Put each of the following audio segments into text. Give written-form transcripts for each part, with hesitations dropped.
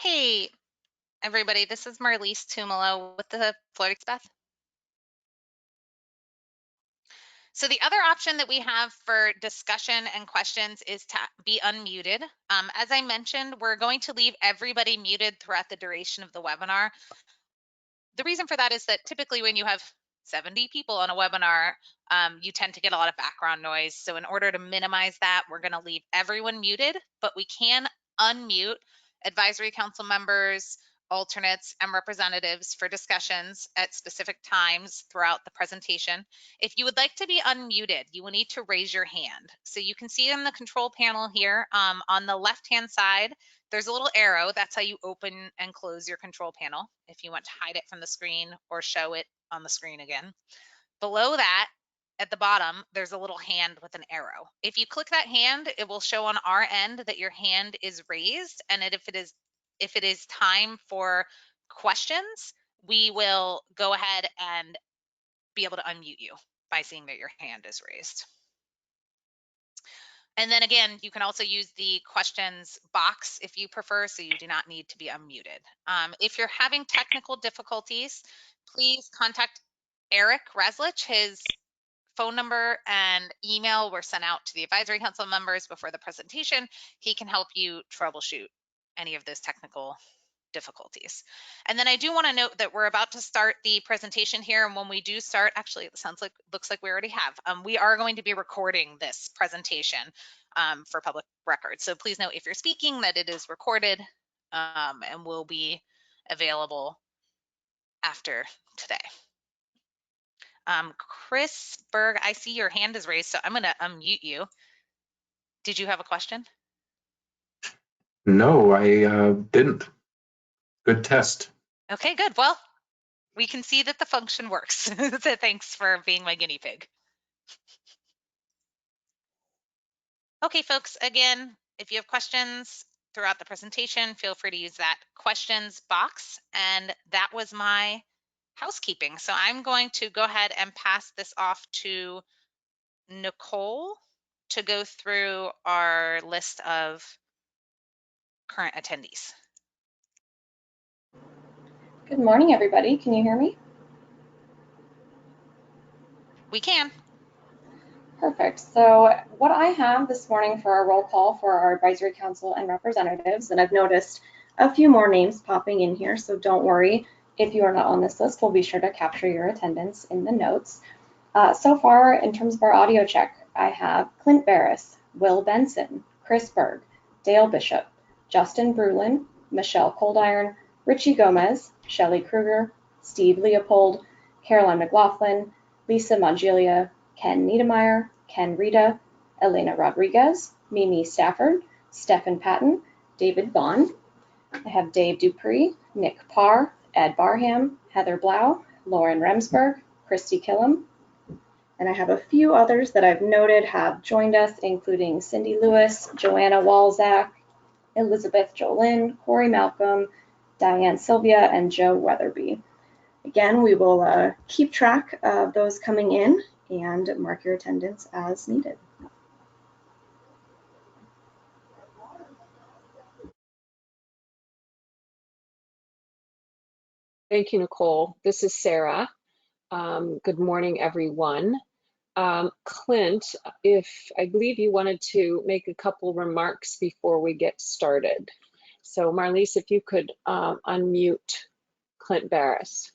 Hey, everybody, this is Marlise Tumalo with the Florida Beth. So the other option that we have for discussion and questions is to be unmuted. As I mentioned, we're going to leave everybody muted throughout the duration of the webinar. The reason for that is that typically when you have 70 people on a webinar, you tend to get a lot of background noise. So in order to minimize that, we're going to leave everyone muted, but we can unmute advisory council members, alternates, and representatives for discussions at specific times throughout the presentation. If you would like to be unmuted, you will need to raise your hand. So you can see in the control panel here on the left-hand side, there's a little arrow. That's how you open and close your control panel if you want to hide it from the screen or show it on the screen again. Below that, at the bottom, there's a little hand with an arrow. If you click that hand, it will show on our end that your hand is raised, and if it is time for questions, we will go ahead and be able to unmute you by seeing that your hand is raised. And then again, you can also use the questions box if you prefer, so you do not need to be unmuted. If you're having technical difficulties, please contact Eric Reslich. His phone number and email were sent out to the advisory council members before the presentation. He can help you troubleshoot any of those technical difficulties. And then I do want to note that we're about to start the presentation here, and when we do start, actually it looks like we already have, we are going to be recording this presentation for public record. So please note if you're speaking that it is recorded and will be available after today. Chris Berg, I see your hand is raised, so I'm going to unmute you. Did you have a question? No, I didn't. Good test. Okay, good. Well, we can see that the function works. So thanks for being my guinea pig. Okay, folks, again, if you have questions throughout the presentation, feel free to use that questions box. And that was my housekeeping. So I'm going to go ahead and pass this off to Nicole to go through our list of current attendees. Good morning, everybody. Can you hear me? We can. Perfect. So what I have this morning for our roll call for our advisory council and representatives, and I've noticed a few more names popping in here, so don't worry if you are not on this list. We'll be sure to capture your attendance in the notes. So far, in terms of our audio check, I have Clint Barris, Will Benson, Chris Berg, Dale Bishop, Justin Brulin, Michelle Coldiron, Richie Gomez, Shelley Kruger, Steve Leopold, Caroline McLaughlin, Lisa Mongelia, Ken Niedermeyer, Ken Rita, Elena Rodriguez, Mimi Stafford, Stephen Patton, David Vaughn. I have Dave Dupree, Nick Parr, Ed Barham, Heather Blau, Lauren Remsberg, Christy Killam. And I have a few others that I've noted have joined us, including Cindy Lewis, Joanna Walzak, Elizabeth Jolin, Corey Malcolm, Diane Sylvia, and Joe Weatherby. Again, we will keep track of those coming in and mark your attendance as needed. Thank you, Nicole. This is Sarah. Good morning, everyone. Clint, I believe you wanted to make a couple remarks before we get started. So Marlise, if you could unmute Clint Barris.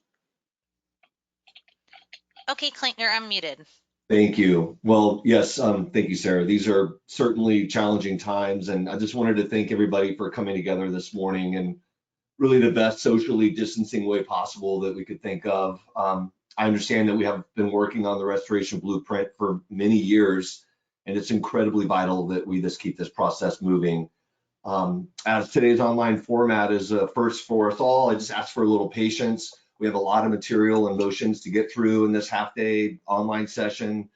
Okay, Clint, you're unmuted. Thank you. Well, yes, thank you, Sarah. These are certainly challenging times, and I just wanted to thank everybody for coming together this morning in really the best socially distancing way possible that we could think of. I understand that we have been working on the restoration blueprint for many years, and it's incredibly vital that we just keep this process moving. As today's online format is a first for us all, I just ask for a little patience. We have a lot of material and motions to get through in this half-day online session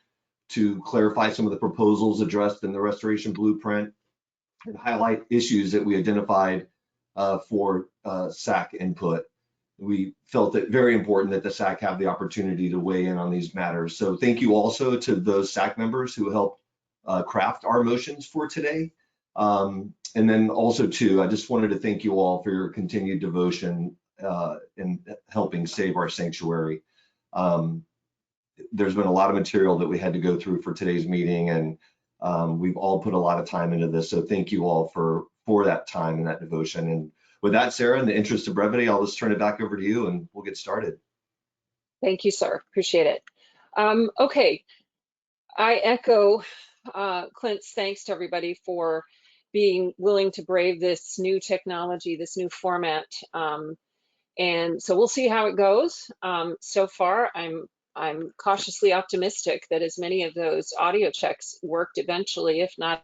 to clarify some of the proposals addressed in the restoration blueprint and highlight issues that we identified for SAC input. We felt it very important that the SAC have the opportunity to weigh in on these matters. So thank you also to those SAC members who helped craft our motions for today. And then also too, I just wanted to thank you all for your continued devotion in helping save our sanctuary. There's been a lot of material that we had to go through for today's meeting, and we've all put a lot of time into this. So thank you all for that time and that devotion. And with that, Sarah, in the interest of brevity, I'll just turn it back over to you and we'll get started. Thank you, sir. Appreciate it. Okay, I echo Clint's thanks to everybody for being willing to brave this new technology, this new format. And so we'll see how it goes. So far, I'm cautiously optimistic that as many of those audio checks worked eventually, if not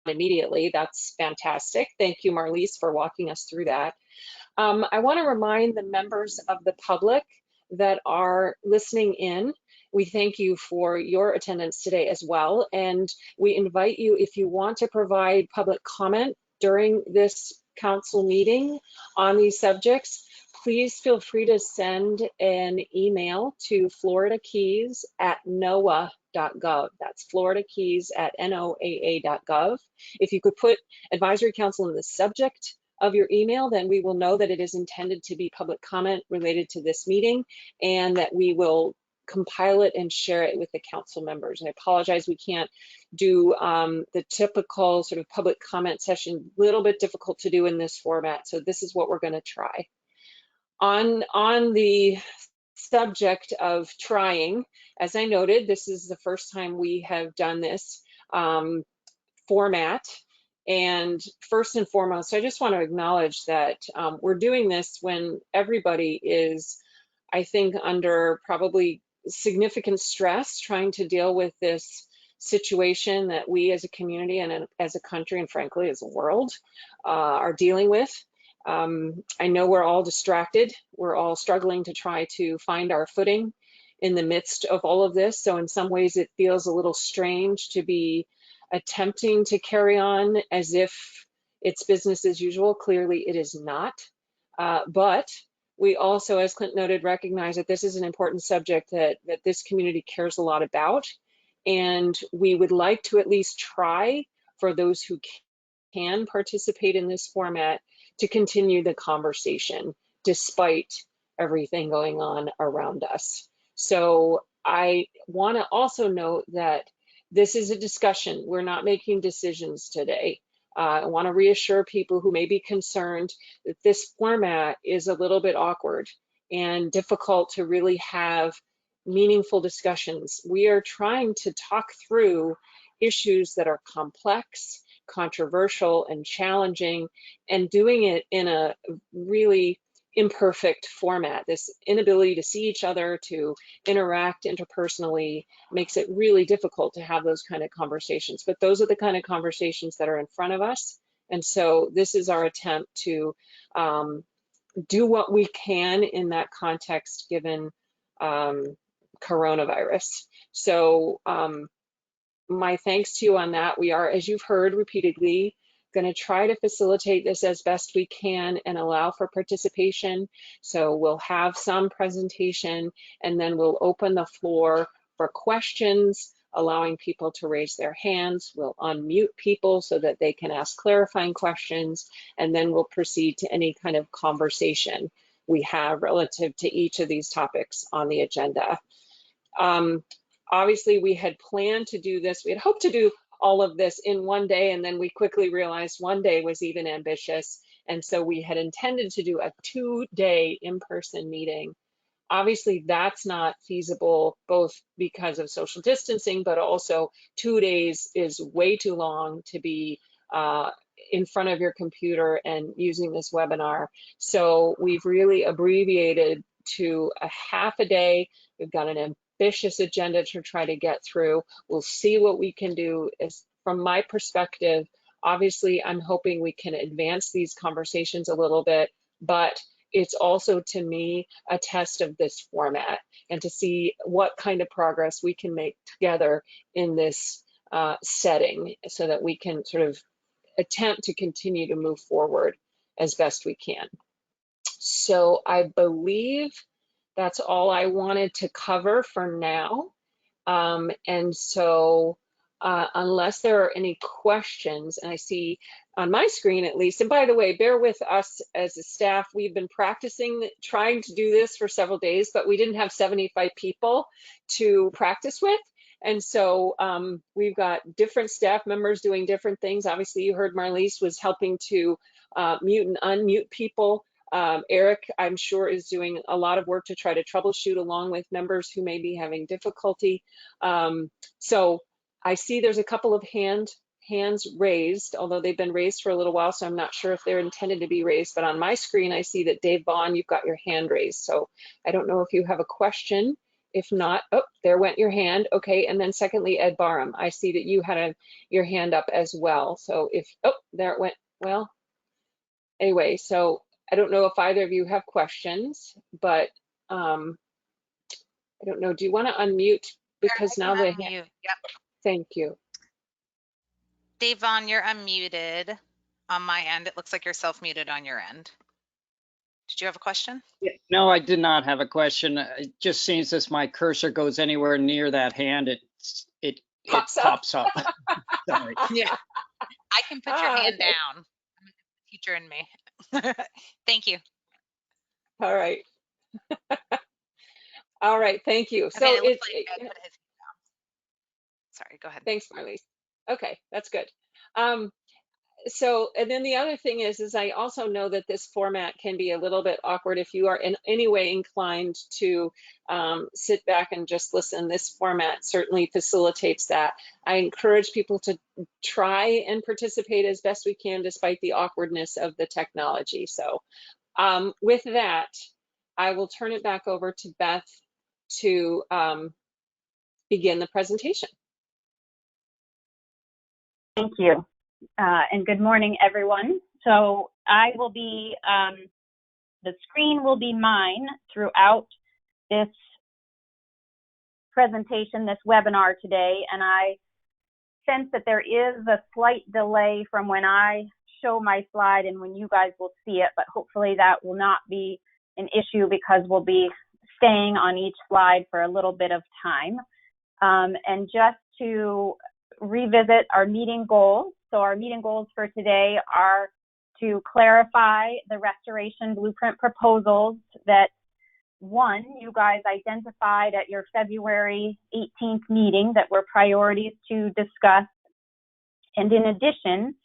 immediately. That's fantastic. Thank you, Marlise, for walking us through that. I want to remind the members of the public that are listening in, we thank you for your attendance today as well. And we invite you, if you want to provide public comment during this council meeting on these subjects, please feel free to send an email to floridakeys@noaa.gov. That's floridakeys@noaa.gov. If you could put advisory council in the subject of your email, then we will know that it is intended to be public comment related to this meeting, and that we will compile it and share it with the council members. And I apologize, we can't do the typical sort of public comment session, a little bit difficult to do in this format. So this is what we're going to try. On the subject of trying, as I noted, this is the first time we have done this format. And first and foremost, I just want to acknowledge that we're doing this when everybody is, I think, under probably significant stress trying to deal with this situation that we as a community and as a country, and frankly as a world, are dealing with. I know we're all distracted. We're all struggling to try to find our footing in the midst of all of this. So in some ways it feels a little strange to be attempting to carry on as if it's business as usual. Clearly it is not. But we also, as Clint noted, recognize that this is an important subject that this community cares a lot about. And we would like to at least try, for those who can participate in this format, to continue the conversation despite everything going on around us. So I want to also note that this is a discussion. We're not making decisions today. I want to reassure people who may be concerned that this format is a little bit awkward and difficult to really have meaningful discussions. We are trying to talk through issues that are complex, controversial, and challenging, and doing it in a really imperfect format. This inability to see each other, to interact interpersonally, makes it really difficult to have those kind of conversations. But those are the kind of conversations that are in front of us. And so this is our attempt to do what we can in that context, given coronavirus. So my thanks to you on that. We are, as you've heard repeatedly, going to try to facilitate this as best we can and allow for participation. So we'll have some presentation, and then we'll open the floor for questions, allowing people to raise their hands. We'll unmute people so that they can ask clarifying questions, and then we'll proceed to any kind of conversation we have relative to each of these topics on the agenda. Obviously, we had planned to do this. We had hoped to do all of this in one day, and then we quickly realized one day was even ambitious. And so we had intended to do a 2-day in-person meeting. Obviously, that's not feasible, both because of social distancing, but also 2 days is way too long to be in front of your computer and using this webinar. So we've really abbreviated to a half a day. We've got an ambitious agenda to try to get through. We'll see what we can do. From my perspective, obviously, I'm hoping we can advance these conversations a little bit, but it's also, to me, a test of this format and to see what kind of progress we can make together in this setting so that we can sort of attempt to continue to move forward as best we can. So I believe that's all I wanted to cover for now. And so unless there are any questions, and I see on my screen at least, and by the way, bear with us as a staff, we've been practicing trying to do this for several days, but we didn't have 75 people to practice with. And so we've got different staff members doing different things. Obviously, you heard Marlise was helping to mute and unmute people. Eric, I'm sure, is doing a lot of work to try to troubleshoot along with members who may be having difficulty. So I see there's a couple of hands raised, although they've been raised for a little while, so I'm not sure if they're intended to be raised. But on my screen, I see that Dave Vaughn, you've got your hand raised. So I don't know if you have a question. If not, oh, there went your hand. Okay, and then secondly, Ed Barham, I see that you had your hand up as well. So if, oh, there it went. Well, anyway, so I don't know if either of you have questions, but I don't know. Do you want to unmute? Because now the hand. Yep. Thank you. Dave Vaughn, you're unmuted on my end. It looks like you're self-muted on your end. Did you have a question? Yeah, no, I did not have a question. It just seems as my cursor goes anywhere near that hand, it pops up. Sorry. Yeah. I can put your hand okay. down. Teacher in me. Thank you. All right. All right, thank you. Okay, So it looks it's, like Ed put his hand down. Sorry, go ahead. thanks, Marlise. Okay, that's good. So, and then the other thing is I also know that this format can be a little bit awkward if you are in any way inclined to sit back and just listen. This format certainly facilitates that. I encourage people to try and participate as best we can despite the awkwardness of the technology. So with that, I will turn it back over to Beth to begin the presentation. Thank you. And good morning, everyone. So I will be, the screen will be mine throughout this presentation, this webinar today. And I sense that there is a slight delay from when I show my slide and when you guys will see it, but hopefully that will not be an issue because we'll be staying on each slide for a little bit of time. And just to revisit our meeting goals. So our meeting goals for today are to clarify the restoration blueprint proposals that, one, you guys identified at your February 18th meeting that were priorities to discuss. And in addition,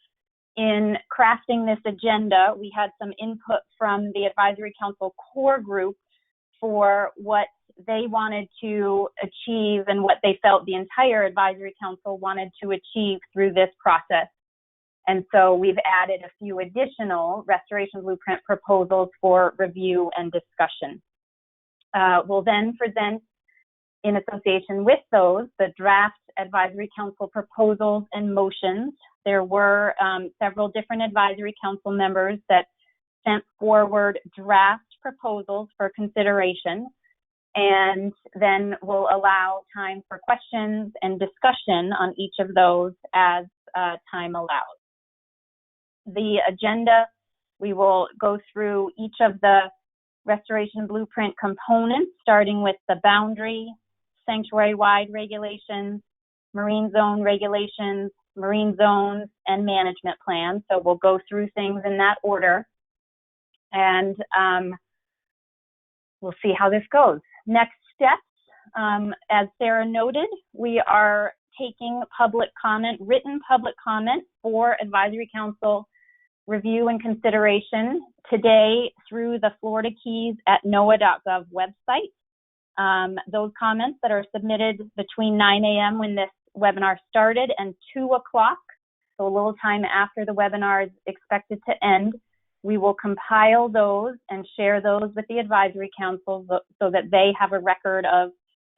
in crafting this agenda, we had some input from the Advisory Council core group for what they wanted to achieve and what they felt the entire Advisory Council wanted to achieve through this process. And so we've added a few additional restoration blueprint proposals for review and discussion. We'll then present, in association with those, the draft Advisory Council proposals and motions. There were several different Advisory Council members that sent forward draft proposals for consideration. And then we'll allow time for questions and discussion on each of those as time allows. The agenda, we will go through each of the restoration blueprint components, starting with the boundary, sanctuary-wide regulations, marine zone regulations, marine zones, and management plans. So we'll go through things in that order. And we'll see how this goes. Next steps, as Sarah noted, we are taking public comment, written public comment for Advisory Council review and consideration today through the Florida Keys at NOAA.gov website. Those comments that are submitted between 9 a.m. when this webinar started and 2 o'clock, so a little time after the webinar is expected to end, we will compile those and share those with the Advisory Council so that they have a record of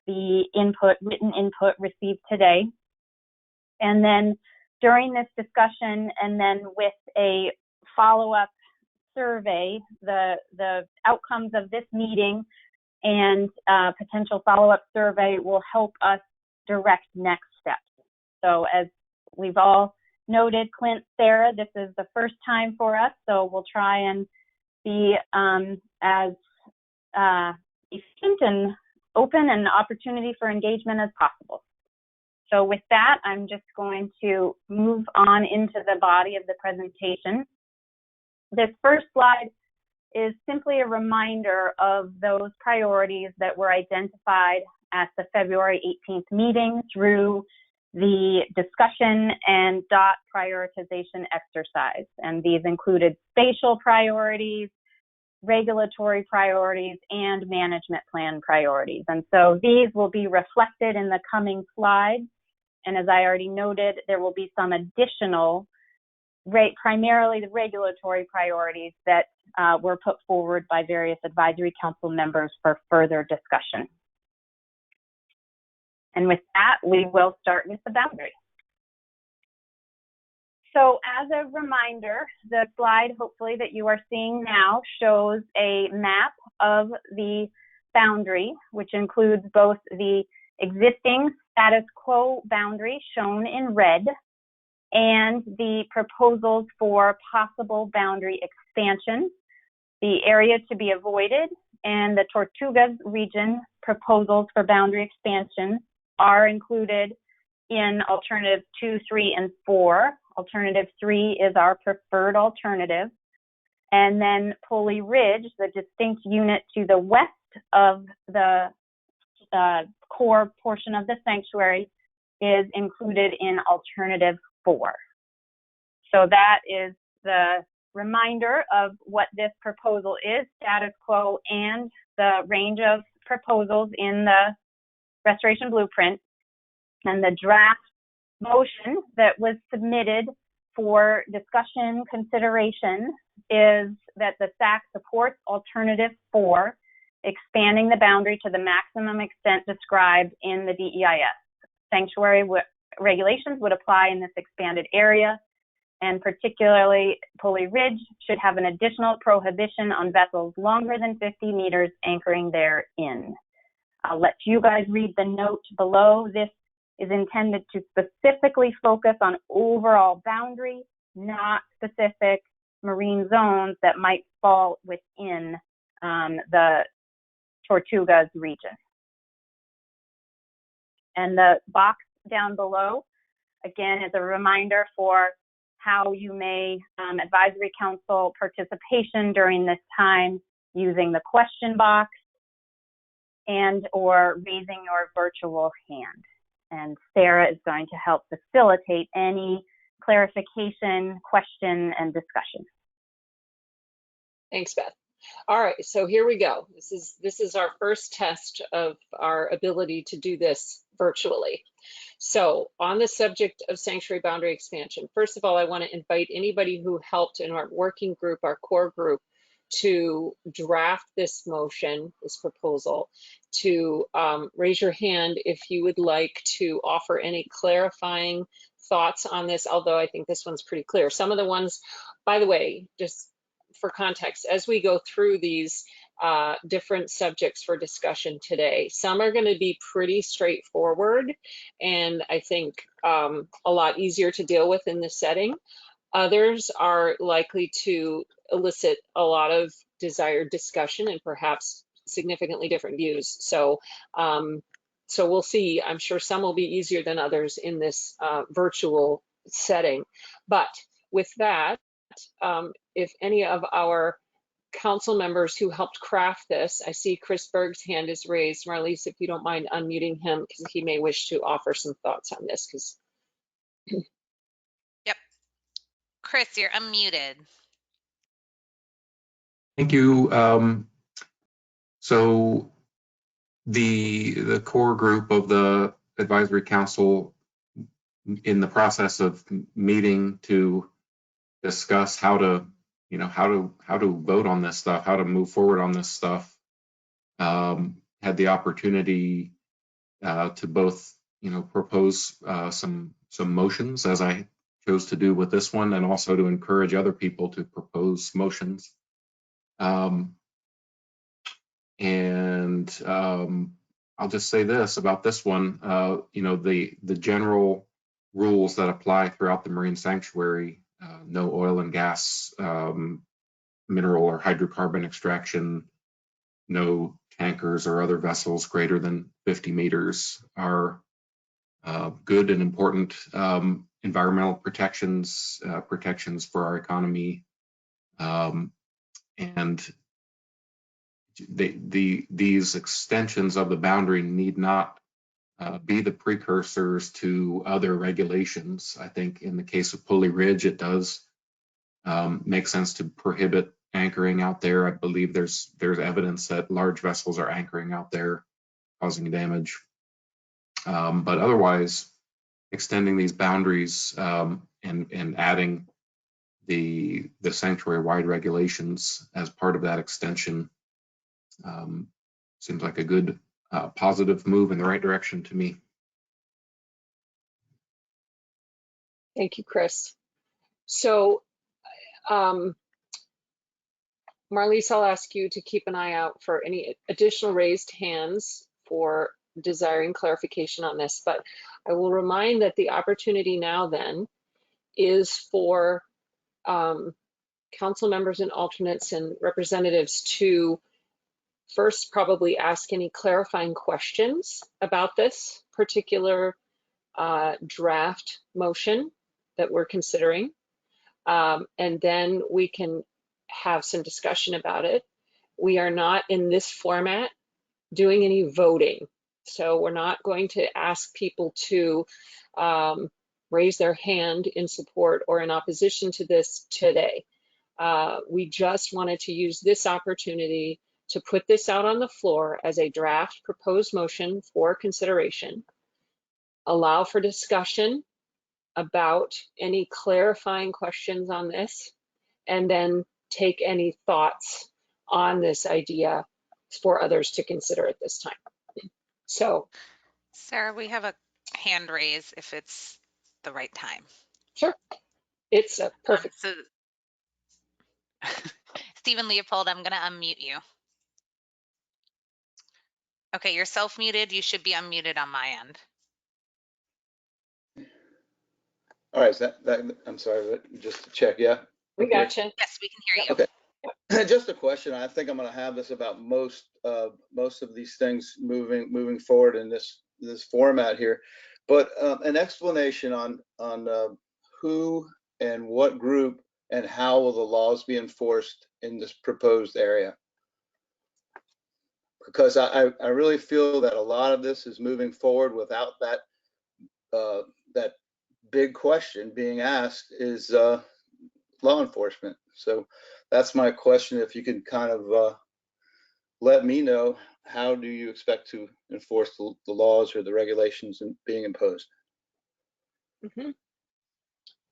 the input, written input received today. And then during this discussion and then with a follow-up survey, the outcomes of this meeting and potential follow-up survey will help us direct next steps. So as we've all noted, Clint, Sarah, this is the first time for us, so we'll try and be as efficient and open and opportunity for engagement as possible. So with that, I'm just going to move on into the body of the presentation. This first slide is simply a reminder of those priorities that were identified at the February 18th meeting through the discussion and dot prioritization exercise. And these included spatial priorities, regulatory priorities, and management plan priorities. And so these will be reflected in the coming slides. And as I already noted, there will be some additional, primarily the regulatory priorities that were put forward by various advisory council members for further discussion. And with that, we will start with the boundary. So as a reminder, the slide hopefully that you are seeing now shows a map of the boundary, which includes both the existing status quo boundary shown in red and the proposals for possible boundary expansion, the area to be avoided, and the Tortugas region proposals for boundary expansion are included in alternatives 2, 3, and 4. Alternative 3 is our preferred alternative. And then Pulley Ridge, the distinct unit to the west of the core portion of the sanctuary, is included in alternative 4. So that is the reminder of what this proposal is, status quo, and the range of proposals in the restoration blueprint. And the draft motion that was submitted for discussion consideration is that the SAC supports alternative 4, expanding the boundary to the maximum extent described in the DEIS. Sanctuary regulations would apply in this expanded area, and particularly Pulley Ridge should have an additional prohibition on vessels longer than 50 meters anchoring therein. I'll let you guys read the note below. This is intended to specifically focus on overall boundary, not specific marine zones that might fall within the Tortugas region. And the box down below, again, is a reminder for how you may advisory council participation during this time using the question box and or raising your virtual hand. And Sarah is going to help facilitate any clarification, question, and discussion. Thanks, Beth. All right, so here we go. This is our first test of our ability to do this virtually. So on the subject of sanctuary boundary expansion, first of all, I want to invite anybody who helped in our working group, our core group, to draft this motion, this proposal, to raise your hand if you would like to offer any clarifying thoughts on this, although I think this one's pretty clear. Some of the ones, by the way, just for context, as we go through these different subjects for discussion today, some are going to be pretty straightforward and I think a lot easier to deal with in this setting. Others are likely to elicit a lot of desired discussion and perhaps significantly different views. So, so we'll see. I'm sure some will be easier than others in this virtual setting. But with that, if any of our council members who helped craft this, I see Chris Berg's hand is raised. Marlise, if you don't mind unmuting him, because he may wish to offer some thoughts on this. Yep. Chris, you're unmuted. Thank you. So the core group of the advisory council in the process of meeting to discuss how to, how to vote on this stuff, how to move forward on this stuff, had the opportunity to both, propose some motions, as I chose to do with this one, and also to encourage other people to propose motions. I'll just say this about this one, the general rules that apply throughout the marine sanctuary, no oil and gas, mineral or hydrocarbon extraction, no tankers or other vessels greater than 50 meters are good and important environmental protections, protections for our economy, and these extensions of the boundary need not be the precursors to other regulations. I think in the case of Pulley Ridge, it does make sense to prohibit anchoring out there. I believe there's evidence that large vessels are anchoring out there, causing damage. But otherwise, extending these boundaries and adding the sanctuary-wide regulations as part of that extension seems like a good positive move in the right direction to me. Thank you, Chris. So, Marlise, I'll ask you to keep an eye out for any additional raised hands for desiring clarification on this, but I will remind that the opportunity now then is for council members and alternates and representatives to first probably ask any clarifying questions about this particular draft motion that we're considering. And then we can have some discussion about it. We are not in this format doing any voting. So we're not going to ask people to raise their hand in support or in opposition to this today. We just wanted to use this opportunity to put this out on the floor as a draft proposed motion for consideration, allow for discussion about any clarifying questions on this, and then take any thoughts on this idea for others to consider at this time. So, Sarah, we have a hand raise if it's the right time. sure, it's a perfect. So, Stephen Leopold, I'm going to unmute you. Okay, you're self-muted. You should be unmuted on my end. All right, I'm sorry, just to check, yeah? We got you. Yes, we can hear you. Okay. Just a question. I think I'm going to have this about most of these things moving forward in this format here, but an explanation on who and what group and how will the laws be enforced in this proposed area. Because I really feel that a lot of this is moving forward without that that big question being asked is law enforcement. So that's my question. If you could kind of let me know, how do you expect to enforce the laws or the regulations being imposed? Mm-hmm.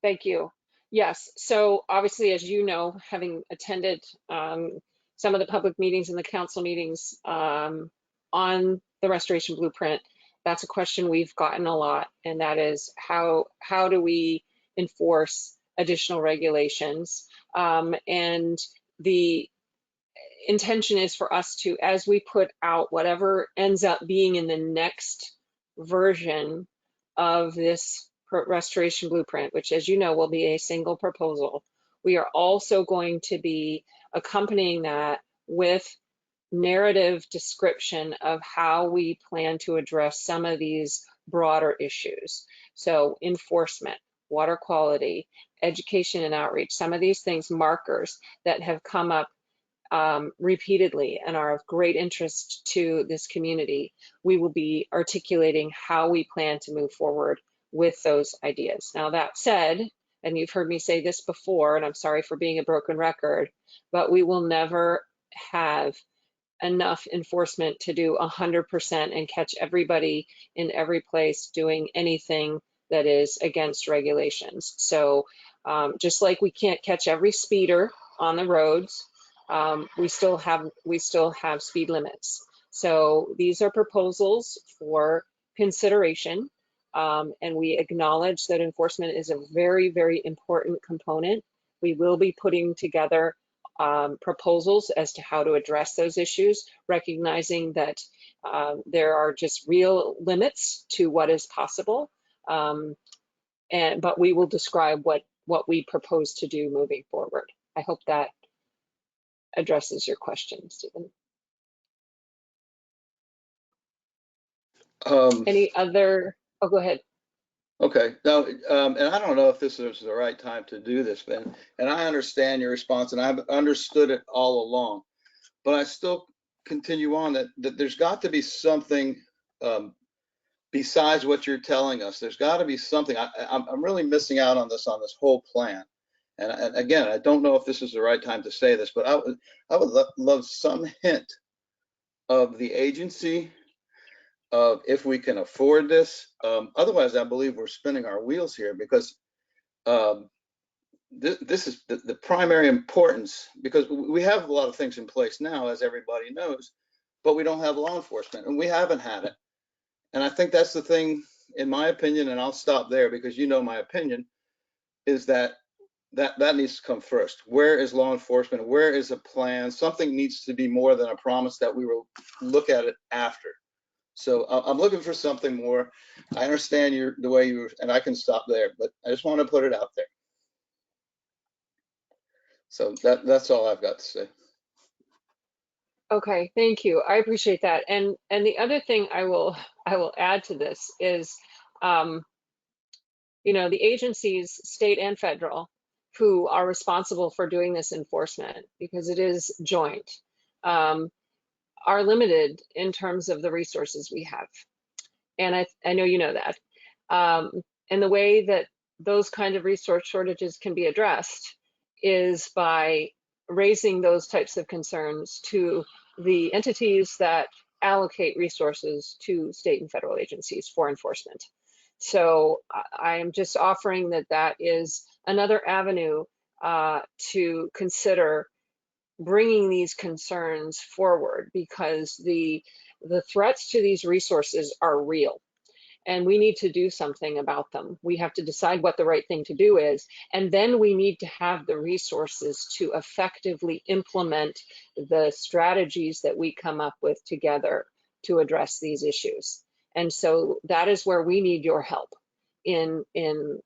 Thank you. Yes, so obviously, as you know, having attended some of the public meetings and the council meetings on the restoration blueprint, that's a question we've gotten a lot, and that is how do we enforce additional regulations? And the intention is for us to, as we put out whatever ends up being in the next version of this restoration blueprint, which, as you know, will be a single proposal, we are also going to be accompanying that with narrative description of how we plan to address some of these broader issues. So enforcement, water quality, education and outreach, some of these things, markers that have come up repeatedly and are of great interest to this community. We will be articulating how we plan to move forward with those ideas. Now, that said, and you've heard me say this before, and I'm sorry for being a broken record, but we will never have enough enforcement to do 100% and catch everybody in every place doing anything that is against regulations. So just like we can't catch every speeder on the roads, we still have speed limits. So these are proposals for consideration, and we acknowledge that enforcement is a very, very important component. We will be putting together proposals as to how to address those issues, recognizing that there are just real limits to what is possible, but we will describe what we propose to do moving forward. I hope that addresses your question, Stephen. Any other Oh, go ahead. Okay, now, and I don't know if this is the right time to do this, Ben, and I understand your response, and I've understood it all along, but I still continue on that there's got to be something besides what you're telling us. There's got to be something. I'm really missing out on this whole plan. And again, I don't know if this is the right time to say this, but I would love some hint of the agency of if we can afford this. Otherwise, I believe we're spinning our wheels here, because this is the primary importance, because we have a lot of things in place now, as everybody knows, but we don't have law enforcement, and we haven't had it. And I think that's the thing, in my opinion, and I'll stop there because you know my opinion, is that needs to come first. Where is law enforcement? Where is a plan? Something needs to be more than a promise that we will look at it after. So I'm looking for something more. I understand the way you, and I can stop there, but I just want to put it out there. So that's all I've got to say. Okay, thank you. I appreciate that. And the other thing I will add to this is, you know, the agencies, state and federal, who are responsible for doing this enforcement, because it is joint, are limited in terms of the resources we have. And I know you know that. And the way that those kind of resource shortages can be addressed is by raising those types of concerns to the entities that allocate resources to state and federal agencies for enforcement. So I am just offering that is another avenue to consider bringing these concerns forward, because the threats to these resources are real. And we need to do something about them. We have to decide what the right thing to do is, and then we need to have the resources to effectively implement the strategies that we come up with together to address these issues. And so that is where we need your help in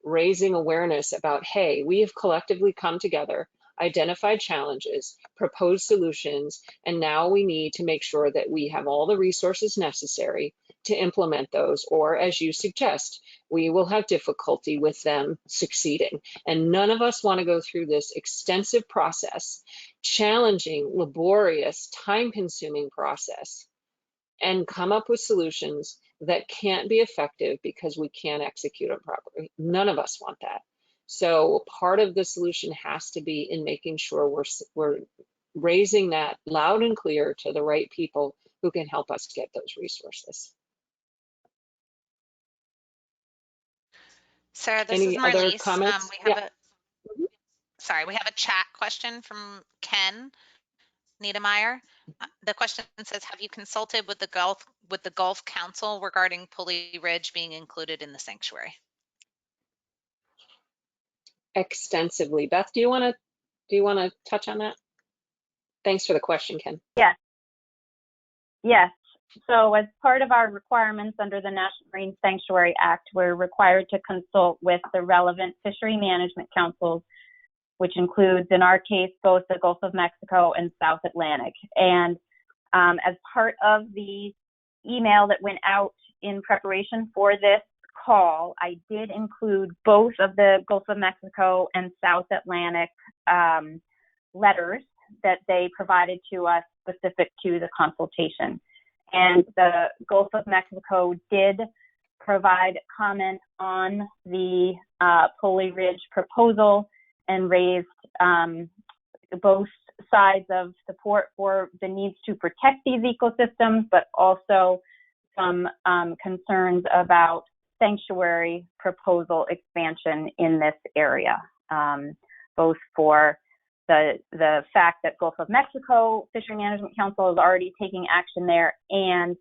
raising awareness about, hey, we have collectively come together, identified challenges, proposed solutions, and now we need to make sure that we have all the resources necessary to implement those, or as you suggest, we will have difficulty with them succeeding. And none of us want to go through this extensive process, challenging, laborious, time-consuming process, and come up with solutions that can't be effective because we can't execute them properly. None of us want that. So part of the solution has to be in making sure we're raising that loud and clear to the right people who can help us get those resources. Sarah, this Any is other Marlise. comments? We have Yeah. we have a chat question from Ken Niedermeyer. The question says, have you consulted with the Gulf Council regarding Pulley Ridge being included in the sanctuary? Extensively. Beth, do you want to touch on that? Thanks for the question, Ken. Yes. So as part of our requirements under the National Marine Sanctuary Act, we're required to consult with the relevant fishery management councils, which includes, in our case, both the Gulf of Mexico and South Atlantic. And as part of the email that went out in preparation for this call, I did include both of the Gulf of Mexico and South Atlantic letters that they provided to us specific to the consultation. And the Gulf of Mexico did provide comment on the Pulley Ridge proposal and raised both sides of support for the needs to protect these ecosystems, but also some concerns about sanctuary proposal expansion in this area, both for the fact that Gulf of Mexico Fishery Management Council is already taking action there, and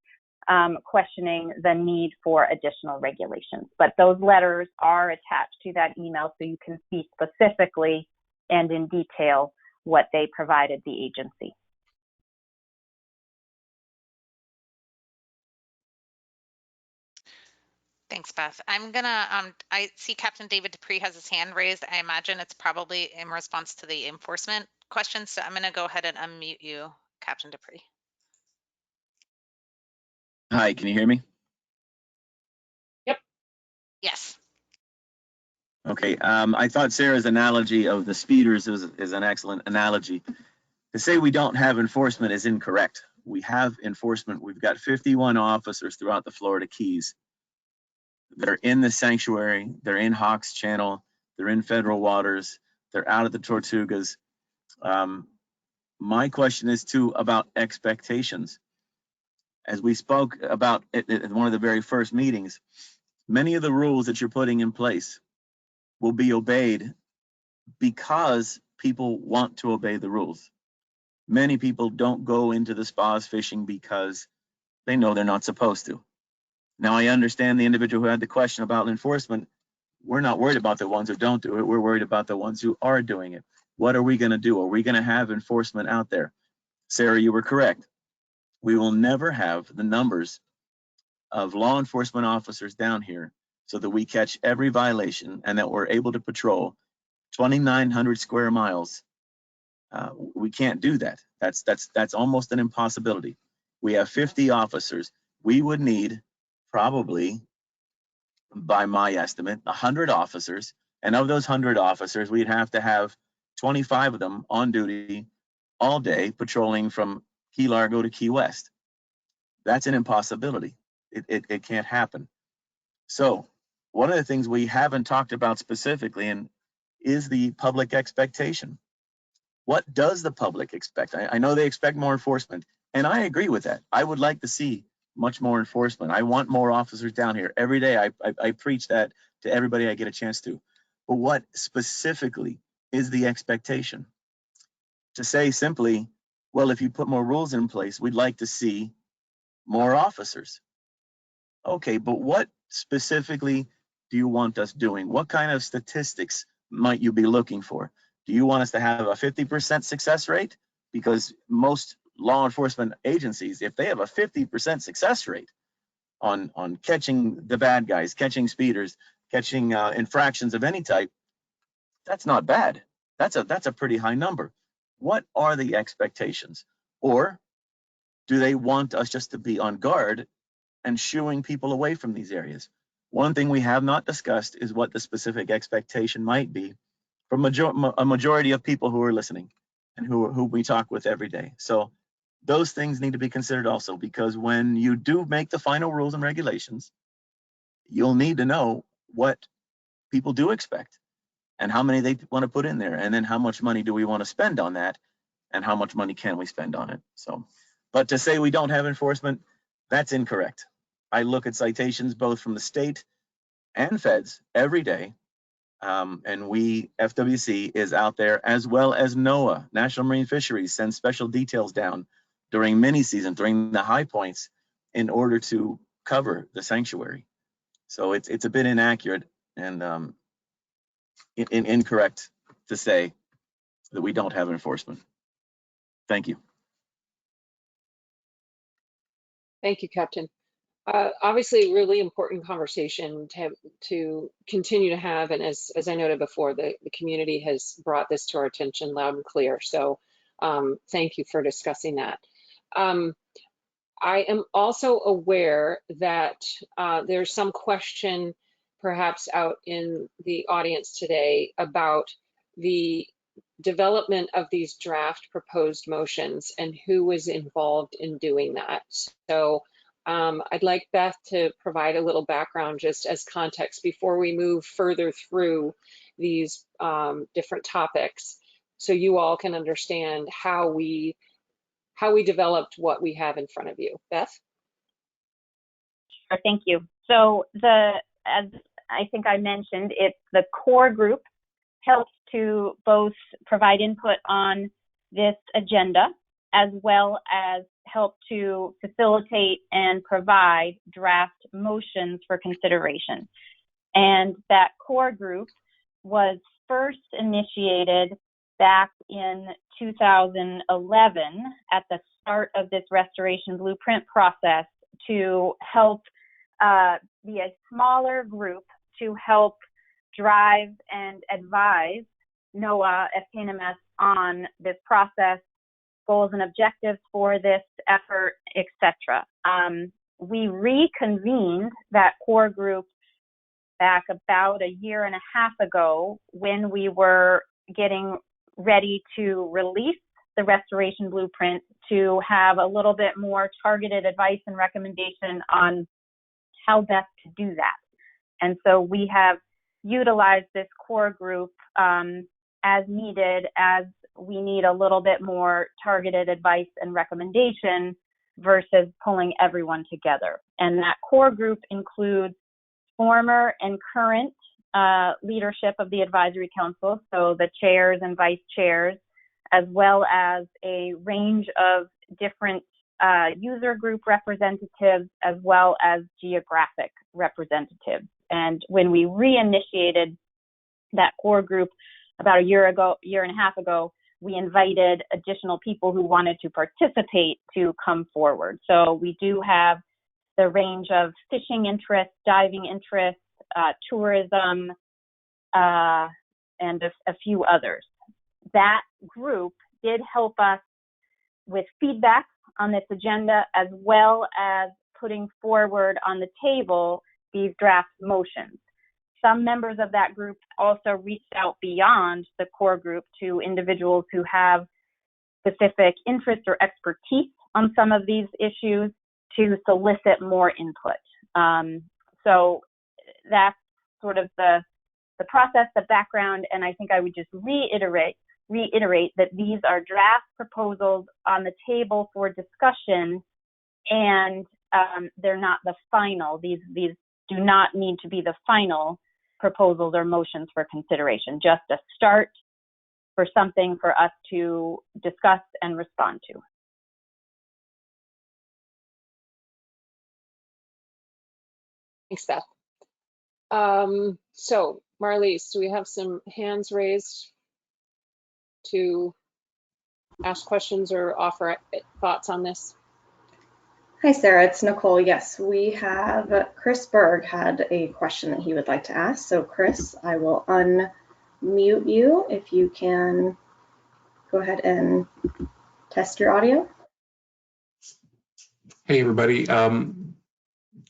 questioning the need for additional regulations. But those letters are attached to that email, so you can see specifically and in detail what they provided the agency. Thanks, Beth. I'm gonna, I see Captain David Dupree has his hand raised. I imagine it's probably in response to the enforcement question. So I'm gonna go ahead and unmute you, Captain Dupree. Hi, can you hear me? Yep. Okay, I thought Sarah's analogy of the speeders is an excellent analogy. To say we don't have enforcement is incorrect. We have enforcement. We've got 51 officers throughout the Florida Keys. They're in the sanctuary, they're in Hawks Channel, they're in federal waters, they're out at the Tortugas. My question is too about expectations. As we spoke about at one of the very first meetings, many of the rules that you're putting in place will be obeyed because people want to obey the rules. Many people don't go into the spas fishing because they know they're not supposed to. Now, I understand the individual who had the question about enforcement. We're not worried about the ones who don't do it. We're worried about the ones who are doing it. What are we going to do? Are we going to have enforcement out there? Sarah, you were correct. We will never have the numbers of law enforcement officers down here so that we catch every violation and that we're able to patrol 2,900 square miles. We can't do that. That's almost an impossibility. We have 50 officers. We would need probably, by my estimate, 100 officers. And of those 100 officers, we'd have to have 25 of them on duty all day patrolling from Key Largo to Key West. That's an impossibility. It can't happen. So one of the things we haven't talked about specifically is the public expectation. What does the public expect? I know they expect more enforcement, and I agree with that. I would like to see much more enforcement. I want more officers down here. Every day I preach that to everybody I get a chance to. But what specifically is the expectation? To say simply, well, if you put more rules in place, we'd like to see more officers. Okay, but what specifically do you want us doing? What kind of statistics might you be looking for? Do you want us to have a 50% success rate? Because most law enforcement agencies, if they have a 50% success rate on catching the bad guys, catching speeders, catching infractions of any type, that's not bad. That's a pretty high number. What are the expectations? Or do they want us just to be on guard and shooing people away from these areas? One thing we have not discussed is what the specific expectation might be from a majority of people who are listening and who we talk with every day. So those things need to be considered also, because when you do make the final rules and regulations, you'll need to know what people do expect and how many they want to put in there, and then how much money do we want to spend on that, and how much money can we spend on it. So, but to say we don't have enforcement, that's incorrect. I look at citations both from the state and feds every day, and FWC is out there, as well as NOAA, National Marine Fisheries, sends special details down during mini season, during the high points, in order to cover the sanctuary. So it's a bit inaccurate and incorrect to say that we don't have enforcement. Thank you. Thank you, Captain. Obviously, really important conversation to continue to have, and as I noted before, the community has brought this to our attention loud and clear. So thank you for discussing that. I am also aware that there's some question perhaps out in the audience today about the development of these draft proposed motions and who was involved in doing that. So I'd like Beth to provide a little background just as context before we move further through these different topics, so you all can understand how we developed what we have in front of you. Beth? Sure, thank you. So as I think I mentioned, it's the core group helps to both provide input on this agenda as well as help to facilitate and provide draft motions for consideration. And that core group was first initiated back in 2011 at the start of this restoration blueprint process to help be a smaller group to help drive and advise NOAA, FKNMS on this process, goals and objectives for this effort, etc. We reconvened that core group back about a year and a half ago when we were getting ready to release the restoration blueprint to have a little bit more targeted advice and recommendation on how best to do that. And so we have utilized this core group as needed, as we need a little bit more targeted advice and recommendation versus pulling everyone together. And that core group includes former and current leadership of the advisory council, so the chairs and vice chairs, as well as a range of different user group representatives, as well as geographic representatives. And when we reinitiated that core group about a year and a half ago, we invited additional people who wanted to participate to come forward. So we do have the range of fishing interests, diving interests, tourism, and a few others. That group did help us with feedback on this agenda, as well as putting forward on the table these draft motions. Some members of that group also reached out beyond the core group to individuals who have specific interest or expertise on some of these issues to solicit more input. So that's sort of the process, the background, and I think I would just reiterate that these are draft proposals on the table for discussion, and they're not the final. These do not need to be the final proposals or motions for consideration, just a start for something for us to discuss and respond to. Thanks, Beth. So Marlies, do we have some hands raised to ask questions or offer thoughts on this? Hi, Sarah, it's Nicole. Yes, we have Chris Berg had a question that he would like to ask. So Chris, I will unmute you if you can go ahead and test your audio. Hey, everybody.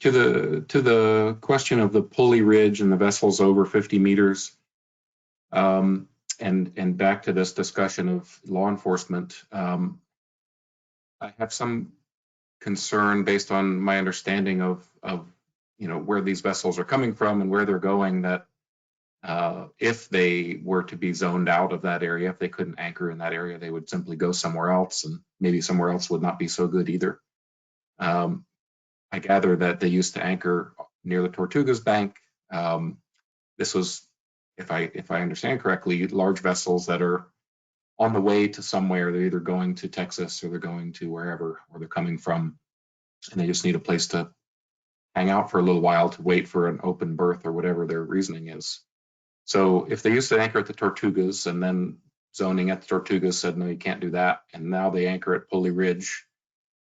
To the question of the pulley ridge and the vessels over 50 meters, and back to this discussion of law enforcement, I have some concern based on my understanding of where these vessels are coming from and where they're going, that if they were to be zoned out of that area, if they couldn't anchor in that area, they would simply go somewhere else, and maybe somewhere else would not be so good either. I gather that they used to anchor near the Tortugas Bank. This was, if I understand correctly, large vessels that are on the way to somewhere. They're either going to Texas or they're going to wherever, or they're coming from, and they just need a place to hang out for a little while to wait for an open berth or whatever their reasoning is. So if they used to anchor at the Tortugas and then zoning at the Tortugas said, no, you can't do that, and now they anchor at Pulley Ridge,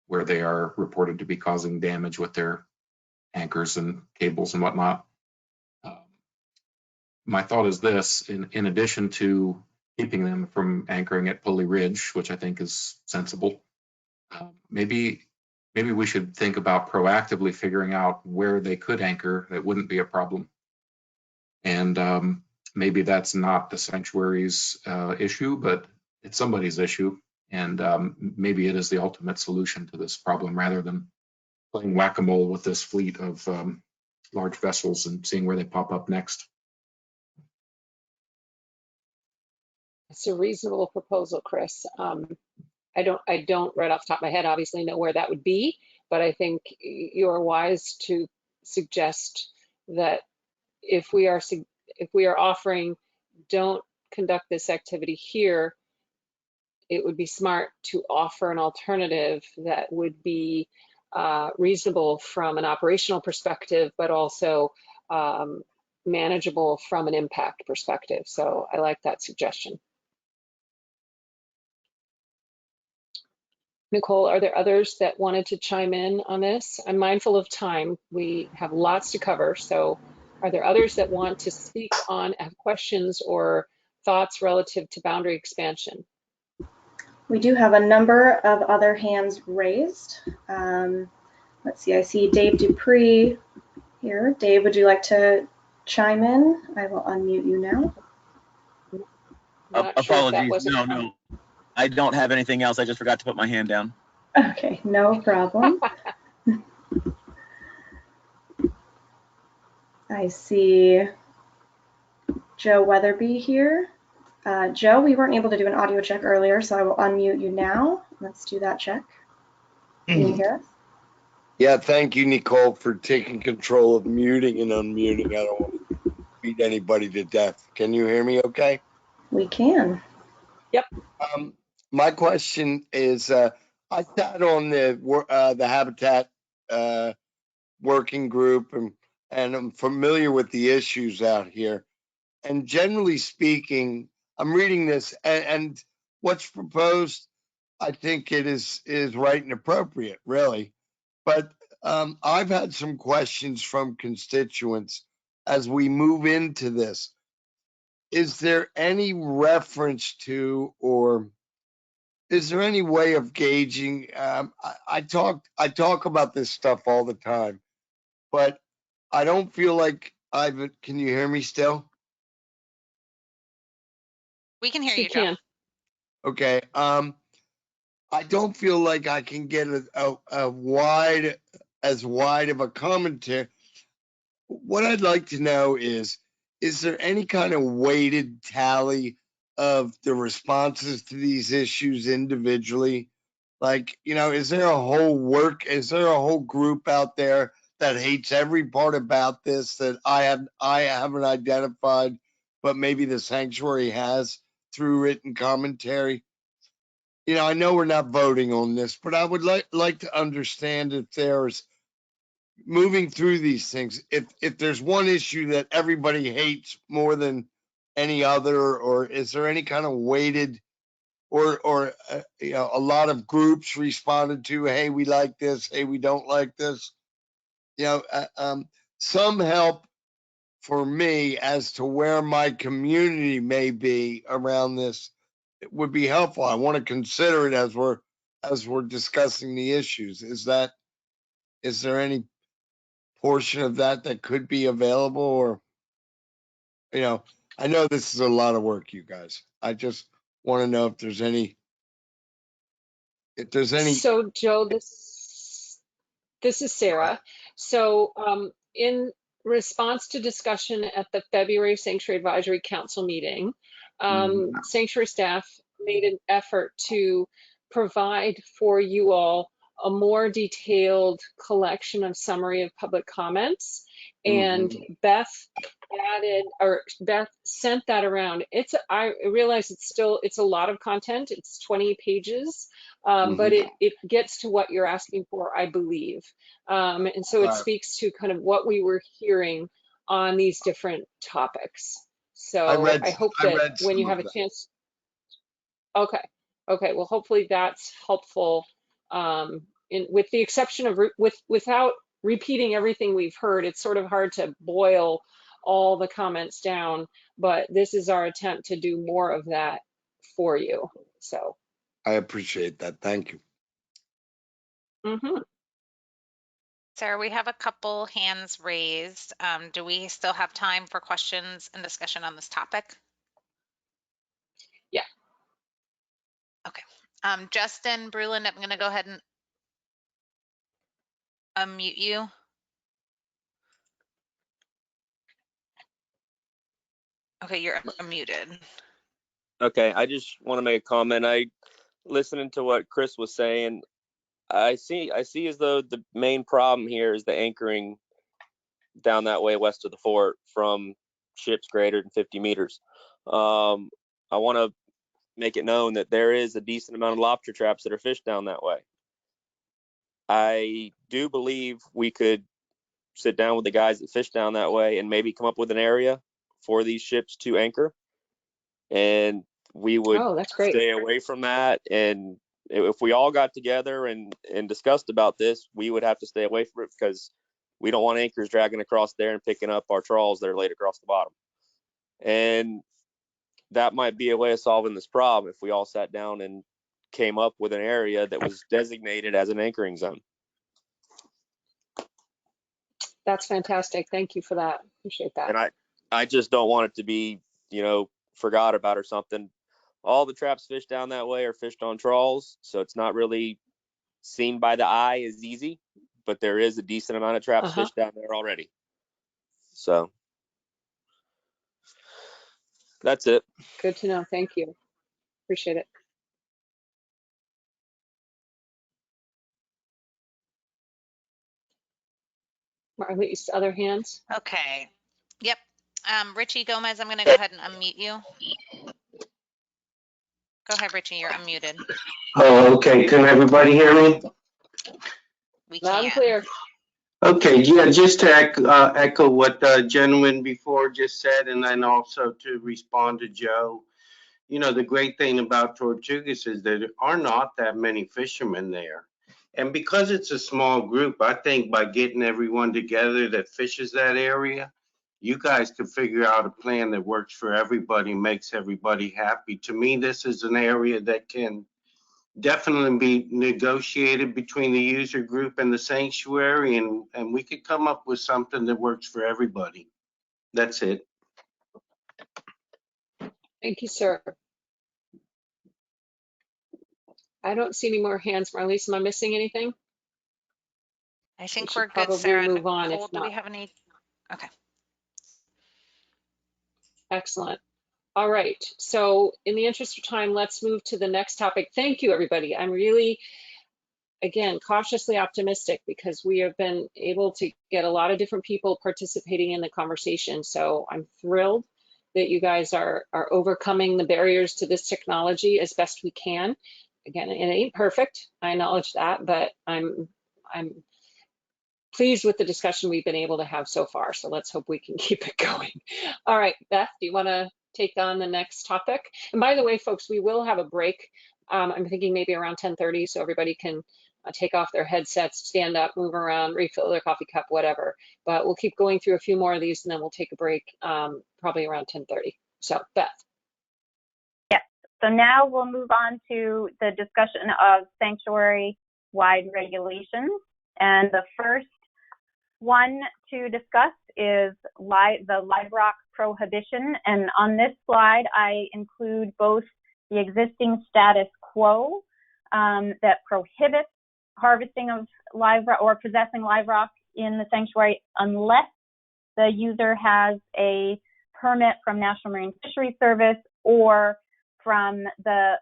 where they are reported to be causing damage with their anchors and cables and whatnot. My thought is this: in addition to keeping them from anchoring at Pulley Ridge, which I think is sensible, maybe we should think about proactively figuring out where they could anchor that wouldn't be a problem. And maybe that's not the sanctuary's issue, but it's somebody's issue. And maybe it is the ultimate solution to this problem, rather than playing whack-a-mole with this fleet of large vessels and seeing where they pop up next. It's a reasonable proposal, Chris. I don't right off the top of my head obviously know where that would be, but I think you're wise to suggest that if we are offering don't conduct this activity here, it would be smart to offer an alternative that would be reasonable from an operational perspective, but also manageable from an impact perspective. So I like that suggestion. Nicole, are there others that wanted to chime in on this? I'm mindful of time. We have lots to cover. So are there others that want to speak on, have questions or thoughts relative to boundary expansion? We do have a number of other hands raised. Let's see, I see Dave Dupree here. Dave, would you like to chime in, I will unmute you now. Not sure if that Apologies. was No. I don't have anything else. I just forgot to put my hand down. Okay, no problem. I see Joe Weatherby here. Joe, we weren't able to do an audio check earlier, so I will unmute you now. Let's do that check. Can you hear us? Yeah, thank you, Nicole, for taking control of muting and unmuting. I don't want to beat anybody to death. Can you hear me okay? We can. Yep. My question is, I sat on the Habitat working group, and I'm familiar with the issues out here. And generally speaking, I'm reading this, and what's proposed, I think it is right and appropriate, really. But I've had some questions from constituents as we move into this. Is there any reference to, or is there any way of gauging? I talk about this stuff all the time, but I don't feel like can you hear me still? We can hear She you, Joe. can. Okay. I don't feel like I can get as wide of a commentary. What I'd like to know is there any kind of weighted tally of the responses to these issues individually? Like, is there a whole group out there that hates every part about this that I haven't identified, but maybe the sanctuary has through written commentary? I know we're not voting on this, but I would like to understand if there's moving through these things, if there's one issue that everybody hates more than any other, or is there any kind of weighted, or a lot of groups responded to, hey, we like this, hey, we don't like this. Some help for me as to where my community may be around this. It would be helpful. I want to consider it as we're discussing the issues. Is there any portion of that could be available? Or I know this is a lot of work, you guys. I just want to know if there's any So Joe, this is Sarah. So in response to discussion at the February Sanctuary Advisory Council meeting, sanctuary staff made an effort to provide for you all a more detailed collection of summary of public comments. And Beth sent that around. I realize it's a lot of content. It's 20 pages, but it gets to what you're asking for, I believe. And so it speaks to kind of what we were hearing on these different topics. So I hope that when you have a chance. Okay. Well, hopefully that's helpful. With the exception of without repeating everything we've heard, it's sort of hard to boil all the comments down, but this is our attempt to do more of that for you. So I appreciate that. Thank you. Sarah, we have a couple hands raised. Do we still have time for questions and discussion on this topic? Yeah. Okay. Justin Brulin, I'm going to go ahead and unmute you. Okay, you're unmuted. Okay, I just want to make a comment. Listening to what Chris was saying, I see as though the main problem here is the anchoring down that way west of the fort from ships greater than 50 meters. I want to make it known that there is a decent amount of lobster traps that are fished down that way. I do believe we could sit down with the guys that fish down that way and maybe come up with an area for these ships to anchor, and we would stay away from that. And if we all got together and discussed about this, we would have to stay away from it because we don't want anchors dragging across there and picking up our trawls that are laid across the bottom. And that might be a way of solving this problem if we all sat down and came up with an area that was designated as an anchoring zone. That's fantastic. Thank you for that. Appreciate that. And I just don't want it to be, forgot about or something. All the traps fished down that way are fished on trawls, so it's not really seen by the eye as easy, but there is a decent amount of traps fished down there already. So that's it. Good to know. Thank you. Appreciate it. Marlies, other hands? Okay. Yep. Richie Gomez, I'm going to go ahead and unmute you. Go ahead, Richie. You're unmuted. Oh, okay. Can everybody hear me? We Loud can. and clear. Okay, yeah, just to echo what the gentleman before just said, and then also to respond to Joe. You know, the great thing about Tortugas is that there are not that many fishermen there. And because it's a small group, I think by getting everyone together that fishes that area, you guys could figure out a plan that works for everybody, makes everybody happy. To me, this is an area that can definitely be negotiated between the user group and the sanctuary, and we could come up with something that works for everybody. That's it. Thank you, sir. I don't see any more hands. Marlies, am I missing anything? I think We we're should good, probably Sarah. move on. Nicole, If do we not, have any? Okay. excellent. All right. So in the interest of time, let's move to the next topic. Thank you, everybody. I'm really, again, cautiously optimistic because we have been able to get a lot of different people participating in the conversation. So I'm thrilled that you guys are overcoming the barriers to this technology as best we can. Again, it ain't perfect. I acknowledge that, but I'm pleased with the discussion we've been able to have so far. So let's hope we can keep it going. All right, Beth, do you want to take on the next topic? And by the way, folks, we will have a break. I'm thinking maybe around 10:30, so everybody can take off their headsets, stand up, move around, refill their coffee cup, whatever. But we'll keep going through a few more of these, and then we'll take a break probably around 10:30. So, Beth. Yes. So now we'll move on to the discussion of sanctuary-wide regulations. And the first one to discuss is the live rock prohibition. And on this slide, I include both the existing status quo that prohibits harvesting of live rock or possessing live rock in the sanctuary unless the user has a permit from National Marine Fisheries Service or from the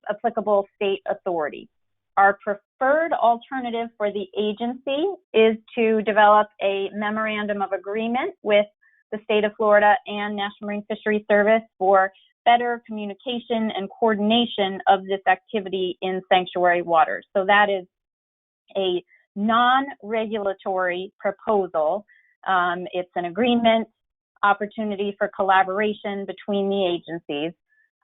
applicable state authority. Our preferred alternative for the agency is to develop a memorandum of agreement with the state of Florida and National Marine Fisheries Service for better communication and coordination of this activity in sanctuary waters. So that is a non-regulatory proposal. It's an agreement, opportunity for collaboration between the agencies.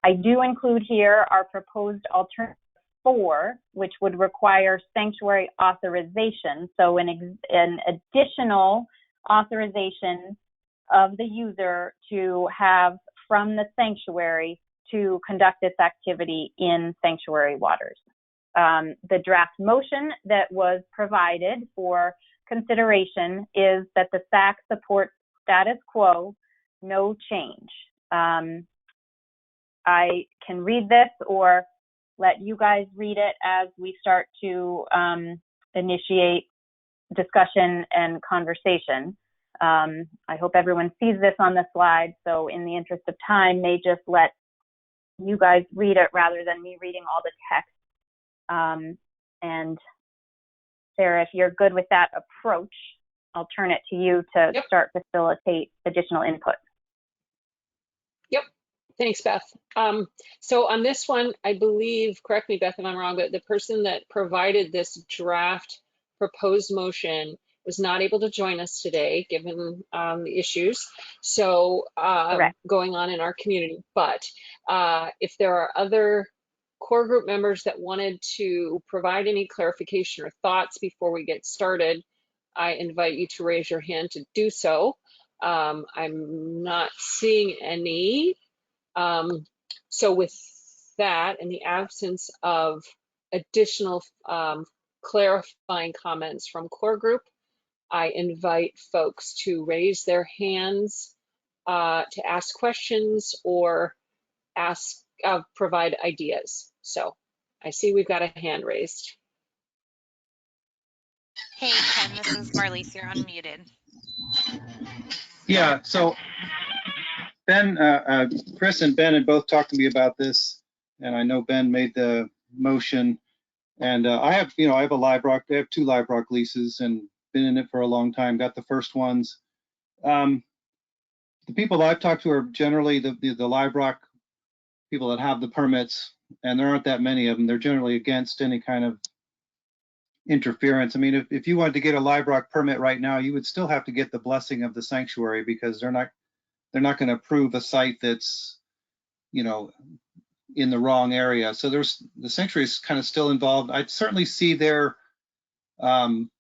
I do include here our proposed alternative 4, which would require sanctuary authorization. So an additional authorization of the user to have from the sanctuary to conduct this activity in sanctuary waters. The draft motion that was provided for consideration is that the SAC supports status quo, no change. I can read this or let you guys read it as we start to initiate discussion and conversation. I hope everyone sees this on the slide, so in the interest of time, may just let you guys read it rather than me reading all the text. And Sarah, if you're good with that approach, I'll turn it to you to start to facilitate additional input. Yep. Thanks, Beth. So on this one, I believe, correct me, Beth, if I'm wrong, but the person that provided this draft proposed motion was not able to join us today, given the issues going on in our community. But if there are other core group members that wanted to provide any clarification or thoughts before we get started, I invite you to raise your hand to do so. I'm not seeing any. So with that, in the absence of additional clarifying comments from core group, I invite folks to raise their hands to ask questions or provide ideas. So I see we've got a hand raised. Hey, Ken, this is Marlise. You're unmuted. Yeah, so Ben, Chris and Ben had both talked to me about this, and I know Ben made the motion. And I have a live rock. I have 2 live rock leases and been in it for a long time. Got the first ones. The people I've talked to are generally the live rock people that have the permits, and there aren't that many of them. They're generally against any kind of interference. I mean, if you wanted to get a live rock permit right now, you would still have to get the blessing of the sanctuary, because they're not going to approve a site that's, you know, in the wrong area. So the sanctuary is kind of still involved. I certainly see their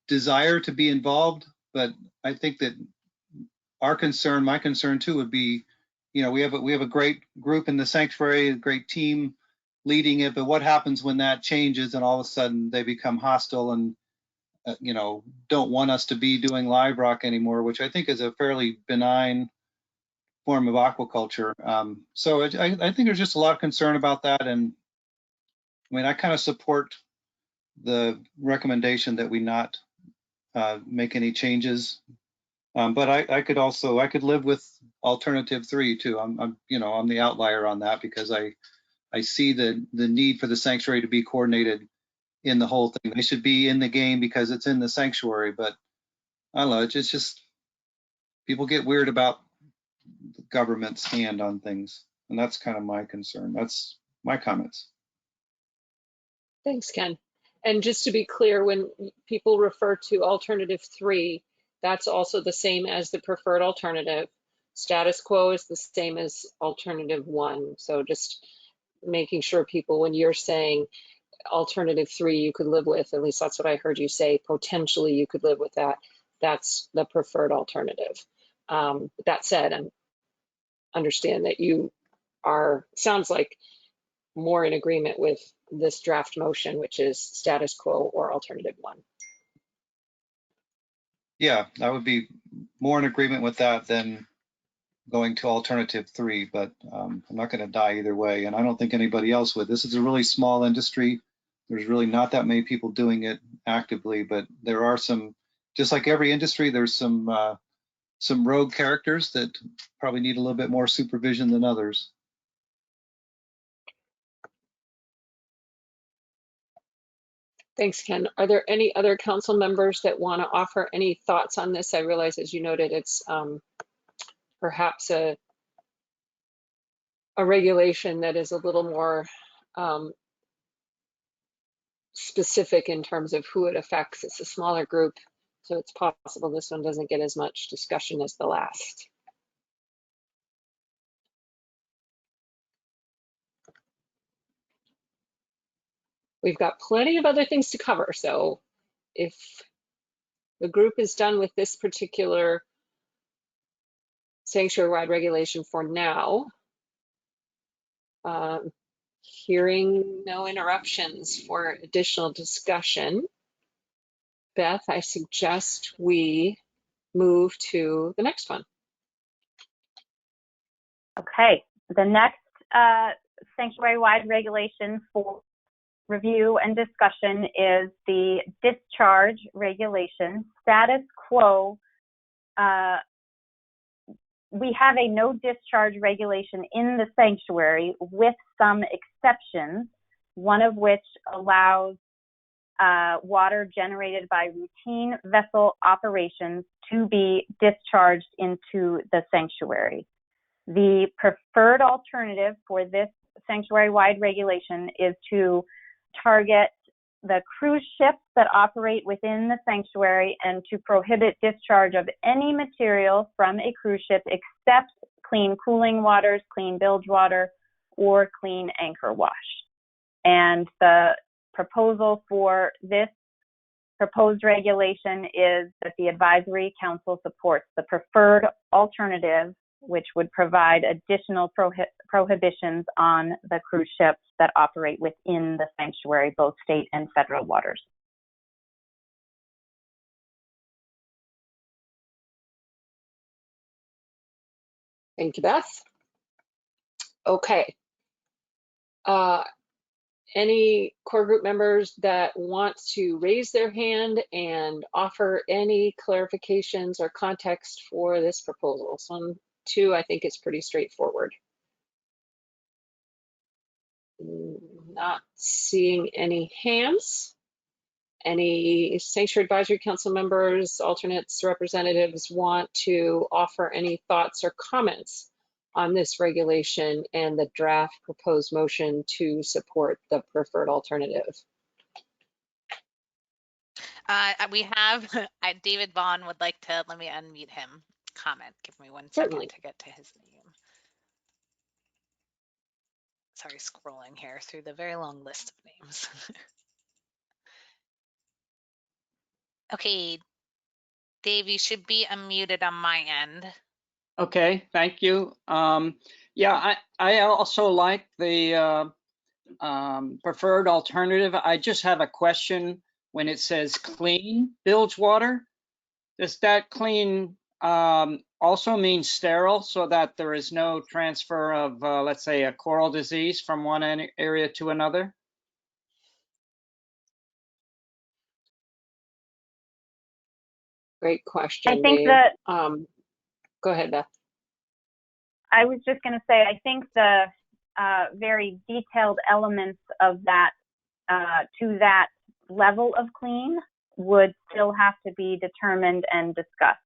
desire to be involved, but I think that my concern too would be, you know, we have a great group in the sanctuary, a great team leading it, but what happens when that changes and all of a sudden they become hostile and you know, don't want us to be doing live rock anymore, which I think is a fairly benign form of aquaculture. So I think there's just a lot of concern about that, and I mean, I kind of support the recommendation that we not make any changes. But I could live with alternative 3 too. I'm the outlier on that, because I see the need for the sanctuary to be coordinated in the whole thing. They should be in the game because it's in the sanctuary, but I don't know, it's just people get weird about the government's hand on things, and that's kind of my concern. That's my comments. Thanks, Ken. And just to be clear, when people refer to alternative 3, that's also the same as the preferred alternative. Status quo is the same as alternative 1. So just making sure people, when you're saying alternative 3 you could live with, at least that's what I heard you say, potentially you could live with that, that's the preferred alternative. That said, I understand that you sounds like more in agreement with this draft motion, which is status quo or alternative 1. Yeah, I would be more in agreement with that than going to alternative 3, but I'm not going to die either way, and I don't think anybody else would. This is a really small industry. There's really not that many people doing it actively, but there are some, just like every industry, there's some rogue characters that probably need a little bit more supervision than others. Thanks, Ken. Are there any other council members that want to offer any thoughts on this? I realize, as you noted, it's perhaps a regulation that is a little more specific in terms of who it affects. It's a smaller group, so it's possible this one doesn't get as much discussion as the last. We've got plenty of other things to cover, so if the group is done with this particular sanctuary-wide regulation for now, hearing no interruptions for additional discussion, Beth, I suggest we move to the next one. Okay, the next sanctuary-wide regulation for review and discussion is the discharge regulation. Status quo, we have a no discharge regulation in the sanctuary with some exceptions, one of which allows water generated by routine vessel operations to be discharged into the sanctuary. The preferred alternative for this sanctuary-wide regulation is to target the cruise ships that operate within the sanctuary and to prohibit discharge of any material from a cruise ship except clean cooling waters, clean bilge water, or clean anchor wash. And the proposal for this proposed regulation is that the advisory council supports the preferred alternative, which would provide additional prohibitions on the cruise ships that operate within the sanctuary, both state and federal waters. Thank you, Beth. Okay. Any core group members that want to raise their hand and offer any clarifications or context for this proposal? So 2, I think it's pretty straightforward. Not seeing any hands. Any Sanctuary Advisory Council members, alternates, representatives want to offer any thoughts or comments on this regulation and the draft proposed motion to support the preferred alternative? We have, David Vaughn would like to, let me unmute him, comment. Give me 1 second Certainly. to get to his name. Sorry, scrolling here through the very long list of names. Okay, Dave, you should be unmuted on my end. Okay, thank you. Yeah, I also like the preferred alternative. I just have a question when it says clean bilge water. Does that clean also mean sterile, so that there is no transfer of, let's say, a coral disease from one area to another? Great question, I think Dave. that Go ahead, Beth. I was just going to say, I think the very detailed elements of that to that level of clean would still have to be determined and discussed.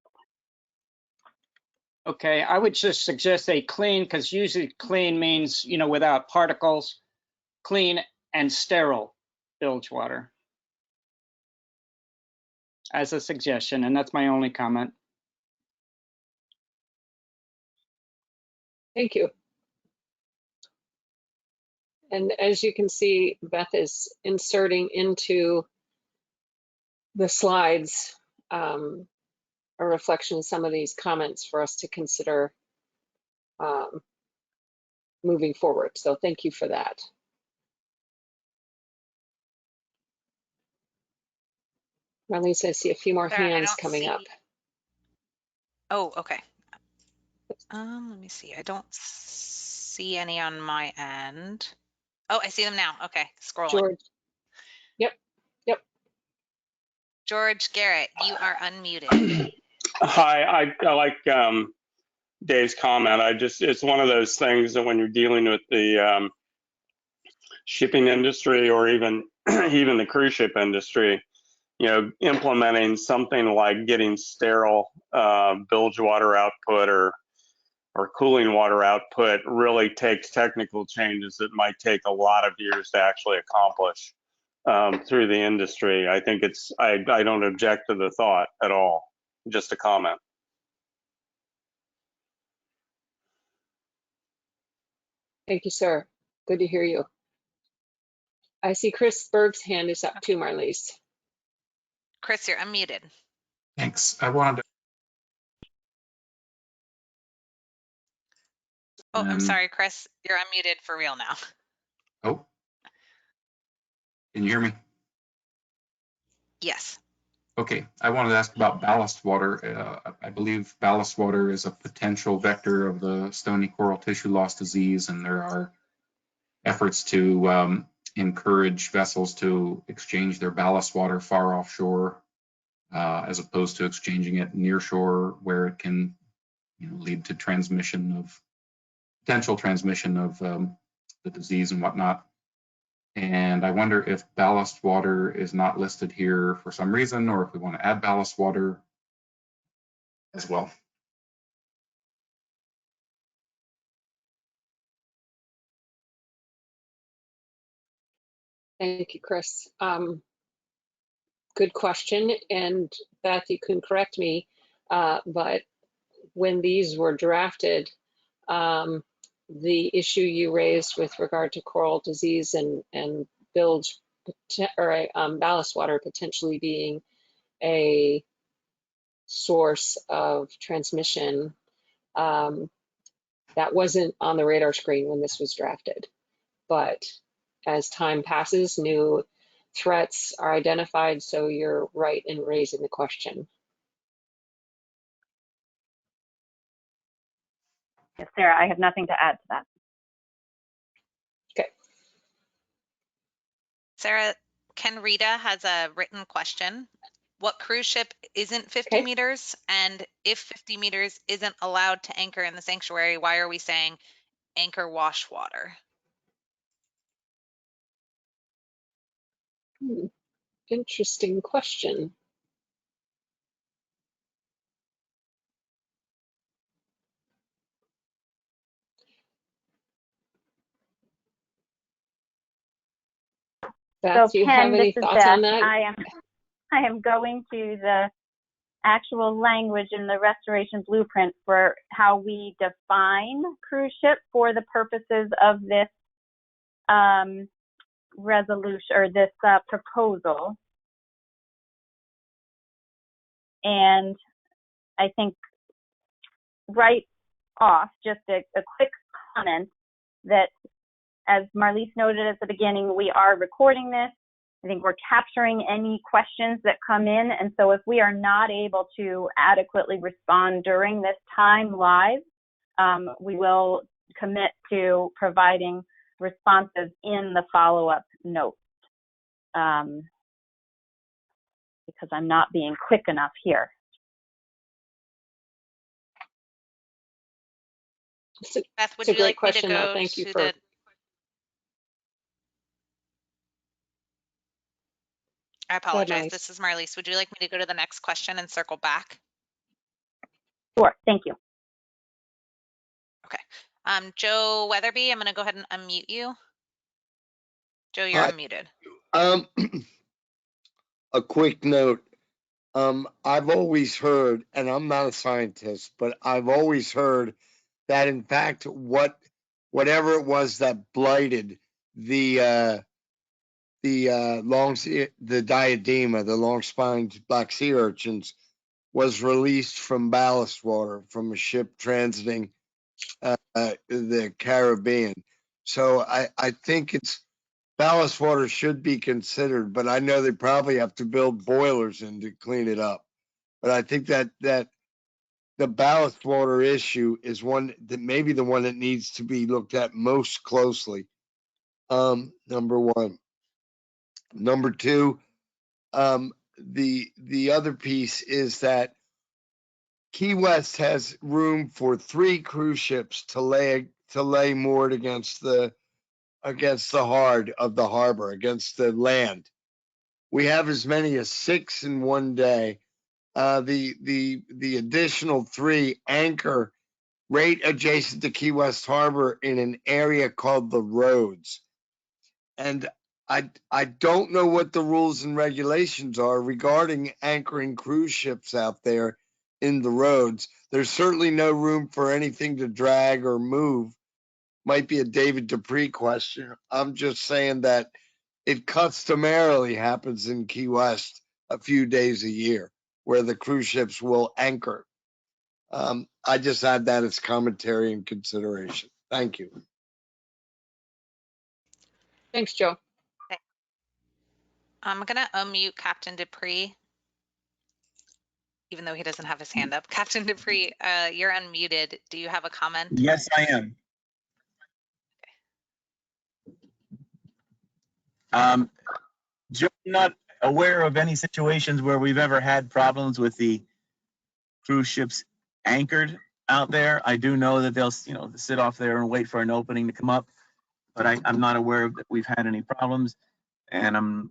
Okay, I would just suggest a clean, because usually clean means, you know, without particles, clean and sterile bilge water, as a suggestion, and that's my only comment. Thank you. And as you can see, Beth is inserting into the slides a reflection of some of these comments for us to consider moving forward. So thank you for that. Marlise, I see a few more hands coming up. Oh, okay. Let me see. I don't see any on my end. Oh, I see them now. Okay, scrolling. George. Yep. George Garrett, you are unmuted. Hi, I like Dave's comment. It's one of those things that when you're dealing with the shipping industry or even even the cruise ship industry, you know, implementing something like getting sterile bilge water output or cooling water output really takes technical changes that might take a lot of years to actually accomplish through the industry. I think I don't object to the thought at all. Just a comment. Thank you, sir. Good to hear you. I see Chris Berg's hand is up too, Marlise. Chris, you're unmuted. Thanks. I wanted to. Oh, I'm sorry, Chris. You're unmuted for real now. Oh, can you hear me? Yes. Okay, I wanted to ask about ballast water. I believe ballast water is a potential vector of the stony coral tissue loss disease, and there are efforts to encourage vessels to exchange their ballast water far offshore, as opposed to exchanging it near shore, where it can, you know, lead to potential transmission of the disease and whatnot. And I wonder if ballast water is not listed here for some reason, or if we want to add ballast water as well. Thank you, Chris. Good question. And Beth, you can correct me, but when these were drafted, the issue you raised with regard to coral disease and bilge or ballast water potentially being a source of transmission, that wasn't on the radar screen when this was drafted. But as time passes, new threats are identified, so you're right in raising the question. Yes, Sarah, I have nothing to add to that. Okay. Sarah, Ken Rita has a written question. What cruise ship isn't 50 Okay. meters? And if 50 meters isn't allowed to anchor in the sanctuary, why are we saying anchor wash water? Interesting question. Beth, So do you have Ken, this any is thoughts Beth. on that? I am going to the actual language in the restoration blueprint for how we define cruise ship for the purposes of this resolution or this proposal. And I think right off, just a quick comment that, as Marlise noted at the beginning, we are recording this. I think we're capturing any questions that come in. And so if we are not able to adequately respond during this time live, we will commit to providing responses in the follow-up notes. Because I'm not being quick enough here. Beth, would It's a you great like me to question, go thank you to for. the... I apologize. Marlise. This is Marlise. Would you like me to go to the next question and circle back? Sure, thank you. Okay. Joe Weatherby, I'm going to go ahead and unmute you. Joe, you're Hi. unmuted. A quick note. I've always heard, and I'm not a scientist, but I've always heard that in fact, whatever it was that blighted the diadema, the long-spined black sea urchins, was released from ballast water from a ship transiting the Caribbean. So I think ballast water should be considered, but I know they probably have to build boilers in to clean it up. But I think that the ballast water issue is one that maybe the one that needs to be looked at most closely. Number one. Number two, the other piece is that Key West has room for 3 cruise ships to lay moored against the hard of the harbor, against the land. We have as many as 6 in one day. The additional 3 anchor right adjacent to Key West Harbor in an area called the Roads. And I don't know what the rules and regulations are regarding anchoring cruise ships out there in the roads. There's certainly no room for anything to drag or move. Might be a David Dupree question. I'm just saying that it customarily happens in Key West a few days a year where the cruise ships will anchor. I just add that as commentary and consideration. Thank you. Thanks, Joe. Okay. I'm going to unmute Captain Dupree, even though he doesn't have his hand up. Captain Dupree, you're unmuted. Do you have a comment? Yes, I am. Joe, I'm not aware of any situations where we've ever had problems with the cruise ships anchored out there. I do know that they'll, sit off there and wait for an opening to come up, but I'm not aware that we've had any problems, and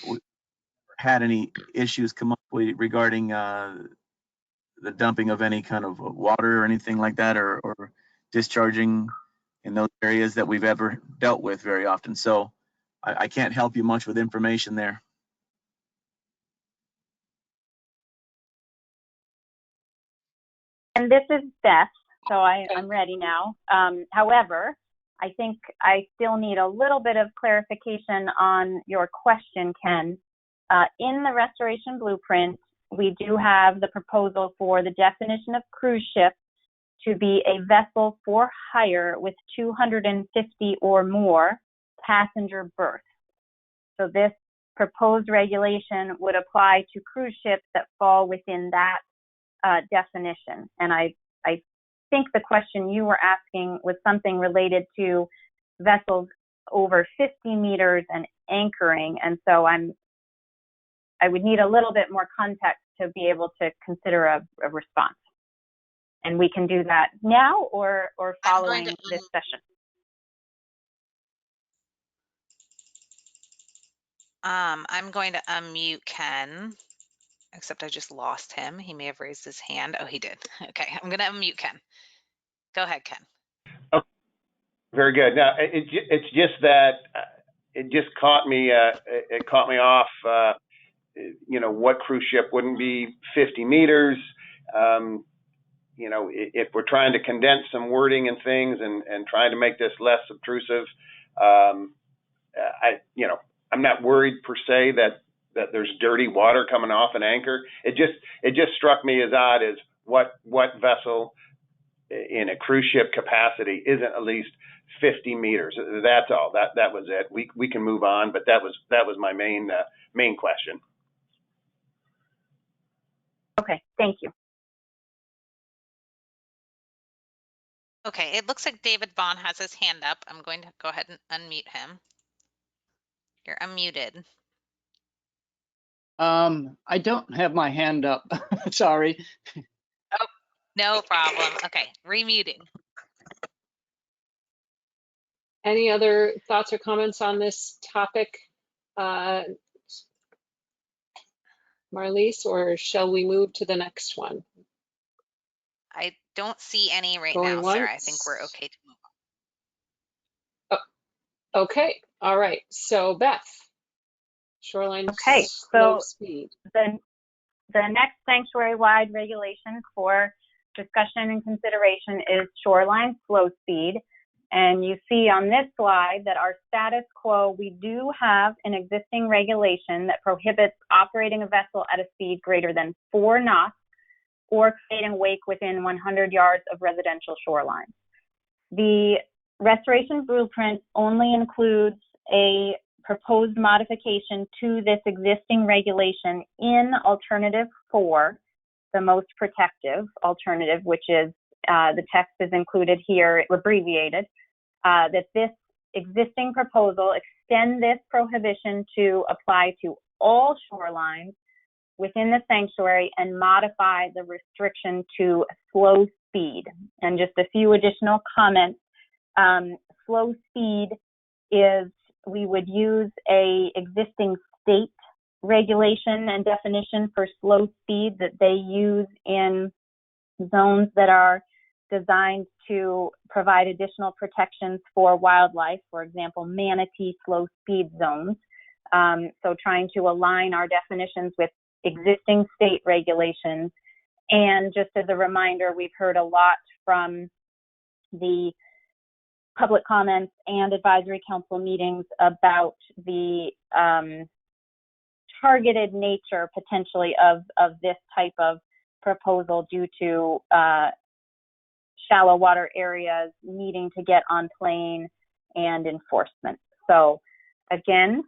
we've had any issues come up regarding the dumping of any kind of water or anything like that, or discharging in those areas that we've ever dealt with very often. So I can't help you much with information there. And this is Beth, so I'm ready now. However, I think I still need a little bit of clarification on your question, Ken. In the restoration blueprint, we do have the proposal for the definition of cruise ship to be a vessel for hire with 250 or more passenger berths. So this proposed regulation would apply to cruise ships that fall within that definition. And I think the question you were asking was something related to vessels over 50 meters and anchoring. And so I would need a little bit more context to be able to consider a response. And we can do that now or following this session. I'm going to unmute Ken, except I just lost him. He may have raised his hand. Oh, he did. Okay, I'm going to unmute Ken. Go ahead, Ken. Oh, very good. Now, it's just that it just caught me. It caught me off. You know, what cruise ship wouldn't be 50 meters? You know, if we're trying to condense some wording and things and trying to make this less obtrusive, you know, I'm not worried per se that there's dirty water coming off an anchor. It just struck me as odd as what vessel in a cruise ship capacity isn't at least 50 meters. That's all. That was it. We can move on, but that was my main question. Okay, thank you. Okay, it looks like David Vaughn has his hand up. I'm going to go ahead and unmute him. You're unmuted. I don't have my hand up. Sorry. Oh, no problem. Okay, remuting. Any other thoughts or comments on this topic, Marlise, or shall we move to the next one? I don't see any right Going now, once. Sarah. I think we're okay to move on. Oh, okay, all right. So Beth, shoreline okay, slow so speed. The next sanctuary-wide regulation for discussion and consideration is shoreline slow speed. And you see on this slide that our status quo, we do have an existing regulation that prohibits operating a vessel at a speed greater than 4 knots or creating wake within 100 yards of residential shorelines. The restoration blueprint only includes a proposed modification to this existing regulation in alternative 4, the most protective alternative, which is the text is included here, abbreviated, that this existing proposal extend this prohibition to apply to all shorelines within the sanctuary and modify the restriction to slow speed. And just a few additional comments. Slow speed is, we would use a existing state regulation and definition for slow speed that they use in zones that are designed to provide additional protections for wildlife, for example, manatee slow speed zones. So trying to align our definitions with existing state regulations. And just as a reminder, we've heard a lot from the public comments and advisory council meetings about the targeted nature potentially of this type of proposal due to shallow water areas needing to get on plane and enforcement. So again,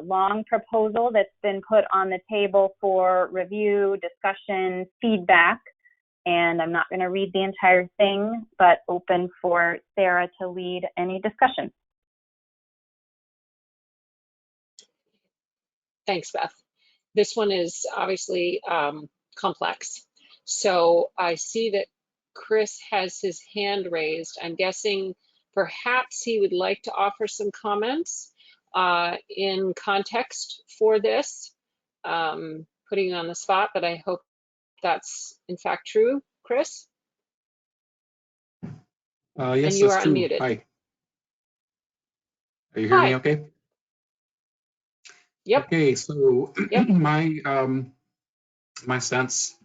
long proposal that's been put on the table for review, discussion, feedback, and I'm not going to read the entire thing, but open for Sarah to lead any discussion. Thanks, Beth. This one is obviously complex. So I see that Chris has his hand raised. I'm guessing perhaps he would like to offer some comments in context for this, putting you on the spot, but I hope that's in fact true, Chris? Yes, and you are that's true. unmuted. Hi. Are you hearing me Hi. okay? Yep. Okay, so Yep. my sense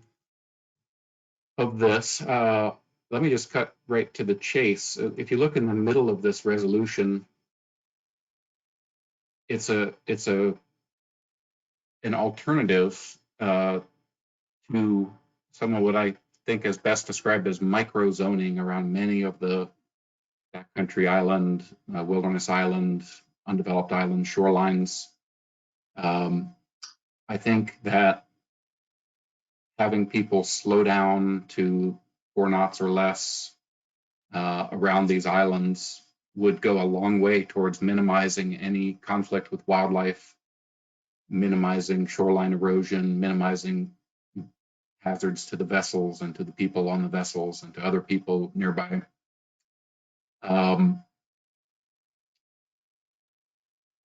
of this, let me just cut right to the chase. If you look in the middle of this resolution, it's an alternative to some of what I think is best described as micro zoning around many of the backcountry island, wilderness island, undeveloped island shorelines. I think that having people slow down to 4 knots or less around these islands would go a long way towards minimizing any conflict with wildlife, minimizing shoreline erosion, minimizing hazards to the vessels and to the people on the vessels and to other people nearby.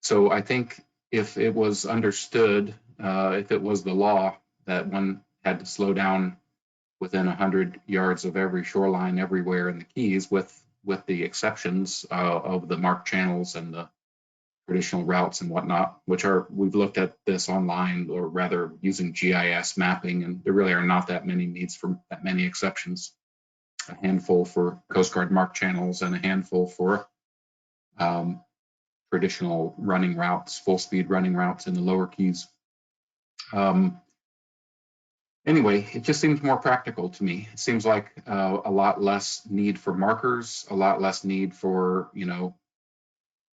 So I think if it was understood, if it was the law that one had to slow down within 100 yards of every shoreline everywhere in the Keys, with the exceptions of the marked channels and the traditional routes and whatnot, which are, we've looked at this online, or rather using GIS mapping, and there really are not that many needs for that many exceptions. A handful for Coast Guard marked channels and a handful for traditional running routes, full speed running routes in the lower Keys. Anyway, it just seems more practical to me. It seems like a lot less need for markers, a lot less need for, you know,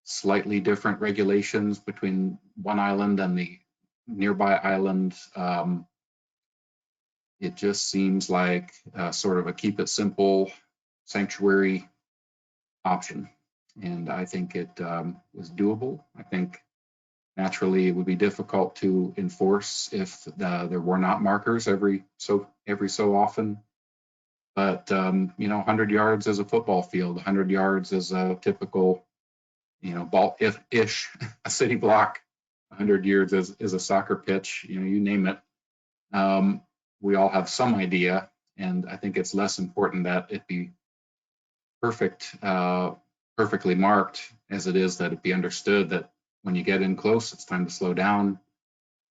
slightly different regulations between one island and the nearby island. It just seems like sort of a keep it simple sanctuary option. And I think it is doable. I think naturally it would be difficult to enforce if there were not markers every so often. But you know, 100 yards is a football field. 100 yards is a typical, you know, ball-ish a city block. 100 yards is a soccer pitch. You know, you name it. We all have some idea, and I think it's less important that it be perfectly marked as it is that it be understood that when you get in close, it's time to slow down.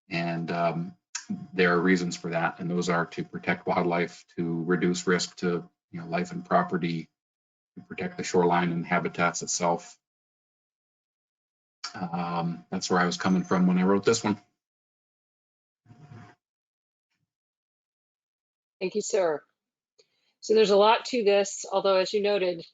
And there are reasons for that, and those are to protect wildlife, to reduce risk to, you know, life and property, to protect the shoreline and habitats itself. That's where I was coming from when I wrote this one. Thank you, sir. So there's a lot to this, although as you noted,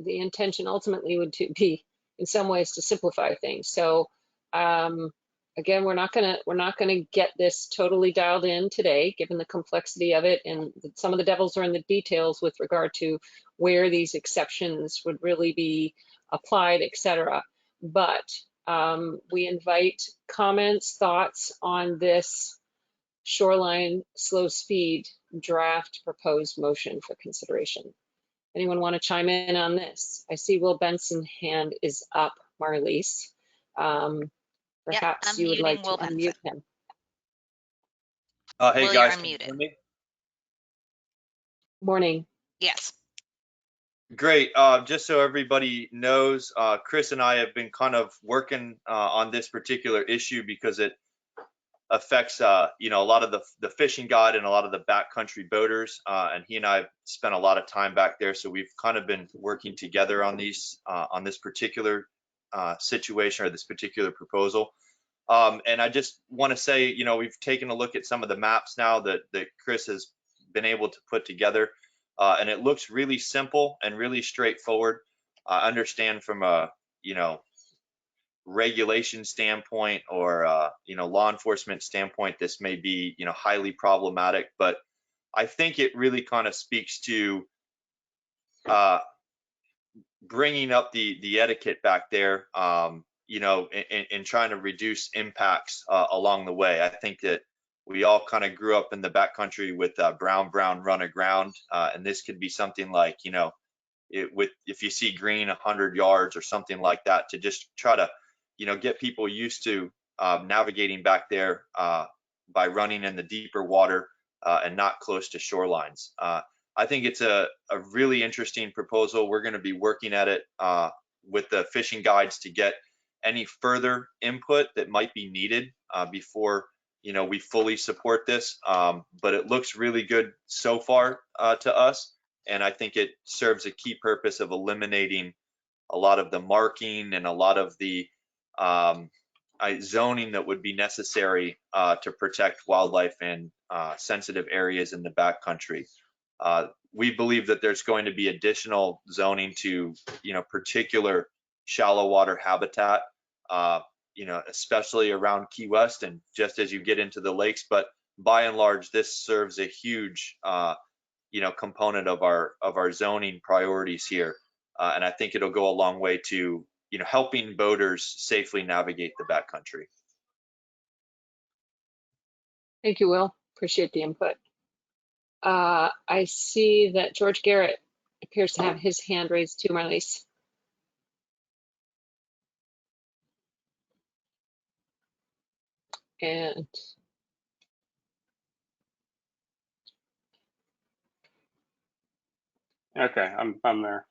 the intention ultimately would be in some ways to simplify things. So again, we're not gonna get this totally dialed in today, given the complexity of it, and some of the devils are in the details with regard to where these exceptions would really be applied, etc. But we invite comments, thoughts on this shoreline slow speed draft proposed motion for consideration. Anyone want to chime in on this? I see Will Benson's hand is up, Marlise. Perhaps you would like to unmute him. Hey Will, guys, you're can you hear unmuted. me? Morning. Yes. Great. Just so everybody knows, Chris and I have been kind of working on this particular issue because it affects you know, a lot of the fishing guide and a lot of the backcountry boaters, and he and I have spent a lot of time back there, so we've kind of been working together on these on this particular situation or this particular proposal. And I just want to say, you know, we've taken a look at some of the maps now that Chris has been able to put together, and it looks really simple and really straightforward. I understand from a, you know, regulation standpoint or you know, law enforcement standpoint, this may be, you know, highly problematic, but I think it really kind of speaks to bringing up the etiquette back there, you know, in trying to reduce impacts along the way. I think that we all kind of grew up in the backcountry with brown run aground, and this could be something like, you know, if you see green 100 yards or something like that, to just try to, you know, get people used to navigating back there by running in the deeper water and not close to shorelines. I think it's a really interesting proposal. We're going to be working at it with the fishing guides to get any further input that might be needed before, you know, we fully support this. But it looks really good so far to us, and I think it serves a key purpose of eliminating a lot of the marking and a lot of the zoning that would be necessary to protect wildlife in sensitive areas in the backcountry. We believe that there's going to be additional zoning to, you know, particular shallow water habitat, you know, especially around Key West and just as you get into the lakes. But by and large, this serves a huge, you component of our zoning priorities here. And I think it'll go a long way to, helping boaters safely navigate the backcountry. Thank you, Will. Appreciate the input. I see that George Garrett appears to have his hand raised too, Marlies. And Okay, I'm there.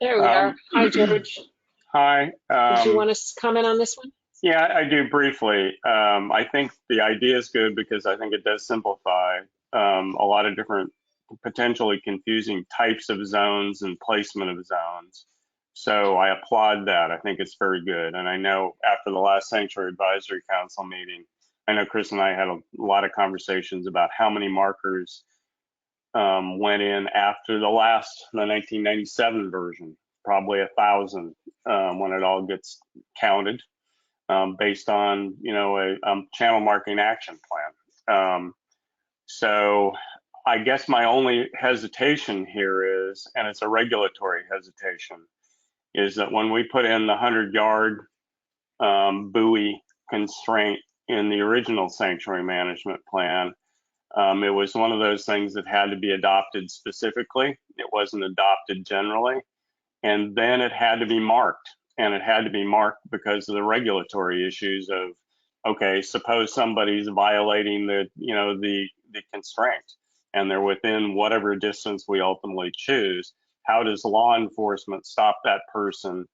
there we are. Hi, George. Hi. Did you want to comment on this one? Yeah, I do briefly. I think the idea is good because I think it does simplify a lot of different potentially confusing types of zones and placement of zones. So I applaud that. I think it's very good. And I know after the last Sanctuary Advisory Council meeting, I know Chris and I had a lot of conversations about how many markers went in after the 1997 version, probably 1,000 when it all gets counted. Based on, a channel marking action plan. So I guess my only hesitation here is, and it's a regulatory hesitation, is that when we put in the 100-yard buoy constraint in the original sanctuary management plan, it was one of those things that had to be adopted specifically. It wasn't adopted generally. And then it had to be marked. And it had to be marked because of the regulatory issues of, okay, suppose somebody's violating the constraint and they're within whatever distance we ultimately choose. How does law enforcement stop that person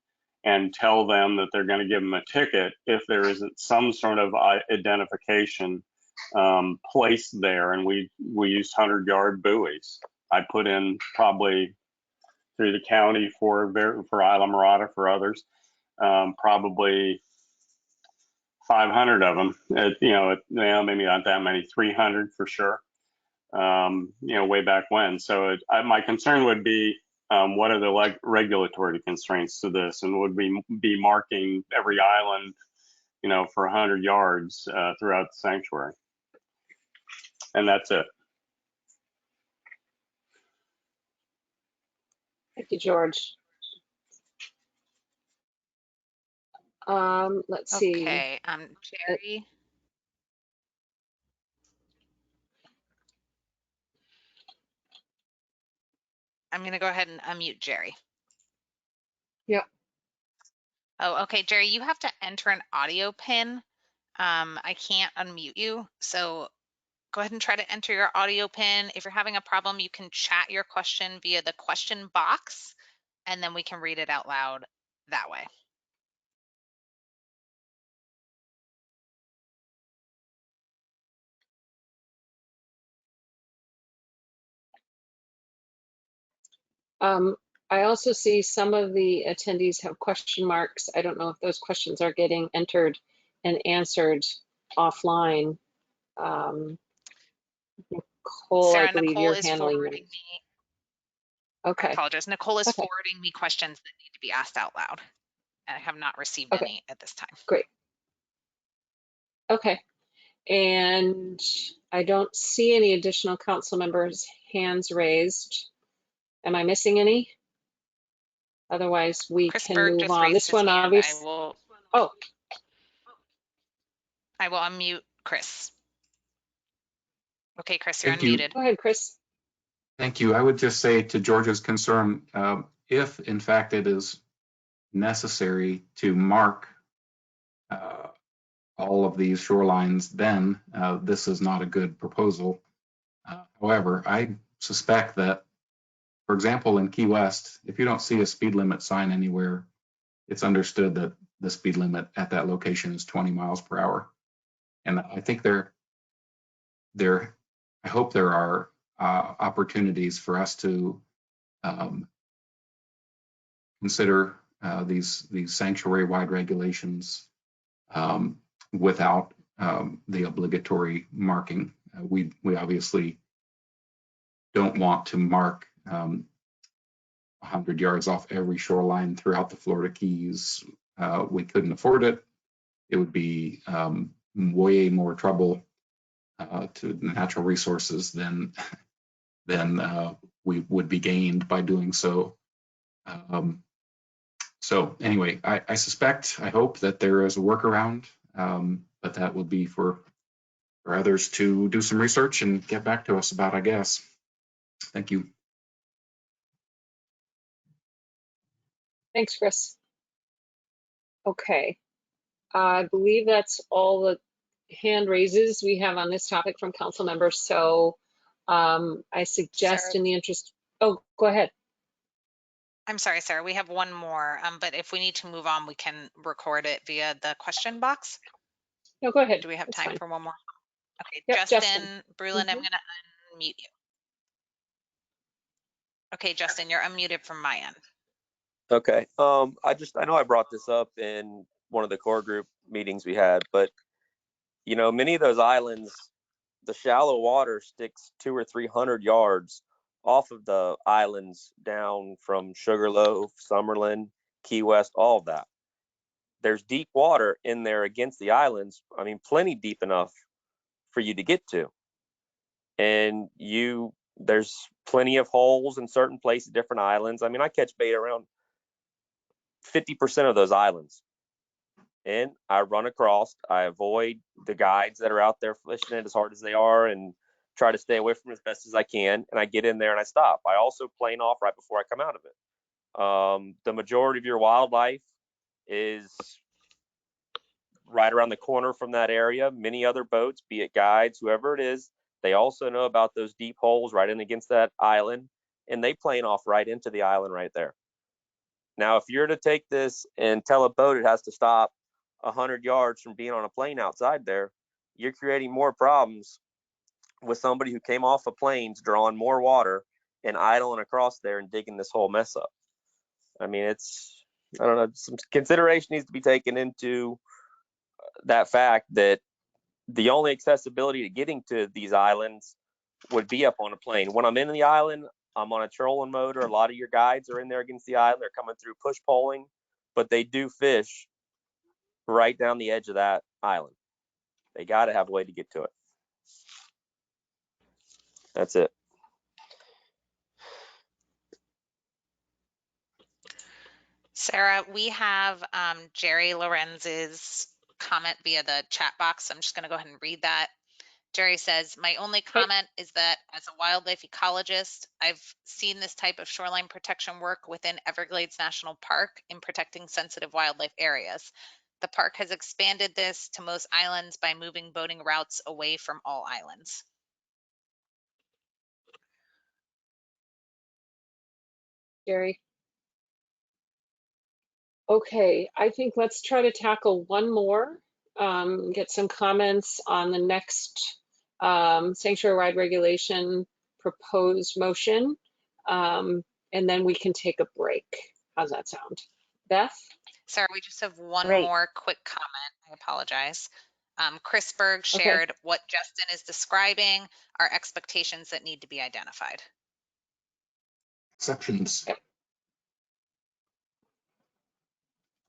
and tell them that they're going to give them a ticket if there isn't some sort of identification placed there? And we used 100-yard buoys. I put in probably through the county for Isla Mirada, for others, probably 500 of them. Maybe not that many, 300 for sure. Way back when. So my concern would be, what are the regulatory constraints to this, and would we be marking every island, for 100 yards throughout the sanctuary? And that's it. Thank you, George. Let's see. Okay, Jerry. I'm going to go ahead and unmute Jerry. Yep. Oh, okay, Jerry, you have to enter an audio pin. I can't unmute you, so go ahead and try to enter your audio pin. If you're having a problem, you can chat your question via the question box, and then we can read it out loud that way. I also see some of the attendees have question marks. I don't know if those questions are getting entered and answered offline. Nicole, Sarah, I believe Nicole you're is handling forwarding those. me. Okay. I apologize. Nicole is Okay. forwarding me questions that need to be asked out loud. I have not received Okay. any at this time. Great. Okay. And I don't see any additional council members' hands raised. Am I missing any? Otherwise, we Chris can Berg move just on. raised This his one, hand. obviously. Oh, I will unmute Chris. Okay, Chris, you're Thank you. unmuted. go ahead, Chris. Thank you. I would just say to George's concern, if in fact it is necessary to mark all of these shorelines, then this is not a good proposal. However, I suspect that, for example, in Key West, if you don't see a speed limit sign anywhere, it's understood that the speed limit at that location is 20 miles per hour. And I think I hope there are opportunities for us to consider these sanctuary-wide regulations without the obligatory marking. We obviously don't want to mark 100 yards off every shoreline throughout the Florida Keys. We couldn't afford it. It would be way more trouble to natural resources than then we would be gained by doing so. So anyway, I suspect, I hope that there is a workaround, but that will be for others to do some research and get back to us about, I guess. Thank you. Thanks, Chris. Okay, I believe that's all the hand raises we have on this topic from council members. So I suggest Sarah, in the interest, oh, go ahead. I'm sorry, Sarah, we have one more, but if we need to move on, we can record it via the question box. No, go ahead. Do we have That's time fine. for one more? Okay, Yep, Justin Brulin, I'm Mhm. gonna unmute you. Okay, Justin, you're unmuted from my end. Okay. I know I brought this up in one of the core group meetings we had, but many of those islands, the shallow water sticks 200 or 300 yards off of the islands down from Sugarloaf, Summerlin, Key West, all of that. There's deep water in there against the islands. I mean, plenty deep enough for you to get to. And there's plenty of holes in certain places, different islands. I mean, I catch bait around 50% of those islands. And I run across, I avoid the guides that are out there fishing it as hard as they are and try to stay away from it as best as I can. And I get in there and I stop. I also plane off right before I come out of it. The majority of your wildlife is right around the corner from that area. Many other boats, be it guides, whoever it is, they also know about those deep holes right in against that island, and they plane off right into the island right there. Now, if you're to take this and tell a boat it has to stop 100 yards from being on a plane outside there, you're creating more problems with somebody who came off of planes, drawing more water and idling across there and digging this whole mess up. I mean, I don't know, some consideration needs to be taken into that fact that the only accessibility to getting to these islands would be up on a plane. When I'm in the island, I'm on a trolling motor. A lot of your guides are in there against the island. They're coming through push poling, but they do fish right down the edge of that island. They got to have a way to get to it. That's it. Sarah, we have Jerry Lorenz's comment via the chat box. I'm just going to go ahead and read that. Jerry says, my only comment is that as a wildlife ecologist, I've seen this type of shoreline protection work within Everglades National Park in protecting sensitive wildlife areas. The park has expanded this to most islands by moving boating routes away from all islands. Jerry. Okay, I think let's try to tackle one more, get some comments on the next sanctuary wide regulation proposed motion, and then we can take a break. How's that sound? Beth? Sarah, we just have one Great. more quick comment. I apologize. Chris Berg shared what Justin is describing are expectations that need to be identified. Exceptions. Yep.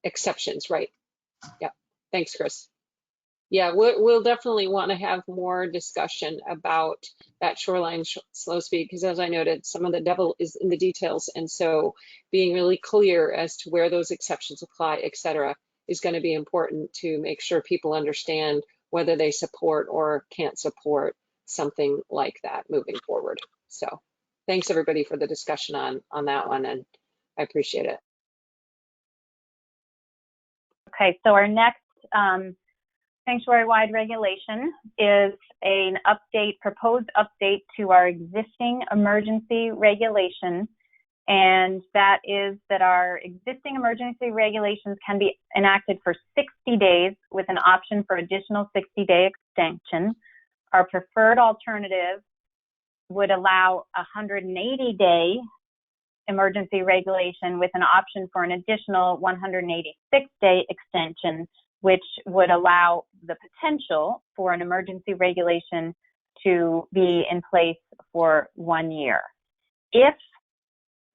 Exceptions, right. Yep. Thanks, Chris. Yeah, we'll definitely want to have more discussion about that shoreline slow speed, because as I noted, some of the devil is in the details. And so being really clear as to where those exceptions apply, et cetera, is going to be important to make sure people understand whether they support or can't support something like that moving forward. So thanks everybody for the discussion on that one, and I appreciate it. Okay, so our next sanctuary-wide regulation is an proposed update to our existing emergency regulation. And that is that our existing emergency regulations can be enacted for 60 days with an option for additional 60-day extension. Our preferred alternative would allow a 180-day emergency regulation with an option for an additional 186-day extension, which would allow the potential for an emergency regulation to be in place for 1 year. If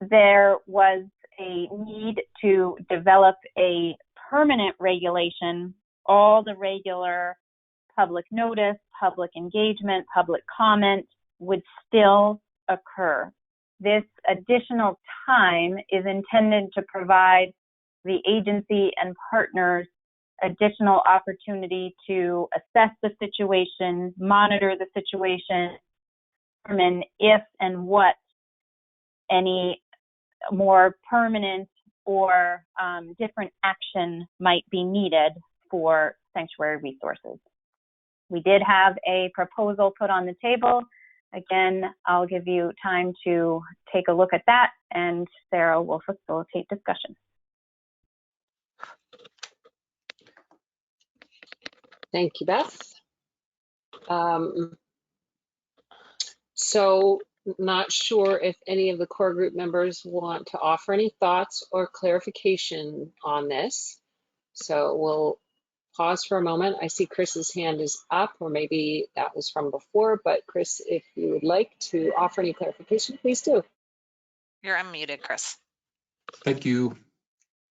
there was a need to develop a permanent regulation, all the regular public notice, public engagement, public comment would still occur. This additional time is intended to provide the agency and partners additional opportunity to assess the situation, monitor the situation, determine if and what any more permanent or different action might be needed for sanctuary resources. We did have a proposal put on the table. Again, I'll give you time to take a look at that, and Sarah will facilitate discussion. Thank you, Beth. So not sure if any of the core group members want to offer any thoughts or clarification on this. So we'll pause for a moment. I see Chris's hand is up, or maybe that was from before, but Chris, if you would like to offer any clarification, please do. You're unmuted, Chris. Thank you.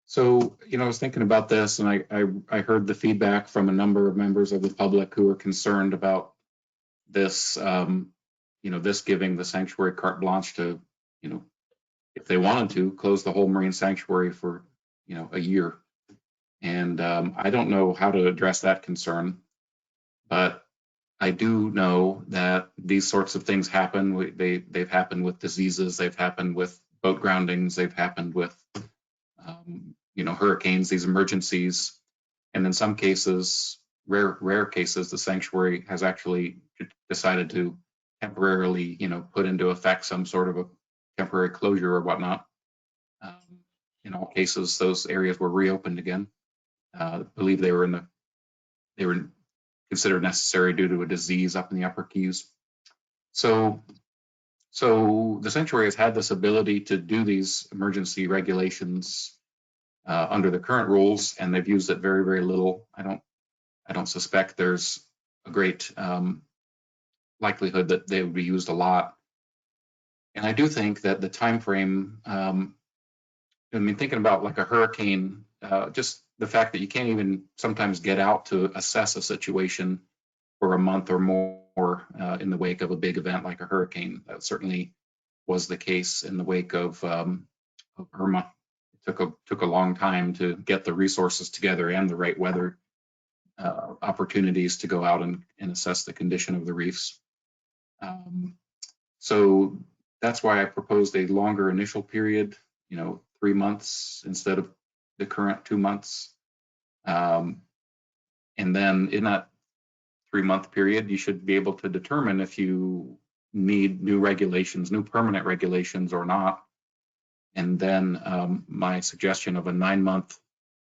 So, I was thinking about this, and I heard the feedback from a number of members of the public who are concerned about this, this giving the sanctuary carte blanche to, if they wanted to, close the whole marine sanctuary for, a year. And I don't know how to address that concern, but I do know that these sorts of things happen. They've happened with diseases, they've happened with boat groundings, they've happened with hurricanes, these emergencies. And in some cases, rare cases, the sanctuary has actually decided to temporarily, put into effect some sort of a temporary closure or whatnot. In all cases, those areas were reopened again. I believe they were considered necessary due to a disease up in the Upper Keys. So the sanctuary has had this ability to do these emergency regulations under the current rules, and they've used it very, very little. I don't suspect there's a great likelihood that they would be used a lot. And I do think that the time frame, thinking about like a hurricane, just the fact that you can't even sometimes get out to assess a situation for a month or more in the wake of a big event like a hurricane. That certainly was the case in the wake of Irma. It took a long time to get the resources together and the right weather opportunities to go out and assess the condition of the reefs. So that's why I proposed a longer initial period, 3 months instead of the current 2 months. And then in that 3-month period, you should be able to determine if you need new regulations, new permanent regulations or not. And then my suggestion of a 9-month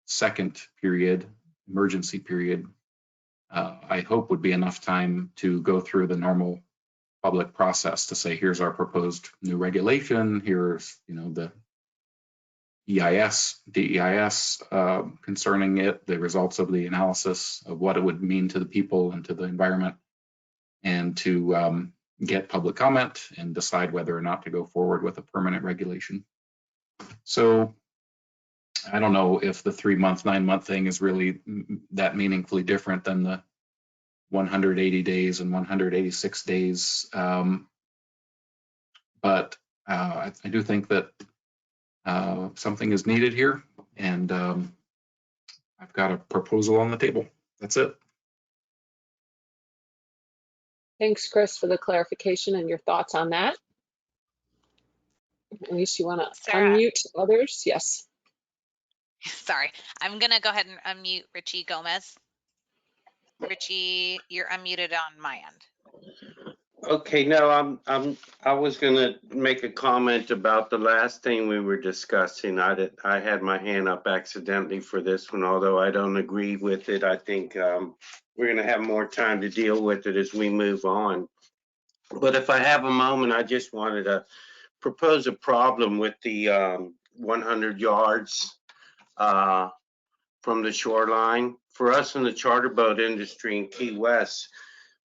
second period, emergency period, I hope would be enough time to go through the normal public process to say, here's our proposed new regulation, here's the DEIS concerning it, the results of the analysis of what it would mean to the people and to the environment, and to get public comment and decide whether or not to go forward with a permanent regulation. So I don't know if the 3-month, 9-month thing is really that meaningfully different than the 180 days and 186 days. But I do think that something is needed here, and I've got a proposal on the table. That's it. Thanks, Chris, for the clarification and your thoughts on that. At least you want to unmute others. Yes. Sorry, I'm going to go ahead and unmute Richie Gomez. Richie, you're unmuted on my end. Okay, no, I was gonna make a comment about the last thing we were discussing. I had my hand up accidentally for this one, although I don't agree with it. I think we're gonna have more time to deal with it as we move on. But if I have a moment, I just wanted to propose a problem with the 100 yards from the shoreline. For us in the charter boat industry in Key West,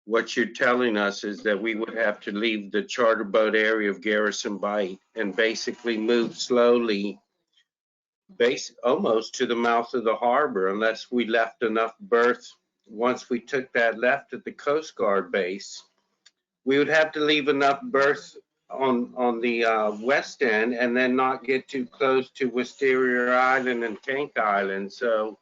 what you're telling us is that we would have to leave the charter boat area of Garrison Bight and basically move slowly, almost to the mouth of the harbor, unless we left enough berth. Once we took that left at the Coast Guard base, we would have to leave enough berth on the west end and then not get too close to Wisteria Island and Tank Island. So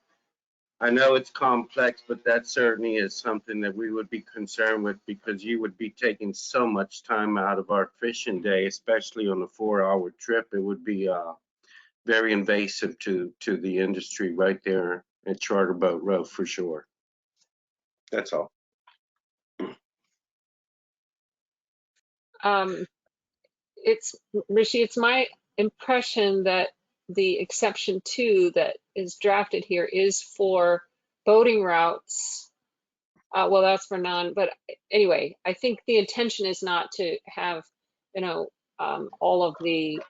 I know it's complex, but that certainly is something that we would be concerned with, because you would be taking so much time out of our fishing day, especially on a 4-hour trip. It would be very invasive to the industry right there at Charter Boat Row for sure. That's all. Rishi, it's my impression that the exception 2 that is drafted here is for boating routes. Well, that's for none, but anyway, I think the intention is not to have, all of the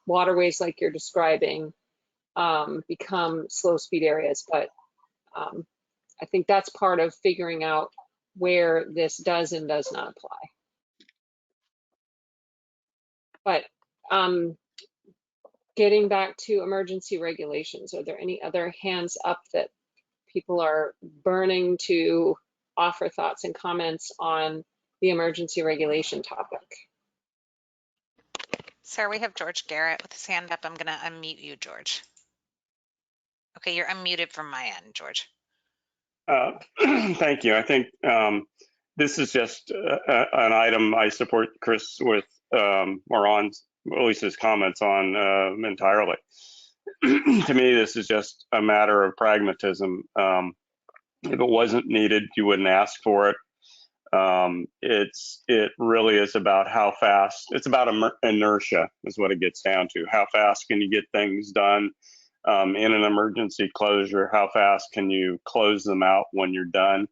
waterways like you're describing become slow speed areas, but I think that's part of figuring out where this does and does not apply. But getting back to emergency regulations, are there any other hands up that people are burning to offer thoughts and comments on the emergency regulation topic? Sarah, we have George Garrett with his hand up. I'm going to unmute you, George. Okay, you're unmuted from my end, George. Thank you. I think this is just an item I support Chris with, or on, at least his comments on entirely. To me, this is just a matter of pragmatism. If it wasn't needed, you wouldn't ask for it. It really is about how fast, it's about inertia is what it gets down to. How fast can you get things done in an emergency closure? How fast can you close them out when you're done?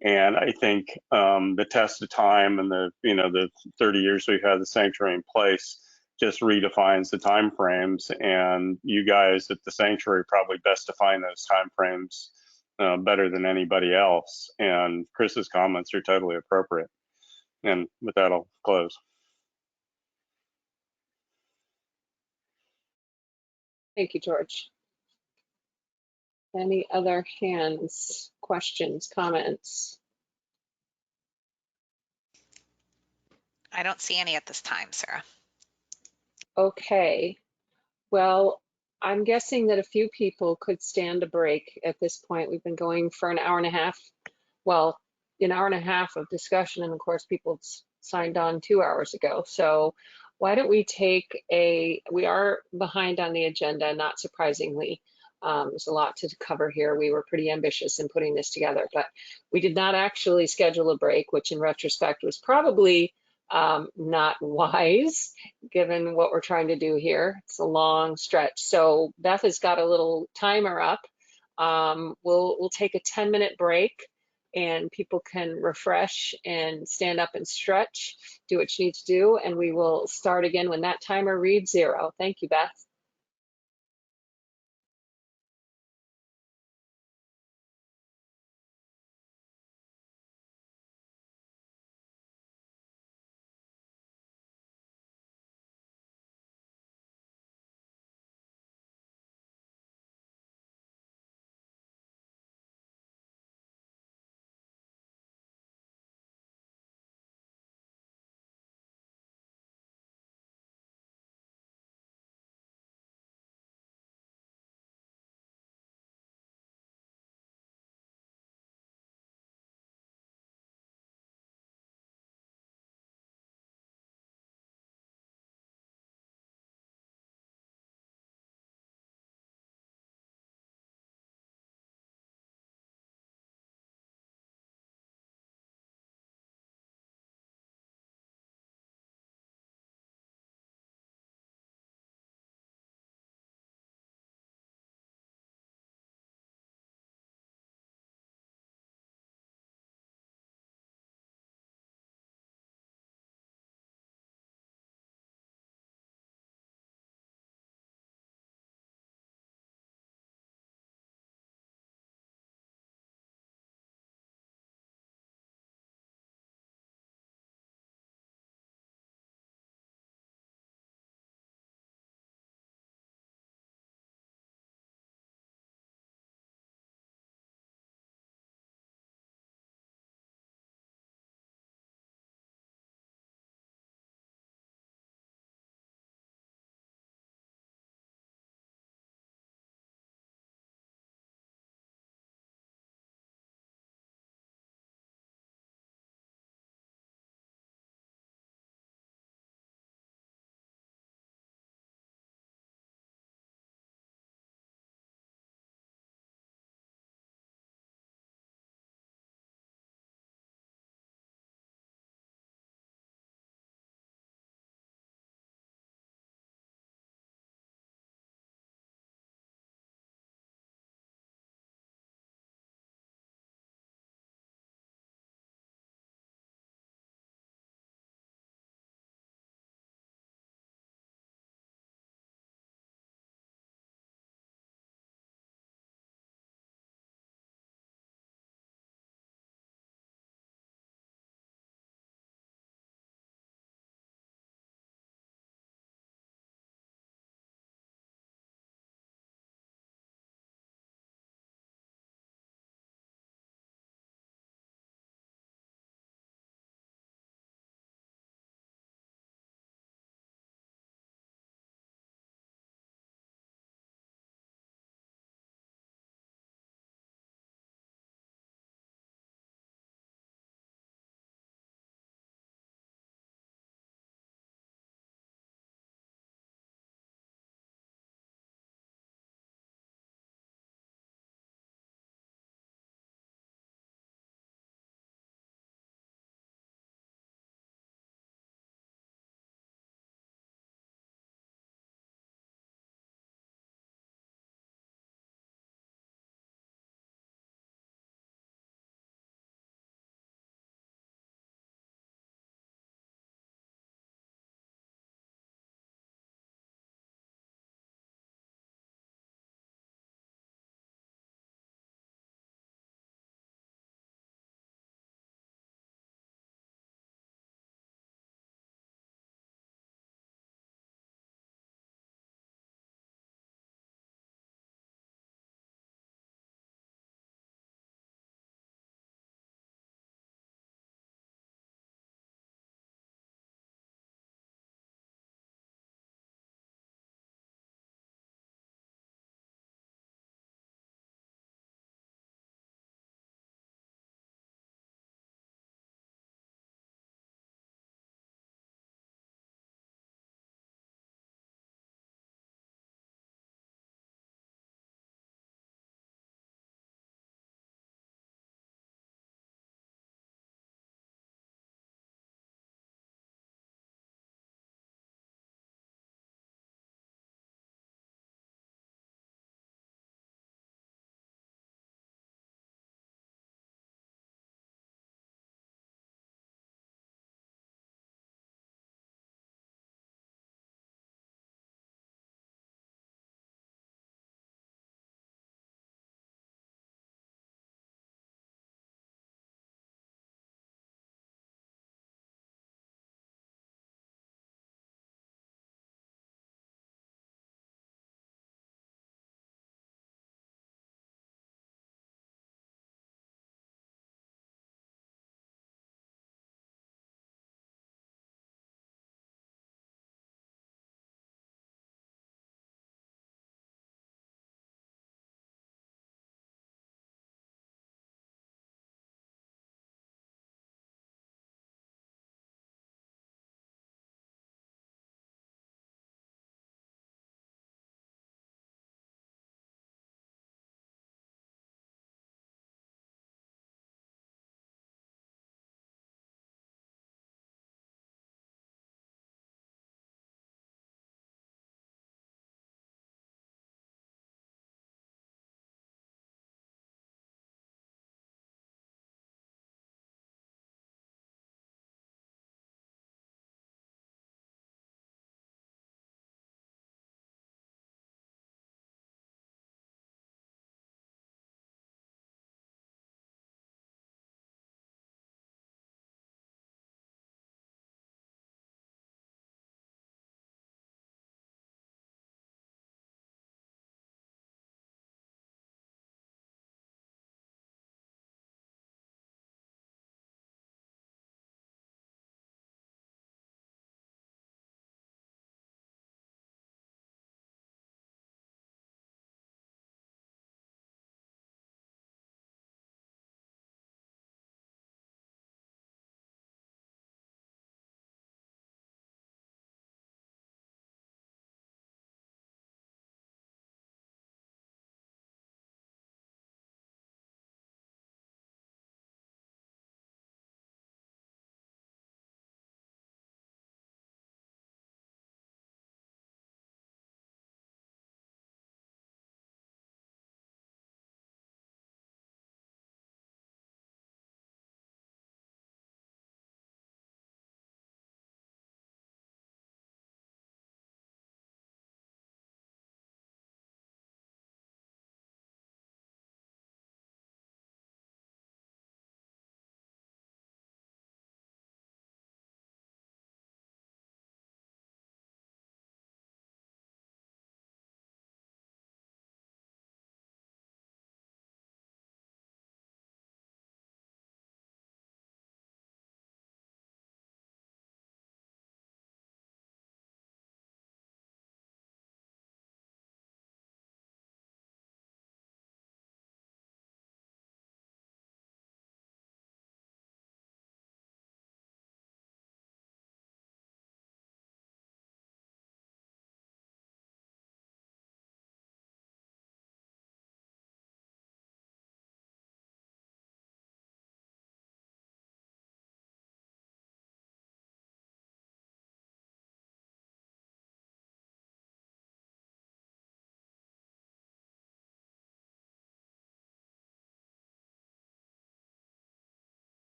And I think the test of time and the 30 years we've had the sanctuary in place just redefines the time frames, and you guys at the sanctuary probably best define those time frames better than anybody else. And Chris's comments are totally appropriate. And with that, I'll close. Thank you, George. Any other hands, questions, comments? I don't see any at this time, Sarah. Okay. Well, I'm guessing that a few people could stand a break at this point. We've been going for an hour and a half. Well, an hour and a half of discussion, and of course, people signed on 2 hours ago. So why don't we take we are behind on the agenda, not surprisingly. There's a lot to cover here. We were pretty ambitious in putting this together, but we did not actually schedule a break, which in retrospect was probably not wise given what we're trying to do here. It's a long stretch. So Beth has got a little timer up. We'll take a 10-minute break, and people can refresh and stand up and stretch, do what you need to do, and we will start again when that timer reads 0. Thank you, Beth.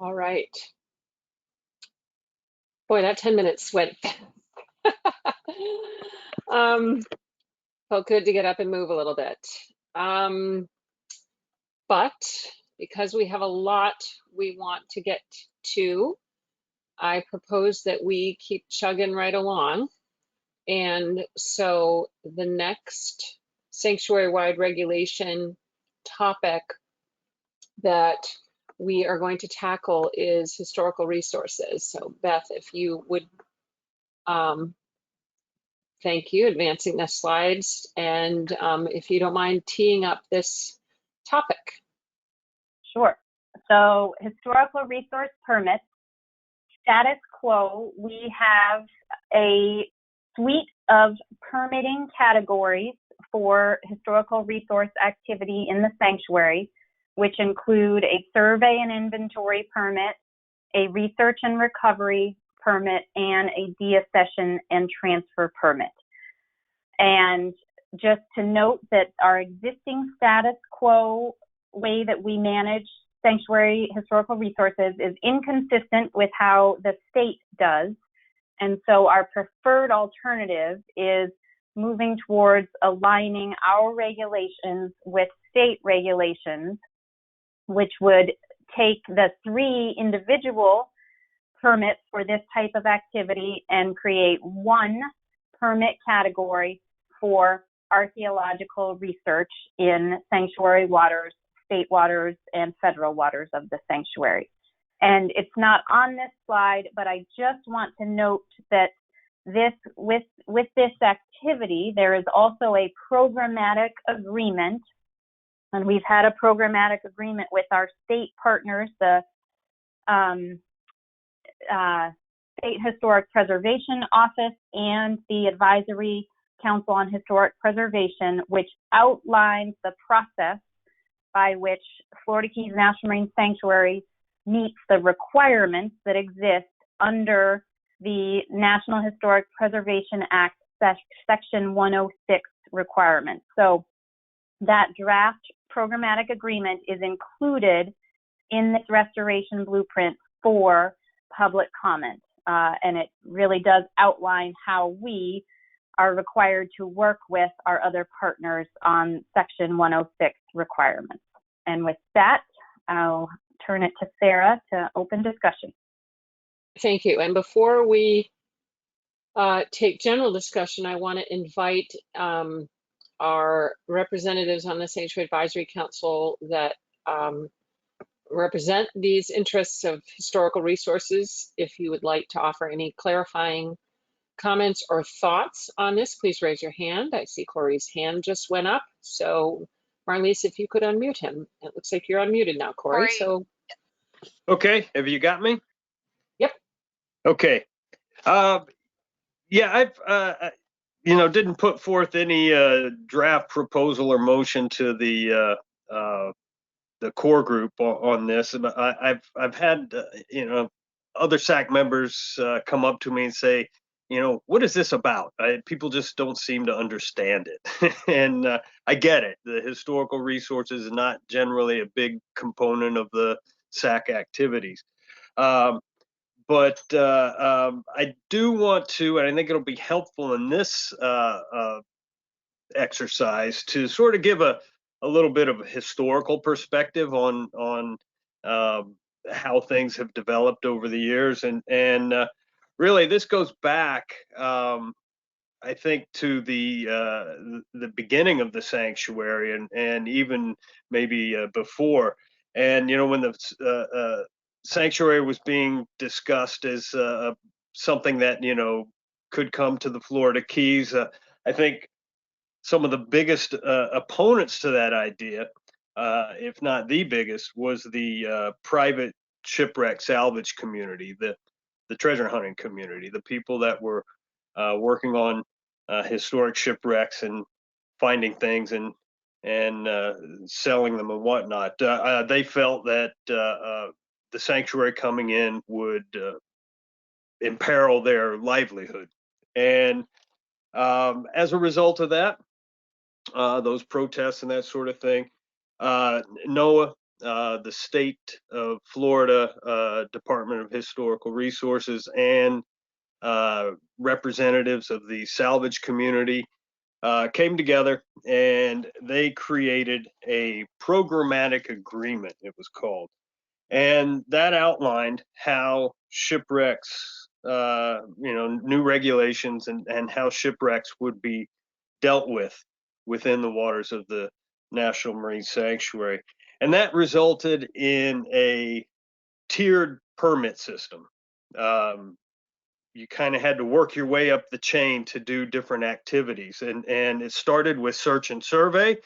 All right. Boy, that 10 minutes went. Felt good to get up and move a little bit. But because we have a lot we want to get to, I propose that we keep chugging right along. And so the next sanctuary-wide regulation topic that we are going to tackle is historical resources. So Beth, if you would, thank you, advancing the slides. And if you don't mind teeing up this topic. Sure. So historical resource permits, status quo, we have a suite of permitting categories for historical resource activity in the sanctuary, which include a survey and inventory permit, a research and recovery permit, and a deaccession and transfer permit. And just to note that our existing status quo way that we manage sanctuary historical resources is inconsistent with how the state does. And so our preferred alternative is moving towards aligning our regulations with state regulations, which would take the 3 individual permits for this type of activity and create 1 permit category for archaeological research in sanctuary waters, state waters, and federal waters of the sanctuary. And it's not on this slide, but I just want to note that this, with this activity, there is also a programmatic agreement, and we've had a programmatic agreement with our state partners, the State Historic Preservation Office and the Advisory Council on Historic Preservation, which outlines the process by which Florida Keys National Marine Sanctuary meets the requirements that exist under the National Historic Preservation Act, Section 106 requirements. So that draft programmatic agreement is included in this restoration blueprint for public comment. And it really does outline how we are required to work with our other partners on Section 106 requirements. And with that, I'll turn it to Sarah to open discussion. Thank you. And before we take general discussion, I want to invite our representatives on the Sanctuary Advisory Council that represent these interests of historical resources. If you would like to offer any clarifying comments or thoughts on this, please raise your hand. I see Corey's hand just went up. So Marlise, if you could unmute him. It looks like you're unmuted now, Corey. So okay, have you got me? Yep. Okay. Yeah, I've didn't put forth any draft proposal or motion to the core group on this. I've had other SAC members come up to me and say, what is this about? People just don't seem to understand it. And I get it. The historical resources is not generally a big component of the SAC activities. But I do want to, and I think it'll be helpful in this exercise to sort of give a little bit of a historical perspective on how things have developed over the years. And really, this goes back, I think, to the beginning of the sanctuary and even maybe before. And, when the sanctuary was being discussed as something that, could come to the Florida Keys, I think some of the biggest opponents to that idea, if not the biggest, was the private shipwreck salvage community, the treasure hunting community, the people that were working on historic shipwrecks and finding things and selling them and whatnot. They felt that the sanctuary coming in would imperil their livelihood. And as a result of that, those protests and that sort of thing, NOAA the state of Florida Department of Historical Resources and representatives of the salvage community came together, and they created a programmatic agreement, it was called. And that outlined how shipwrecks, new regulations and how shipwrecks would be dealt with within the waters of the National Marine Sanctuary. And that resulted in a tiered permit system. You kind of had to work your way up the chain to do different activities. And it started with search and survey.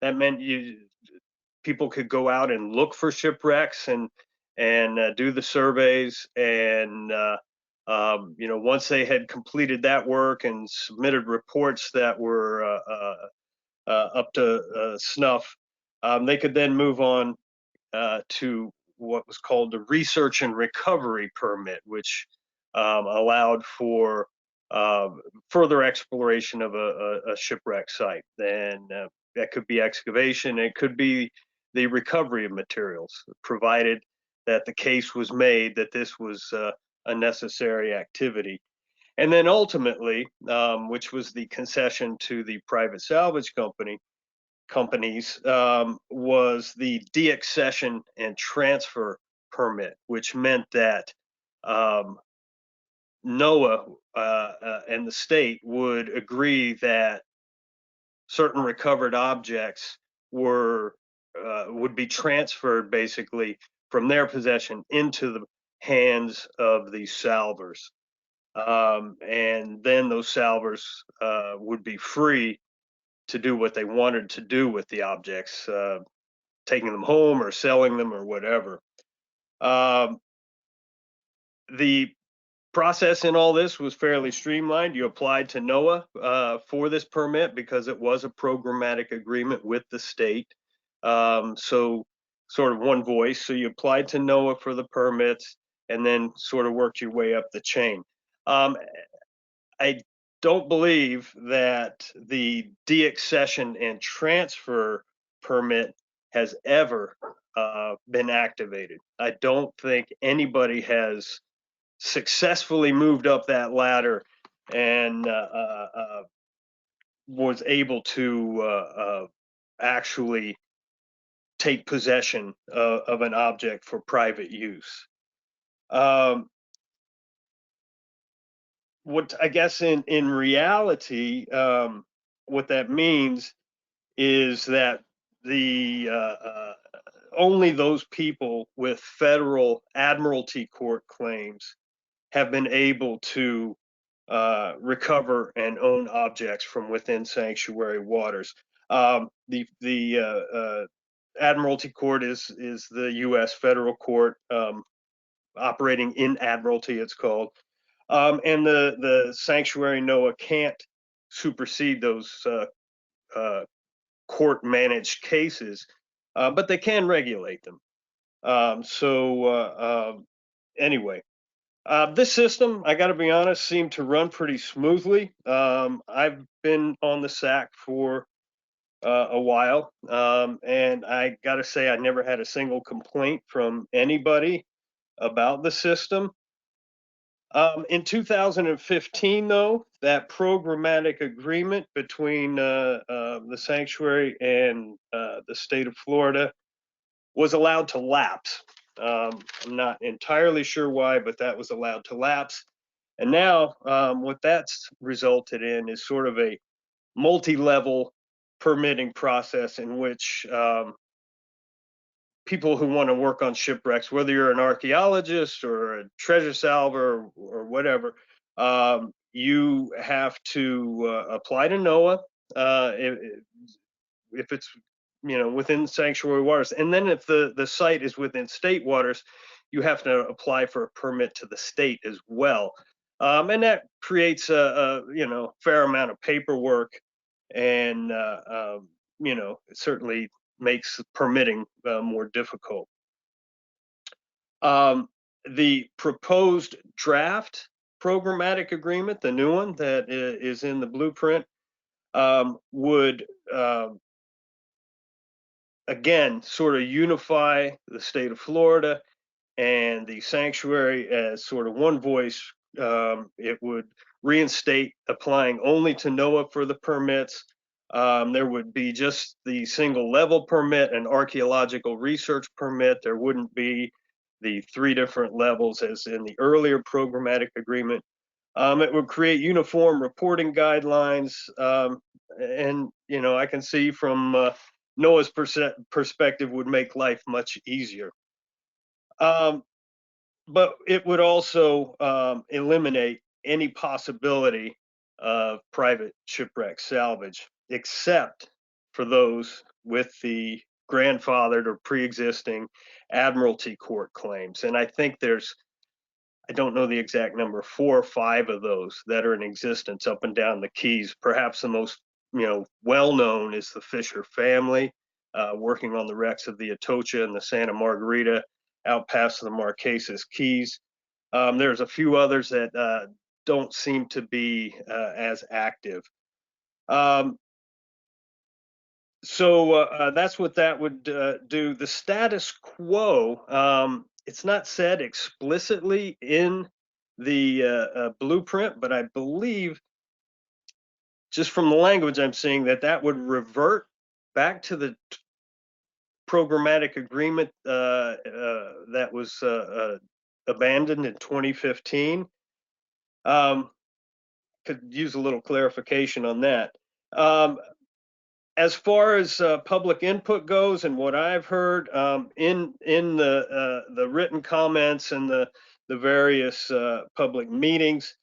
That meant people could go out and look for shipwrecks and do the surveys. And once they had completed that work and submitted reports that were up to snuff, they could then move on to what was called the research and recovery permit, which allowed for further exploration of a shipwreck site. And that could be excavation, it could be the recovery of materials, provided that the case was made that this was a necessary activity. And then ultimately, which was the concession to the private salvage companies, was the deaccession and transfer permit, which meant that NOAA and the state would agree that certain recovered objects would be transferred basically from their possession into the hands of the salvers. And then those salvers would be free to do what they wanted to do with the objects, taking them home or selling them or whatever. The process in all this was fairly streamlined. You applied to NOAA for this permit because it was a programmatic agreement with the state. So sort of one voice. So you applied to NOAA for the permits and then sort of worked your way up the chain. I don't believe that the deaccession and transfer permit has ever been activated. I don't think anybody has successfully moved up that ladder and was able to actually take possession of an object for private use. What I guess in reality, what that means is that the only those people with federal admiralty court claims have been able to recover and own objects from within sanctuary waters. The admiralty court is the U.S. federal court operating in admiralty, it's called. And the sanctuary NOAA can't supersede those court managed cases, but they can regulate them. Anyway, this system, I got to be honest, seemed to run pretty smoothly. I've been on the SAC for a while, and I got to say I never had a single complaint from anybody about the system. In 2015, though, that programmatic agreement between the sanctuary and the state of Florida was allowed to lapse. I'm not entirely sure why, but that was allowed to lapse. And now what that's resulted in is sort of a multi-level permitting process in which people who want to work on shipwrecks, whether you're an archaeologist or a treasure salver or whatever, you have to apply to NOAA if it's within sanctuary waters, and then if the site is within state waters, you have to apply for a permit to the state as well, and that creates a fair amount of paperwork, and it certainly makes permitting more difficult. The proposed draft programmatic agreement, the new one that is in the blueprint, would again, sort of unify the state of Florida and the sanctuary as sort of one voice. It would reinstate applying only to NOAA for the permits. There would be just the single level permit and archaeological research permit. There wouldn't be the 3 different levels as in the earlier programmatic agreement. It would create uniform reporting guidelines. And, you know, I can see from NOAA's perspective would make life much easier. But it would also eliminate any possibility of private shipwreck salvage, except for those with the grandfathered or pre-existing admiralty court claims. And I think there's, I don't know the exact number, 4 or 5 of those that are in existence up and down the Keys. Perhaps the most, you know, well-known is the Fisher family, working on the wrecks of the Atocha and the Santa Margarita out past the Marquesas Keys. There's a few others that don't seem to be as active. So that's what that would do. The status quo, it's not said explicitly in the blueprint, but I believe just from the language I'm seeing that would revert back to the programmatic agreement that was abandoned in 2015. Could use a little clarification on that. As far as public input goes, and what I've heard in the written comments and the various public meetings,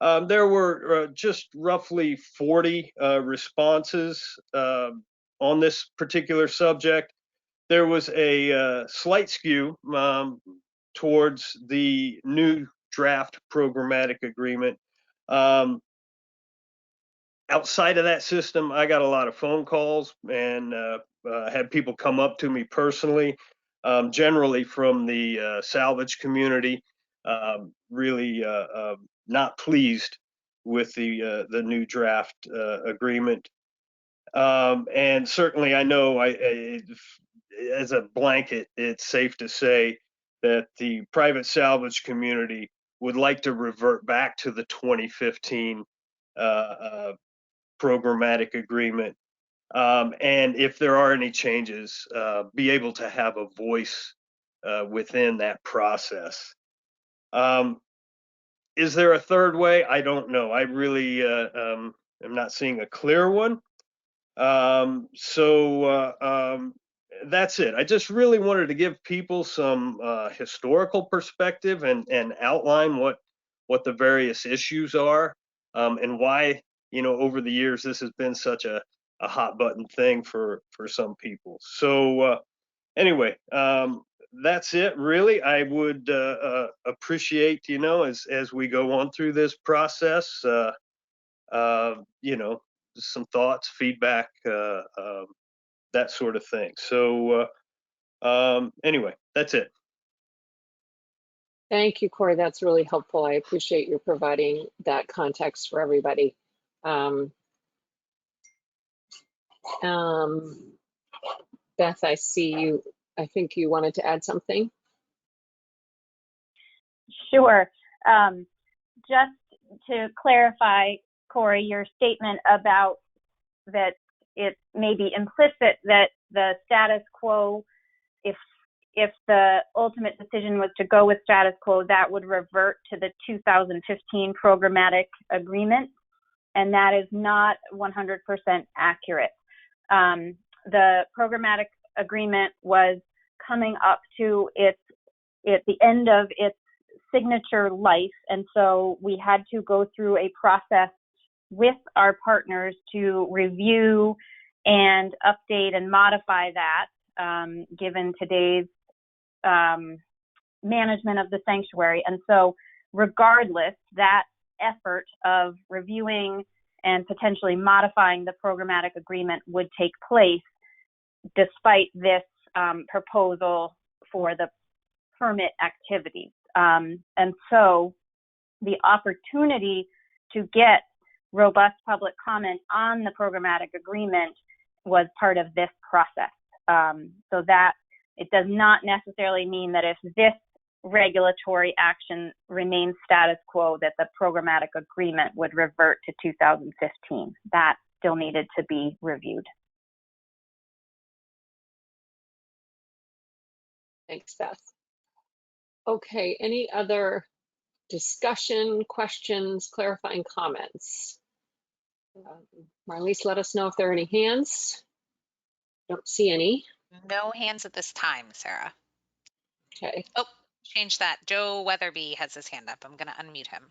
there were just roughly 40 responses on this particular subject. There was a slight skew towards the new draft programmatic agreement. Outside of that system, I got a lot of phone calls and had people come up to me personally, generally from the salvage community, really not pleased with the new draft agreement. And certainly I know as a blanket, it's safe to say that the private salvage community would like to revert back to the 2015 programmatic agreement. And if there are any changes, be able to have a voice within that process. Is there a third way? I don't know. I really am not seeing a clear one. That's it. I just really wanted to give people some historical perspective and outline what the various issues are, and why, you know, over the years this has been such a hot button thing for some people. So anyway, that's it really. I would appreciate, you know, as we go on through this process, you know, some thoughts, feedback, that sort of thing. So anyway, that's it. Thank you, Corey. That's really helpful. I appreciate you providing that context for everybody. Beth, I see you. I think you wanted to add something. Sure. Just to clarify, Corey, your statement about that it may be implicit that the status quo, if the ultimate decision was to go with status quo, that would revert to the 2015 programmatic agreement, and that is not 100% accurate. The programmatic agreement was coming up to the end of its signature life, and so we had to go through a process with our partners to review and update and modify that, given today's management of the sanctuary. And so regardless, that effort of reviewing and potentially modifying the programmatic agreement would take place despite this proposal for the permit activities. And so the opportunity to get robust public comment on the programmatic agreement was part of this process. So that it does not necessarily mean that if this regulatory action remains status quo, that the programmatic agreement would revert to 2015. That still needed to be reviewed. Thanks, Beth. Okay, any other discussion, questions, clarifying comments? Marliese, let us know if there are any hands. Don't see any. No hands at this time, Sarah. Okay. Oh, change that. Joe Weatherby has his hand up. I'm going to unmute him.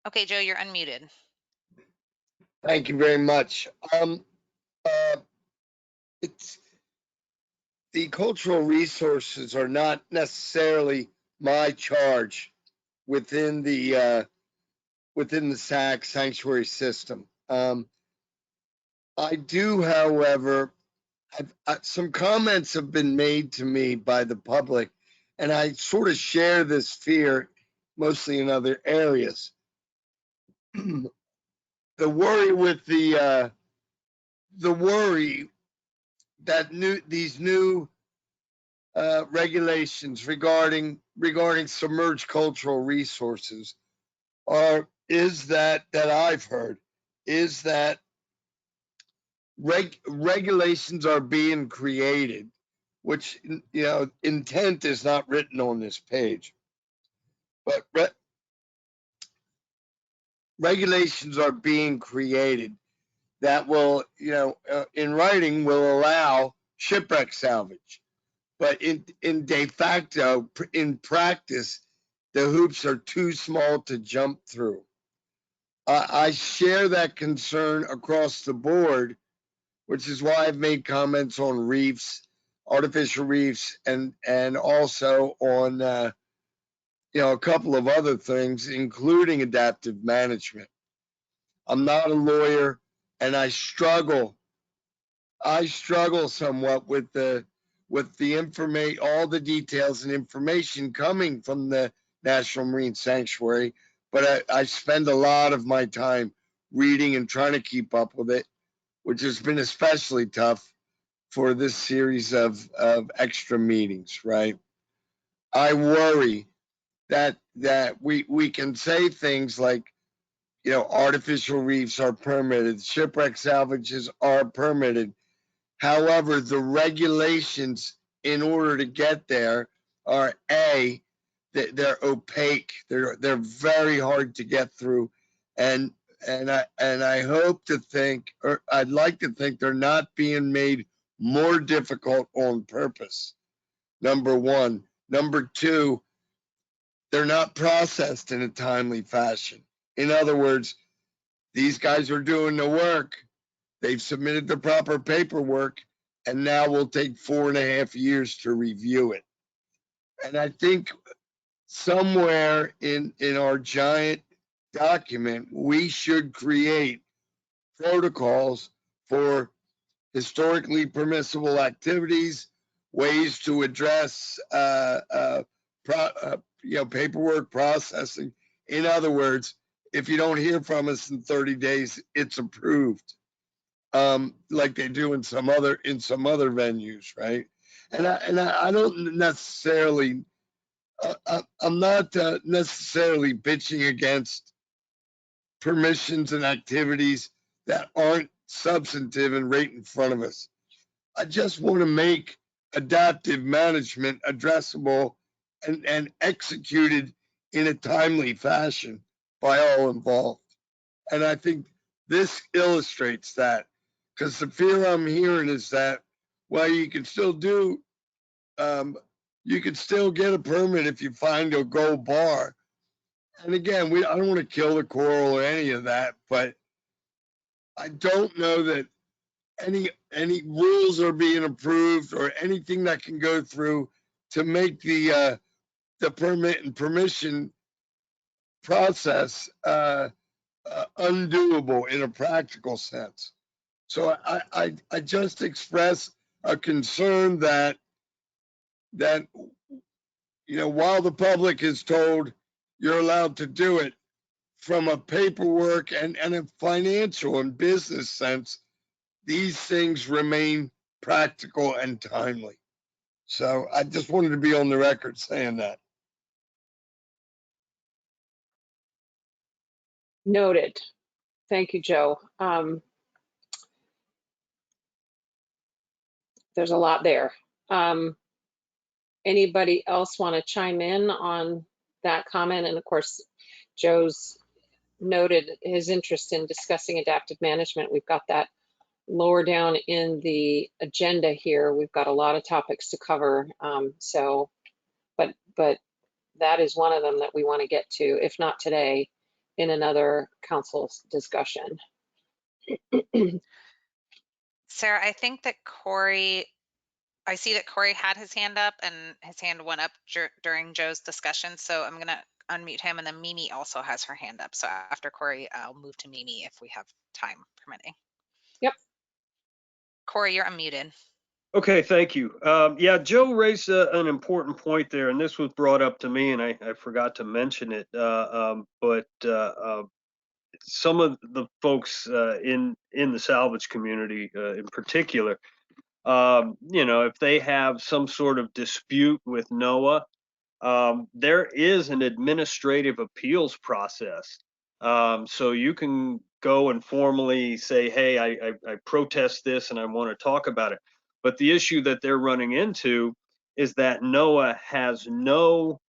Okay, Joe, you're unmuted. Thank you very much. It's the cultural resources are not necessarily my charge within the SAC sanctuary system. I do, however, some comments have been made to me by the public, and I sort of share this fear, mostly in other areas. The worry with the worry that these new regulations regarding submerged cultural resources is that I've heard is that regulations are being created, which, you know, intent is not written on this page, but regulations are being created that will, you know, in writing will allow shipwreck salvage, but in de facto, in practice, the hoops are too small to jump through. I share that concern across the board, which is why I've made comments on reefs, artificial reefs, and also on you know, a couple of other things, including adaptive management. I'm not a lawyer, and I struggle somewhat with the information, all the details and information coming from the National Marine Sanctuary, but I spend a lot of my time reading and trying to keep up with it, which has been especially tough for this series of extra meetings, right? I worry that we can say things like, you know, artificial reefs are permitted, shipwreck salvages are permitted. However, the regulations in order to get there are they're opaque. They're very hard to get through, and I hope to think, or I'd like to think, they're not being made more difficult on purpose. Number one. Number two, they're not processed in a timely fashion. In other words, these guys are doing the work. They've submitted the proper paperwork, and now we'll take 4.5 years to review it. And I think somewhere in our giant document, we should create protocols for historically permissible activities, ways to address you know, paperwork processing. In other words, if you don't hear from us in 30 days, it's approved, like they do in some other venues, right? And I don't necessarily, I'm not necessarily bitching against permissions and activities that aren't substantive and right in front of us. I just want to make adaptive management addressable and executed in a timely fashion by all involved. And I think this illustrates that, because the fear I'm hearing is that, well, you can still do, you can still get a permit if you find a gold bar. And again, I don't want to kill the coral or any of that, but I don't know that any rules are being approved or anything that can go through to make the permit and permission process undoable in a practical sense. So I just express a concern that you know, while the public is told you're allowed to do it, from a paperwork and a financial and business sense, these things remain practical and timely. So I just wanted to be on the record saying that. Noted. Thank you, Joe. There's a lot there. Anybody else want to chime in on that comment? And of course, Joe's noted his interest in discussing adaptive management. We've got that lower down in the agenda here. We've got a lot of topics to cover. But that is one of them that we want to get to, if not today, in another council discussion. Sarah, I think that I see that Corey had his hand up and his hand went up during Joe's discussion. So I'm going to unmute him, and then Mimi also has her hand up. So after Corey, I'll move to Mimi if we have time permitting. Yep. Corey, you're unmuted. Okay, thank you. Yeah, Joe raised an important point there, and this was brought up to me, and I forgot to mention it. But some of the folks in the salvage community, in particular, if they have some sort of dispute with NOAA, there is an administrative appeals process. So you can go and formally say, hey, I protest this and I want to talk about it. But the issue that they're running into is that NOAA has no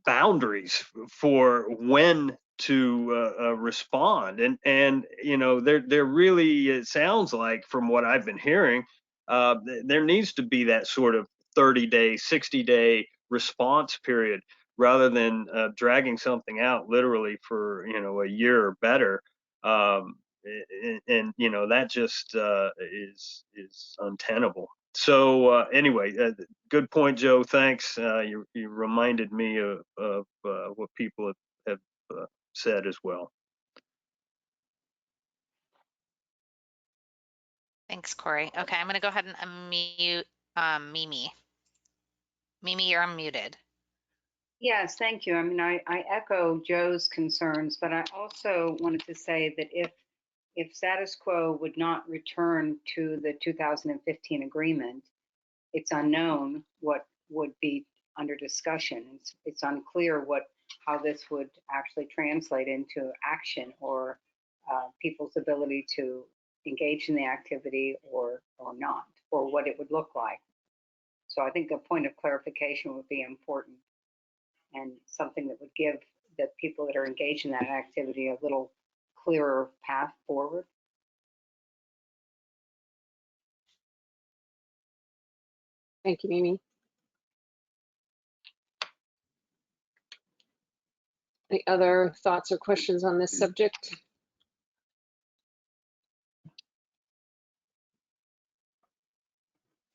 boundaries for when to respond, and there really, it sounds like, from what I've been hearing, there needs to be that sort of 30-day, 60-day response period, rather than dragging something out literally for a year or better. And that just is untenable. So anyway, good point, Joe. Thanks. You reminded me of what people have said as well. Thanks, Corey. Okay, I'm going to go ahead and unmute Mimi. Mimi, you're unmuted. Yes, thank you. I mean, I echo Joe's concerns, but I also wanted to say that if status quo would not return to the 2015 agreement, it's unknown what would be under discussion. It's unclear how this would actually translate into action, or people's ability to engage in the activity or not, or what it would look like. So I think a point of clarification would be important, and something that would give the people that are engaged in that activity a little clearer path forward. Thank you, Mimi. Any other thoughts or questions on this subject?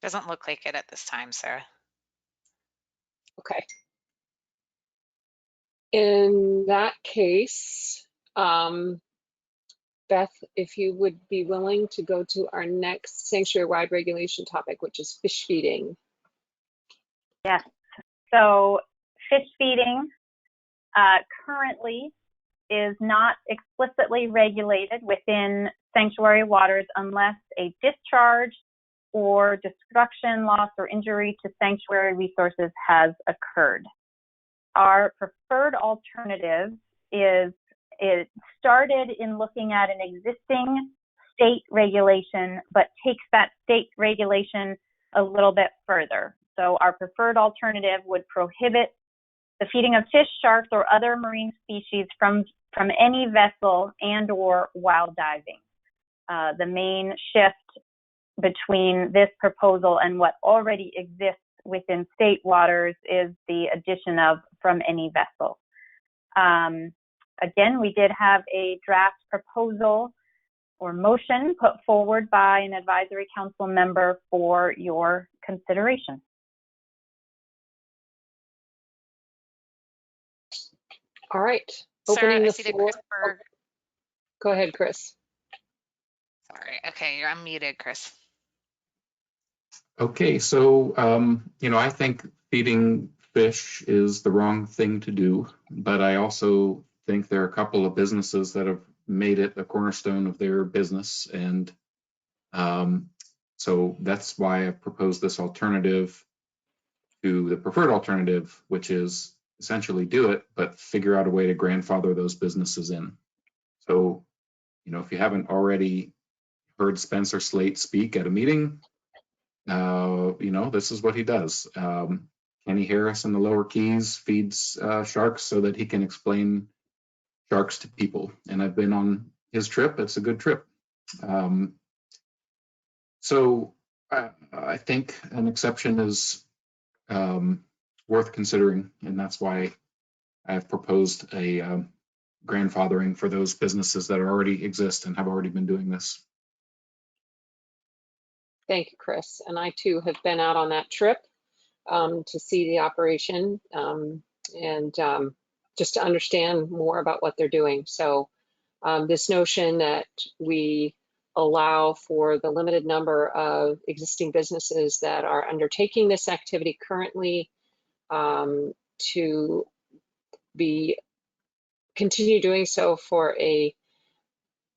Doesn't look like it at this time, Sarah. Okay. In that case, Beth, if you would be willing to go to our next sanctuary-wide regulation topic, which is fish feeding. Yes. So fish feeding currently is not explicitly regulated within sanctuary waters unless a discharge or destruction, loss, or injury to sanctuary resources has occurred. Our preferred alternative is, it started in looking at an existing state regulation, but takes that state regulation a little bit further. So our preferred alternative would prohibit the feeding of fish, sharks, or other marine species from any vessel and or while diving. The main shift between this proposal and what already exists within state waters is the addition of from any vessel. Again, we did have a draft proposal or motion put forward by an advisory council member for your consideration. All right. Sarah, Opening I the see that floor. Chris Go ahead, Chris. Sorry. Okay, you're unmuted, Chris. Okay, so, I think feeding fish is the wrong thing to do, but I also think there are a couple of businesses that have made it a cornerstone of their business. And so that's why I proposed this alternative to the preferred alternative, which is essentially do it, but figure out a way to grandfather those businesses in. So, if you haven't already heard Spencer Slate speak at a meeting, this is what he does. Kenny Harris in the Lower Keys feeds sharks so that he can explain sharks to people. And I've been on his trip. It's a good trip. So I think an exception is worth considering, and that's why I've proposed a grandfathering for those businesses that already exist and have already been doing this. Thank you, Chris. And I too have been out on that trip to see the operation and just to understand more about what they're doing. So this notion that we allow for the limited number of existing businesses that are undertaking this activity currently to continue doing so for a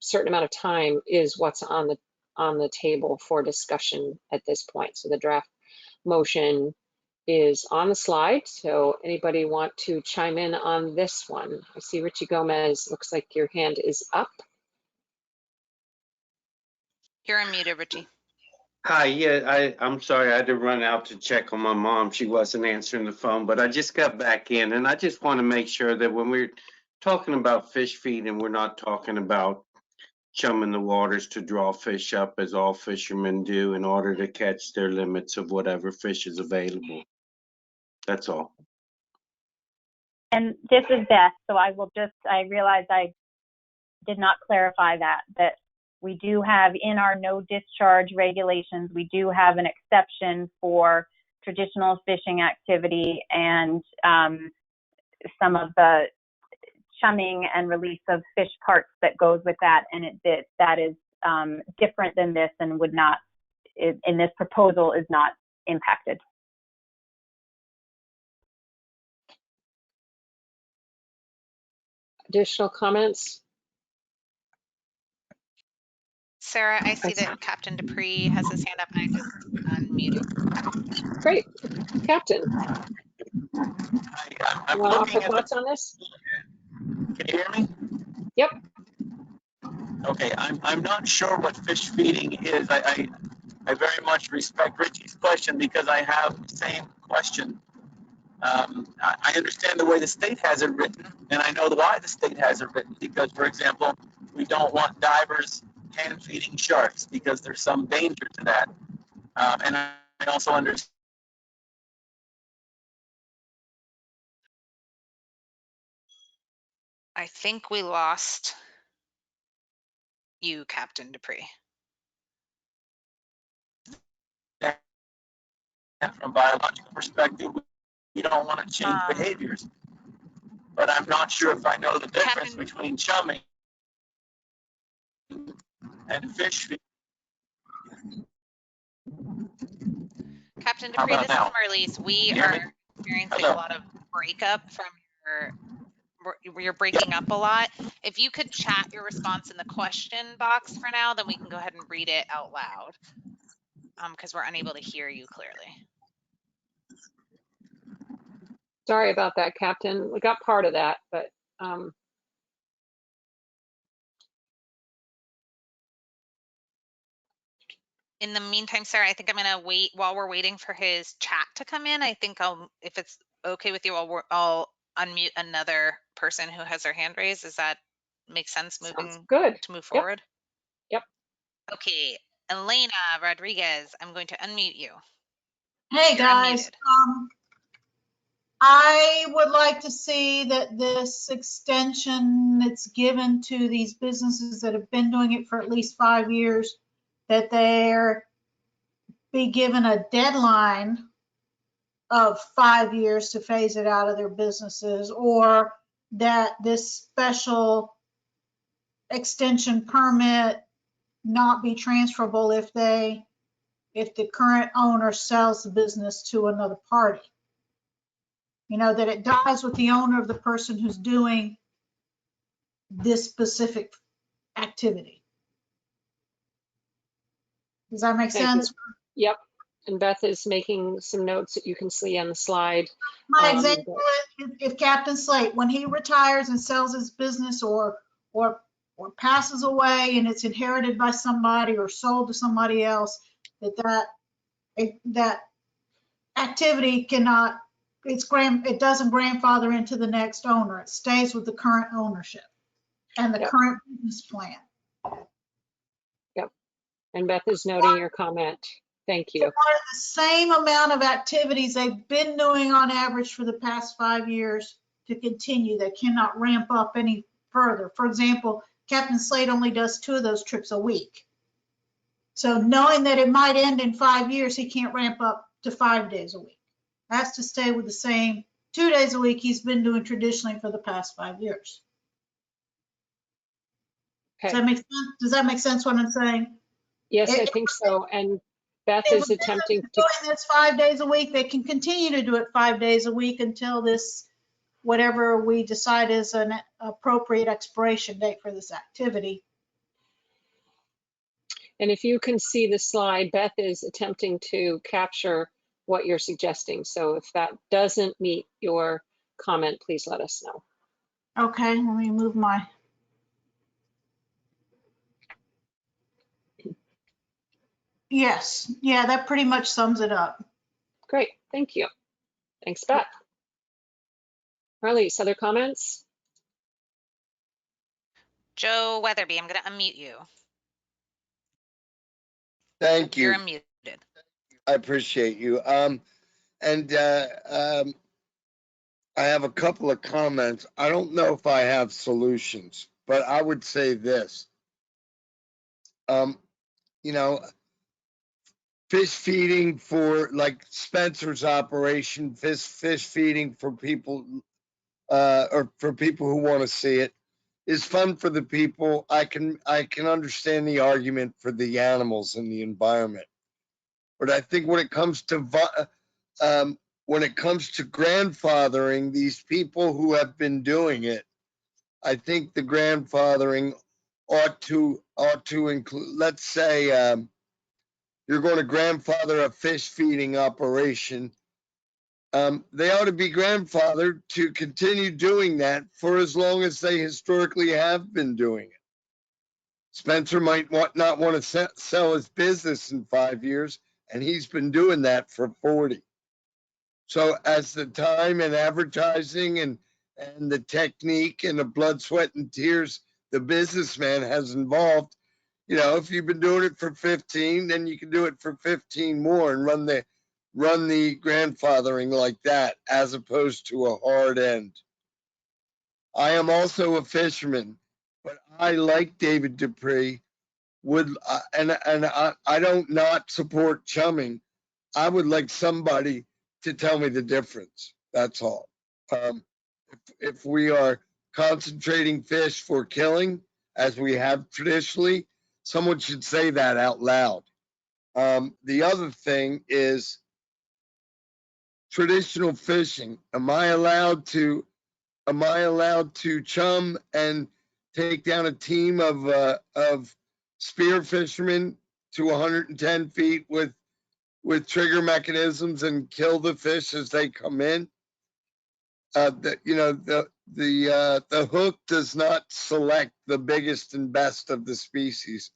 certain amount of time is what's on the table for discussion at this point. So the draft motion is on the slide. So anybody want to chime in on this one? I see Richie Gomez, looks like your hand is up. You're unmuted, Richie. Hi, yeah, I'm sorry, I had to run out to check on my mom. She wasn't answering the phone, but I just got back in, and I just want to make sure that when we're talking about fish feed and we're not talking about chumming the waters to draw fish up as all fishermen do in order to catch their limits of whatever fish is available. That's all. And this is Beth, so I realized I did not clarify that we do have in our no discharge regulations, we do have an exception for traditional fishing activity and some of the chumming and release of fish parts that goes with that. And that is different than this and would not, in this proposal, is not impacted. Additional comments? Sarah, I see that Captain Dupree has his hand up and I just unmuted. Great. Captain, I'm you want to looking offer at thoughts on this? Can you hear me? Yep. Okay, I'm not sure what fish feeding is. I very much respect Richie's question because I have the same question. I understand the way the state has it written, and I know why the state has it written, because, for example, we don't want divers hand feeding sharks because there's some danger to that. And I also understand. I think we lost you, Captain Dupree. From a biological perspective, we don't want to change behaviors. But I'm not sure if I know the difference between chumming and fish feeding. Captain Dupree, this is Marlise. We are experiencing a lot of breakup from you're breaking up a lot. If you could chat your response in the question box for now, then we can go ahead and read it out loud because we're unable to hear you clearly. Sorry about that, Captain. We got part of that, but in the meantime, Sarah, I think I'm going to wait while we're waiting for his chat to come in. I think if it's okay with you, I'll unmute another person who has their hand raised. Does that make sense to move forward? Yep. Okay, Elena Rodriguez, I'm going to unmute you. Hey You're guys, unmuted. I would like to see that this extension that's given to these businesses that have been doing it for at least 5 years, that they're be given a deadline of 5 years to phase it out of their businesses, or that this special extension permit not be transferable if the current owner sells the business to another party. You know, that it dies with the owner of the person who's doing this specific activity. Does that make Thank you. sense? Yep. And Beth is making some notes that you can see on the slide. My example is if Captain Slate, when he retires and sells his business or passes away and it's inherited by somebody or sold to somebody else, that activity cannot, it doesn't grandfather into the next owner. It stays with the current ownership and the current business plan. Yep. And Beth is noting your comment. Thank you. The same amount of activities they've been doing on average for the past 5 years to continue. They cannot ramp up any further. For example, Captain Slate only does 2 of those trips a week. So knowing that it might end in 5 years, he can't ramp up to 5 days a week. Has to stay with the same 2 days a week he's been doing traditionally for the past 5 years. Okay. Does that make sense? Does that make sense what I'm saying? Yes, I think so. And Beth is attempting to doing this 5 days a week. They can continue to do it 5 days a week until this, whatever we decide is an appropriate expiration date for this activity. And if you can see the slide, Beth is attempting to capture what you're suggesting. So if that doesn't meet your comment, please let us know. Okay, let me move my. Yes, yeah, that pretty much sums it up. Great, thank you. Thanks, Beth. Marlies, other comments? Joe Weatherby, I'm going to unmute you. Thank you. You're unmuted. I appreciate you. I have a couple of comments. I don't know if I have solutions, but I would say this. You know, fish feeding for like Spencer's operation, fish feeding for people or for people who want to see it is fun for the people. I can understand the argument for the animals and the environment, but I think when it comes to grandfathering these people who have been doing it, I think the grandfathering ought to include. Let's say you're going to grandfather a fish feeding operation. They ought to be grandfathered to continue doing that for as long as they historically have been doing it. Spencer might not want to sell his business in 5 years, and he's been doing that for 40. So as the time and advertising and the technique and the blood, sweat, and tears the businessman has involved, you know, if you've been doing it for 15, then you can do it for 15 more and run the grandfathering like that, as opposed to a hard end. I am also a fisherman, but I, like David Dupree, I don't not support chumming. I would like somebody to tell me the difference. That's all. If we are concentrating fish for killing, as we have traditionally, someone should say that out loud. The other thing is traditional fishing. Am I allowed to chum and take down a team of spear fishermen to 110 feet with trigger mechanisms and kill the fish as they come in? The hook does not select the biggest and best of the species,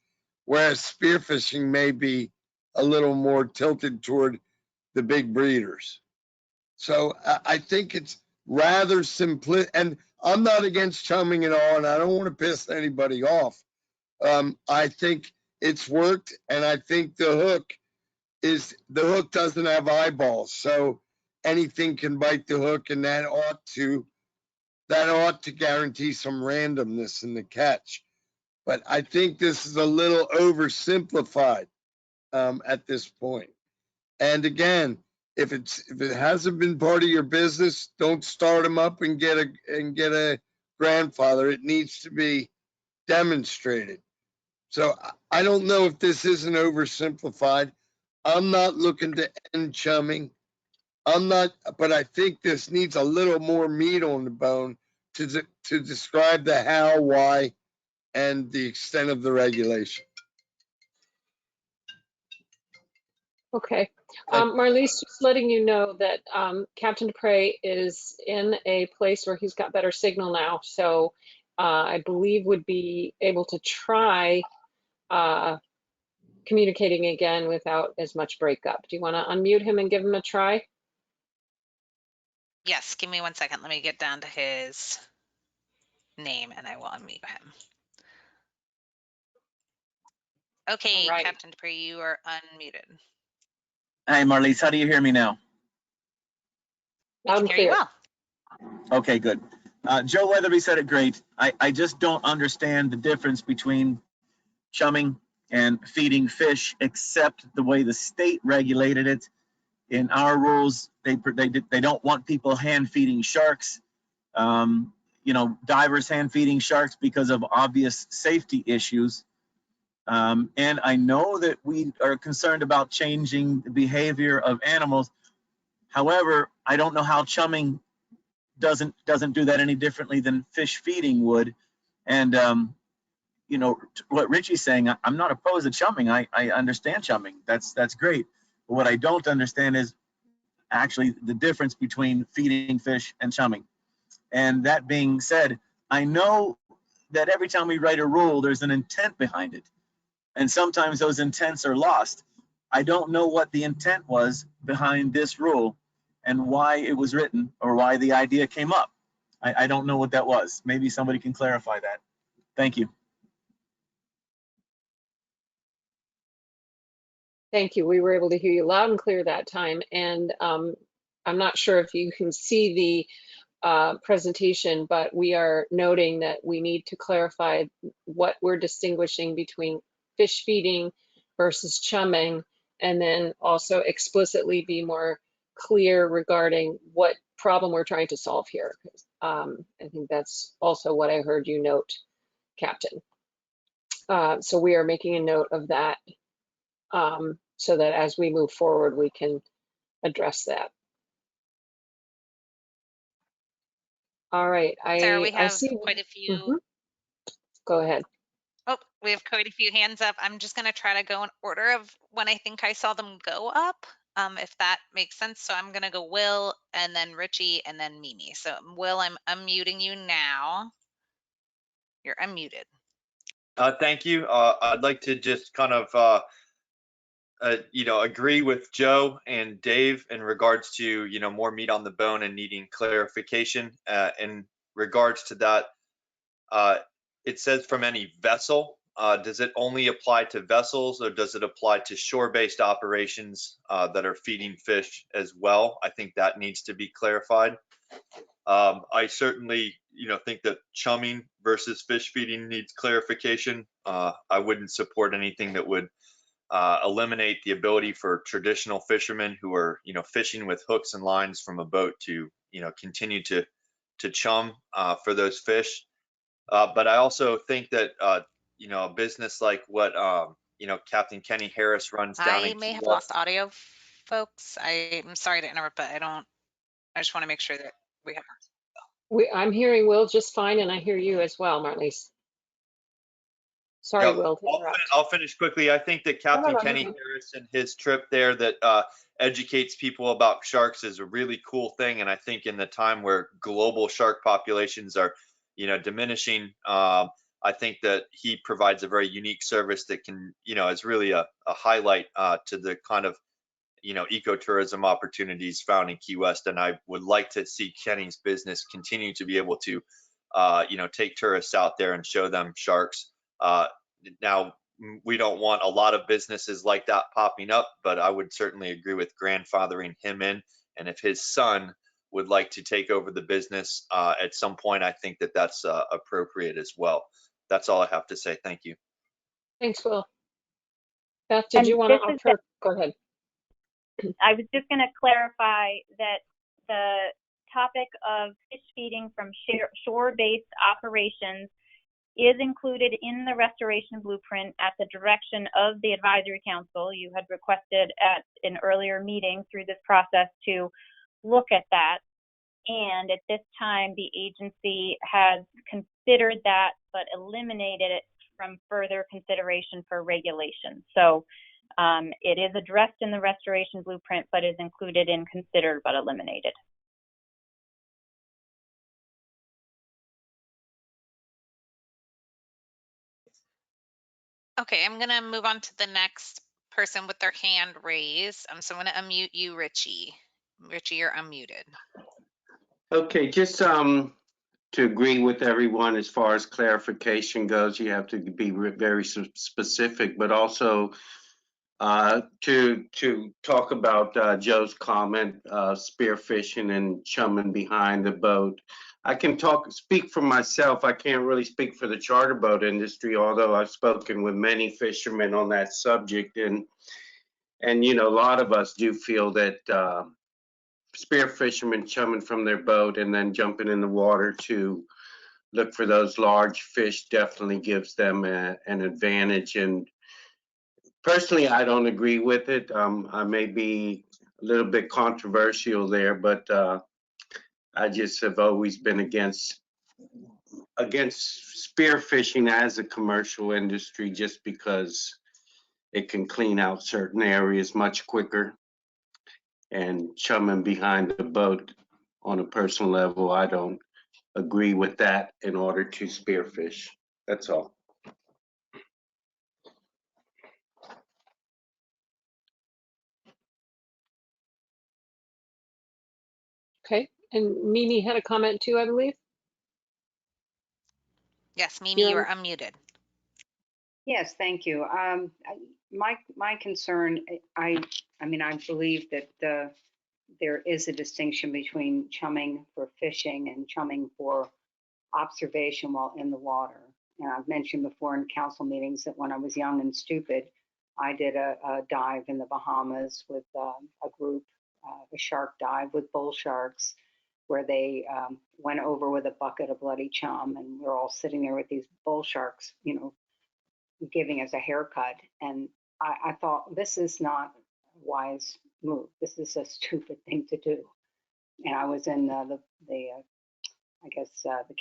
whereas spearfishing may be a little more tilted toward the big breeders. So I think it's rather simple, and I'm not against chumming at all, and I don't want to piss anybody off. I think it's worked, and I think the hook doesn't have eyeballs, so anything can bite the hook, and that ought to guarantee some randomness in the catch. But I think this is a little oversimplified at this point. And again, if it hasn't been part of your business, don't start them up and get a grandfather. It needs to be demonstrated. So I don't know if this isn't oversimplified. I'm not looking to end chumming. But I think this needs a little more meat on the bone to describe the how, why, and the extent of the regulation. Okay. Marlies, just letting you know that Captain Dupre is in a place where he's got better signal now. So I believe would be able to try communicating again without as much breakup. Do you want to unmute him and give him a try? Yes, give me 1 second. Let me get down to his name and I will unmute him. Okay, All right. Captain Dupree, you are unmuted. Hi, Marlies, how do you hear me now? We can hear you well. Okay, good. Joe Weatherby said it great. I just don't understand the difference between chumming and feeding fish, except the way the state regulated it. In our rules, they don't want people hand feeding sharks. You know, divers hand feeding sharks because of obvious safety issues. And I know that we are concerned about changing the behavior of animals. However, I don't know how chumming doesn't do that any differently than fish feeding would. And you know what Richie's saying, I'm not opposed to chumming. I understand chumming. That's great. But what I don't understand is actually the difference between feeding fish and chumming. And that being said, I know that every time we write a rule, there's an intent behind it. And sometimes those intents are lost. I don't know what the intent was behind this rule and why it was written or why the idea came up. I don't know what that was. Maybe somebody can clarify that. Thank you. Thank you. We were able to hear you loud and clear that time. And I'm not sure if you can see the presentation, but we are noting that we need to clarify what we're distinguishing between fish feeding versus chumming, and then also explicitly be more clear regarding what problem we're trying to solve here. I think that's also what I heard you note, Captain. So we are making a note of that so that as we move forward, we can address that. All right. Sarah, we I have see quite a few. Mm-hmm. Go ahead. Oh, we have quite a few hands up. I'm just going to try to go in order of when I think I saw them go up, if that makes sense. So I'm going to go Will and then Richie and then Mimi. So Will, I'm unmuting you now. You're unmuted. Thank you. I'd like to just kind of, you know, agree with Joe and Dave in regards to, you know, more meat on the bone and needing clarification. In regards to that, it says from any vessel. Does it only apply to vessels, or does it apply to shore-based operations that are feeding fish as well? I think that needs to be clarified. I certainly, you know, think that chumming versus fish feeding needs clarification. I wouldn't support anything that would eliminate the ability for traditional fishermen who are, you know, fishing with hooks and lines from a boat to, you know, continue to chum for those fish. But I also think that, you know, a business like what, you know, Captain Kenny Harris runs down I in may Key have West. lost audio, folks. I'm sorry to interrupt, but I just want to make sure that we have. I'm hearing Will just fine, and I hear you as well, Marlies. Sorry, Yep. Will, to interrupt. I'll finish quickly. I think that Captain Kenny Harris and his trip there that educates people about sharks is a really cool thing. And I think in the time where global shark populations are, you know, diminishing, I think that he provides a very unique service that can, you know, is really a highlight to the kind of, you know, ecotourism opportunities found in Key West. And I would like to see Kenny's business continue to be able to, you know, take tourists out there and show them sharks. Now, we don't want a lot of businesses like that popping up, but I would certainly agree with grandfathering him in. And if his son would like to take over the business at some point, I think that that's appropriate as well. That's all I have to say. Thank you. Thanks, Will. Beth, did you want to offer? Go ahead. I was just going to clarify that the topic of fish feeding from shore-based operations is included in the restoration blueprint at the direction of the advisory council. You had requested at an earlier meeting through this process to look at that. And at this time, the agency has considered that but eliminated it from further consideration for regulation. So it is addressed in the restoration blueprint, but is included in considered but eliminated. Okay, I'm gonna move on to the next person with their hand raised. So I'm gonna unmute you, Richie. Richie, you're unmuted. Okay, just to agree with everyone as far as clarification goes, you have to be very specific, but also to talk about Joe's comment, spearfishing and chumming behind the boat. I can speak for myself. I can't really speak for the charter boat industry, although I've spoken with many fishermen on that subject, and you know, a lot of us do feel that spear fishermen chumming from their boat and then jumping in the water to look for those large fish definitely gives them an advantage. And personally, I don't agree with it. I may be a little bit controversial there, but I just have always been against spearfishing as a commercial industry, just because it can clean out certain areas much quicker. And chumming behind the boat on a personal level, I don't agree with that in order to spearfish. That's all. Okay, and Mimi had a comment too, I believe. Yes, Mimi, you are You're unmuted. Yes, thank you. My concern, I mean, I believe that there is a distinction between chumming for fishing and chumming for observation while in the water. And I've mentioned before in council meetings that when I was young and stupid, I did a dive in the Bahamas with a group, a shark dive with bull sharks, where they went over with a bucket of bloody chum, and we're all sitting there with these bull sharks, you know, giving us a haircut. And I thought, this is not a wise move. This is a stupid thing to do. And I was in the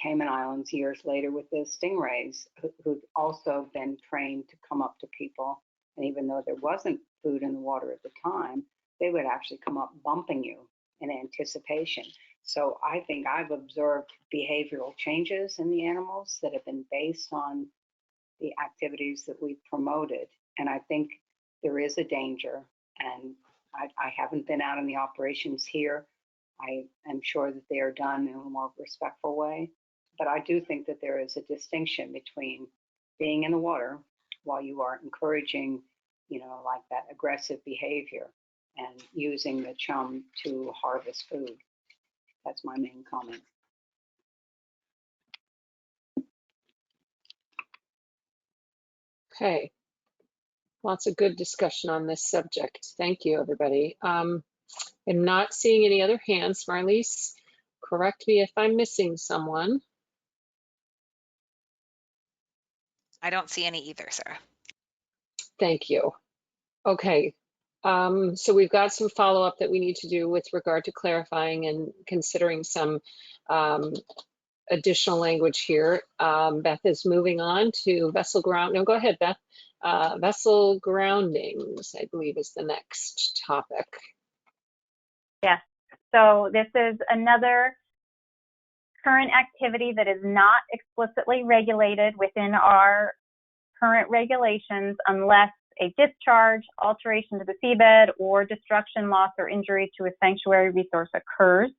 Cayman Islands years later with the stingrays, who'd also been trained to come up to people. And even though there wasn't food in the water at the time, they would actually come up bumping you in anticipation. So I think I've observed behavioral changes in the animals that have been based on the activities that we've promoted. And I think there is a danger. And I haven't been out in the operations here. I am sure that they are done in a more respectful way. But I do think that there is a distinction between being in the water while you are encouraging, you know, like that aggressive behavior, and using the chum to harvest food. That's my main comment. okay. Lots of good discussion on this subject. Thank you, everybody. I'm not seeing any other hands. Marliese, correct me if I'm missing someone. I don't see any either, Sarah. Thank you. Okay. So we've got some follow-up that we need to do with regard to clarifying and considering some additional language here. Beth is moving on to vessel ground. No, go ahead, Beth. Vessel groundings, I believe, is the next topic. Yes. So this is another current activity that is not explicitly regulated within our current regulations unless a discharge, alteration to the seabed, or destruction, loss, or injury to a sanctuary resource occurs.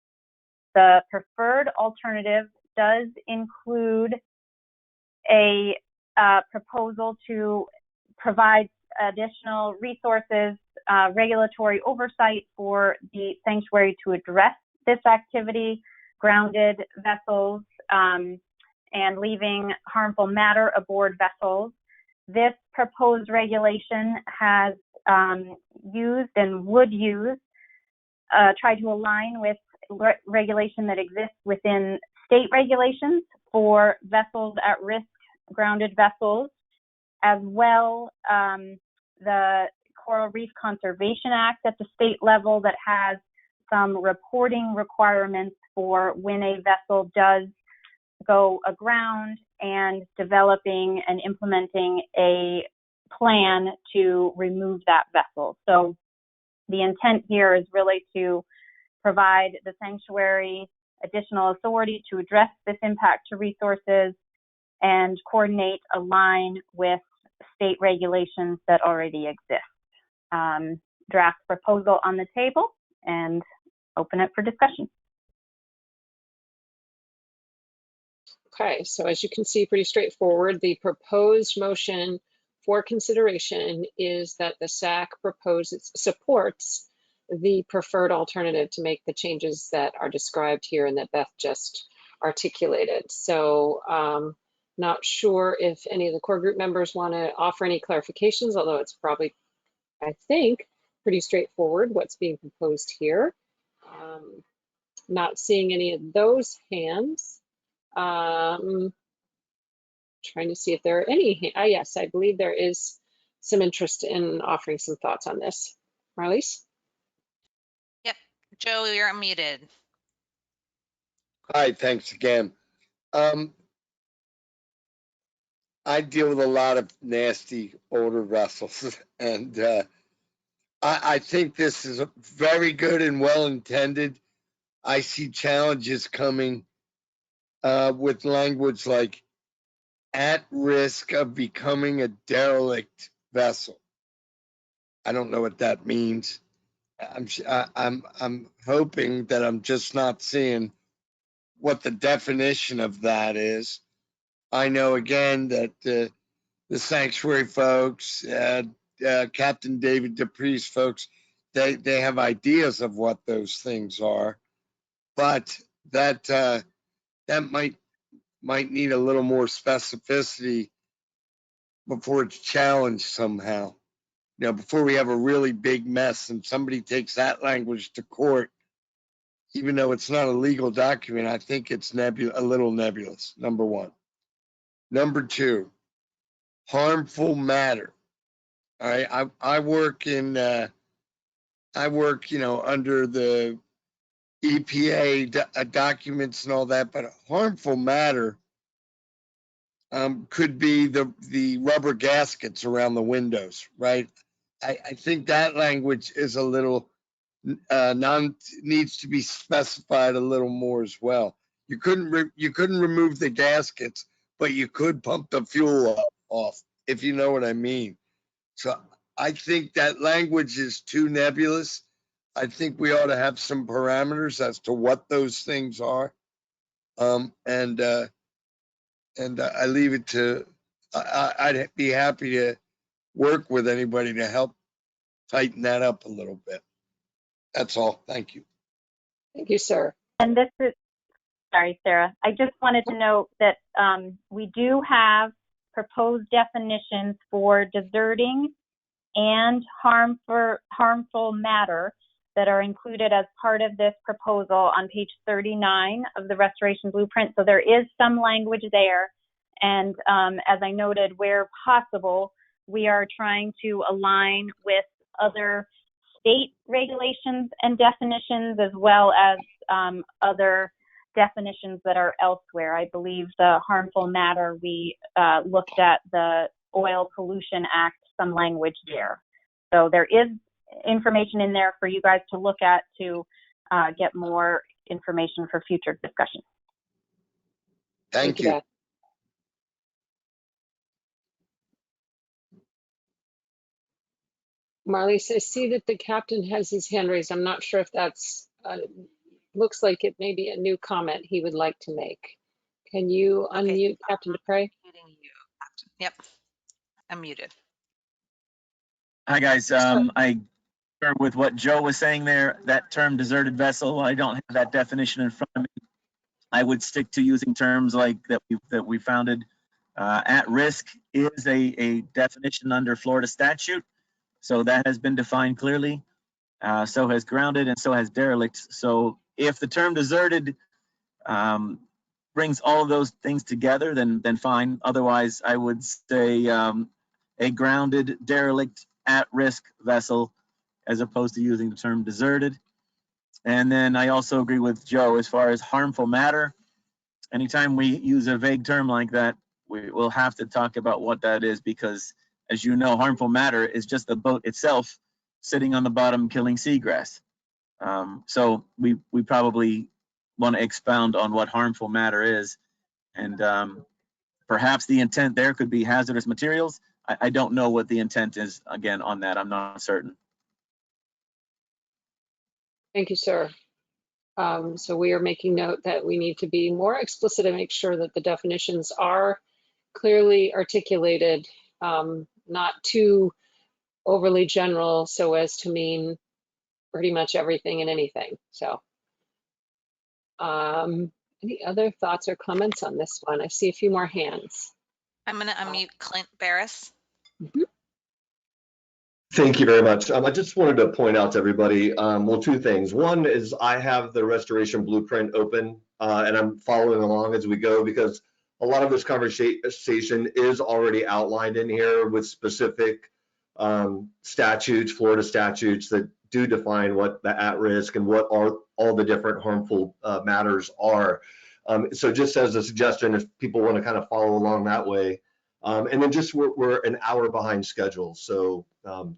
The preferred alternative does include a proposal to provide additional resources, regulatory oversight for the sanctuary to address this activity, grounded vessels, and leaving harmful matter aboard vessels. This proposed regulation has used and would use, try to align with regulation that exists within state regulations for vessels at risk, grounded vessels, as well the Coral Reef Conservation Act at the state level that has some reporting requirements for when a vessel does go aground and developing and implementing a plan to remove that vessel. So the intent here is really to provide the sanctuary additional authority to address this impact to resources and coordinate, align with state regulations that already exist. Draft proposal on the table and open it for discussion. Okay, so as you can see, pretty straightforward. The proposed motion for consideration is that the SAC supports the preferred alternative to make the changes that are described here and that Beth just articulated. So not sure if any of the core group members want to offer any clarifications, although it's probably, I think, pretty straightforward what's being proposed here. Not seeing any of those hands. Trying to see if there are any. Yes, I believe there is some interest in offering some thoughts on this. Marlies? Yep, Joe, you're unmuted. Hi, thanks again. I deal with a lot of nasty older vessels, and I think this is very good and well intended. I see challenges coming with language like at risk of becoming a derelict vessel. I don't know what that means. I'm hoping that I'm just not seeing what the definition of that is. I know again that the sanctuary folks, Captain David Dupree's folks, they have ideas of what those things are, but that might need a little more specificity before it's challenged somehow. You know, before we have a really big mess and somebody takes that language to court, even though it's not a legal document, I think it's a little nebulous, number one. Number two, harmful matter. All right, I work, you know, under the EPA documents and all that, but harmful matter could be the rubber gaskets around the windows, right? I think that language is a little needs to be specified a little more as well. You couldn't remove the gaskets, but you could pump the fuel off, if you know what I mean. So I think that language is too nebulous. I think we ought to have some parameters as to what those things are. And I leave it to, I'd be happy to work with anybody to help tighten that up a little bit. That's all. Thank you. Thank you, sir. And this is, sorry, Sarah. I just wanted to note that we do have proposed definitions for deserting and harmful matter that are included as part of this proposal on page 39 of the restoration blueprint. So there is some language there. And as I noted, where possible, we are trying to align with other state regulations and definitions, as well as other definitions that are elsewhere. I believe the harmful matter, we looked at the Oil Pollution Act, some language there. So there is information in there for you guys to look at to get more information for future discussion. Thank you. Beth. Marlies, I see that the captain has his hand raised. I'm not sure if that's, looks like it may be a new comment he would like to make. Can you unmute Captain Dupre? Yep, I'm muted. Hi, guys. I concur with what Joe was saying there. That term deserted vessel, I don't have that definition in front of me. I would stick to using terms like that we founded. At risk is a definition under Florida statute. So that has been defined clearly. So has grounded and so has derelict. So if the term deserted brings all of those things together, then fine. Otherwise, I would say a grounded, derelict, at-risk vessel, as opposed to using the term deserted. And then I also agree with Joe as far as harmful matter. anytime we use a vague term like that, we will have to talk about what that is, because as you know, harmful matter is just the boat itself sitting on the bottom killing seagrass. So we probably want to expound on what harmful matter is, and perhaps the intent there could be hazardous materials. I don't know what the intent is, again, on that. I'm not certain. Thank you, sir. So we are making note that we need to be more explicit and make sure that the definitions are clearly articulated, not too overly general so as to mean pretty much everything and anything. So any other thoughts or comments on this one? I see a few more hands. I'm going to unmute Clint Barris. Thank you very much. I just wanted to point out to everybody, well, two things. One is I have the restoration blueprint open and I'm following along as we go, because a lot of this conversation is already outlined in here with specific statutes, Florida statutes that do define what the at-risk and what are all the different harmful matters are. So just as a suggestion, if people want to kind of follow along that way. And then just we're an hour behind schedule. So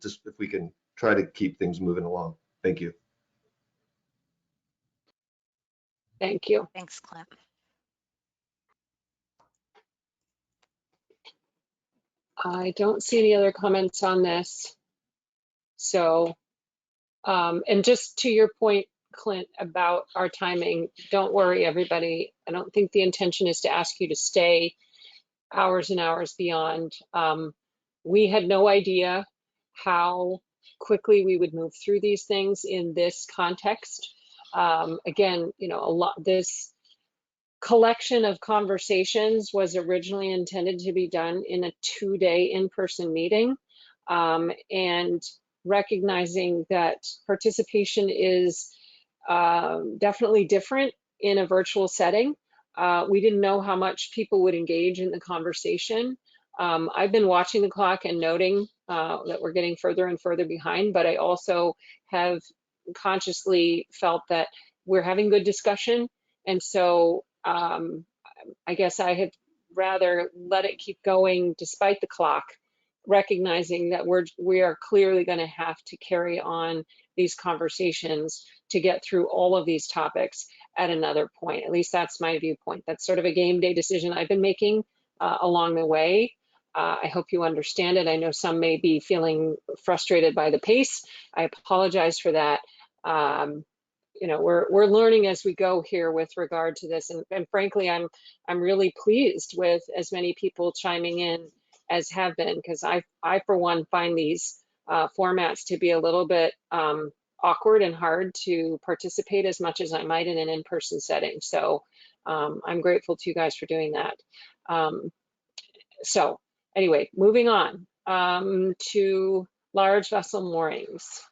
just if we can try to keep things moving along. Thank you. Thank you. Thanks, Clint. I don't see any other comments on this. So, and just to your point, Clint, about our timing, don't worry, everybody. I don't think the intention is to ask you to stay hours and hours beyond. We had no idea how quickly we would move through these things in this context. Again, you know, this collection of conversations was originally intended to be done in a 2-day in-person meeting, and recognizing that participation is definitely different in a virtual setting. We didn't know how much people would engage in the conversation. I've been watching the clock and noting that we're getting further and further behind, but I also have consciously felt that we're having good discussion. And so I guess I had rather let it keep going despite the clock, recognizing that we are clearly going to have to carry on these conversations to get through all of these topics at another point. At least that's my viewpoint. That's sort of a game day decision I've been making along the way. I hope you understand it. I know some may be feeling frustrated by the pace. I apologize for that. You know, we're learning as we go here with regard to this, and frankly, I'm really pleased with as many people chiming in as have been, because I for one find these formats to be a little bit awkward and hard to participate as much as I might in an in-person setting. So I'm grateful to you guys for doing that. So anyway, moving on to large vessel moorings.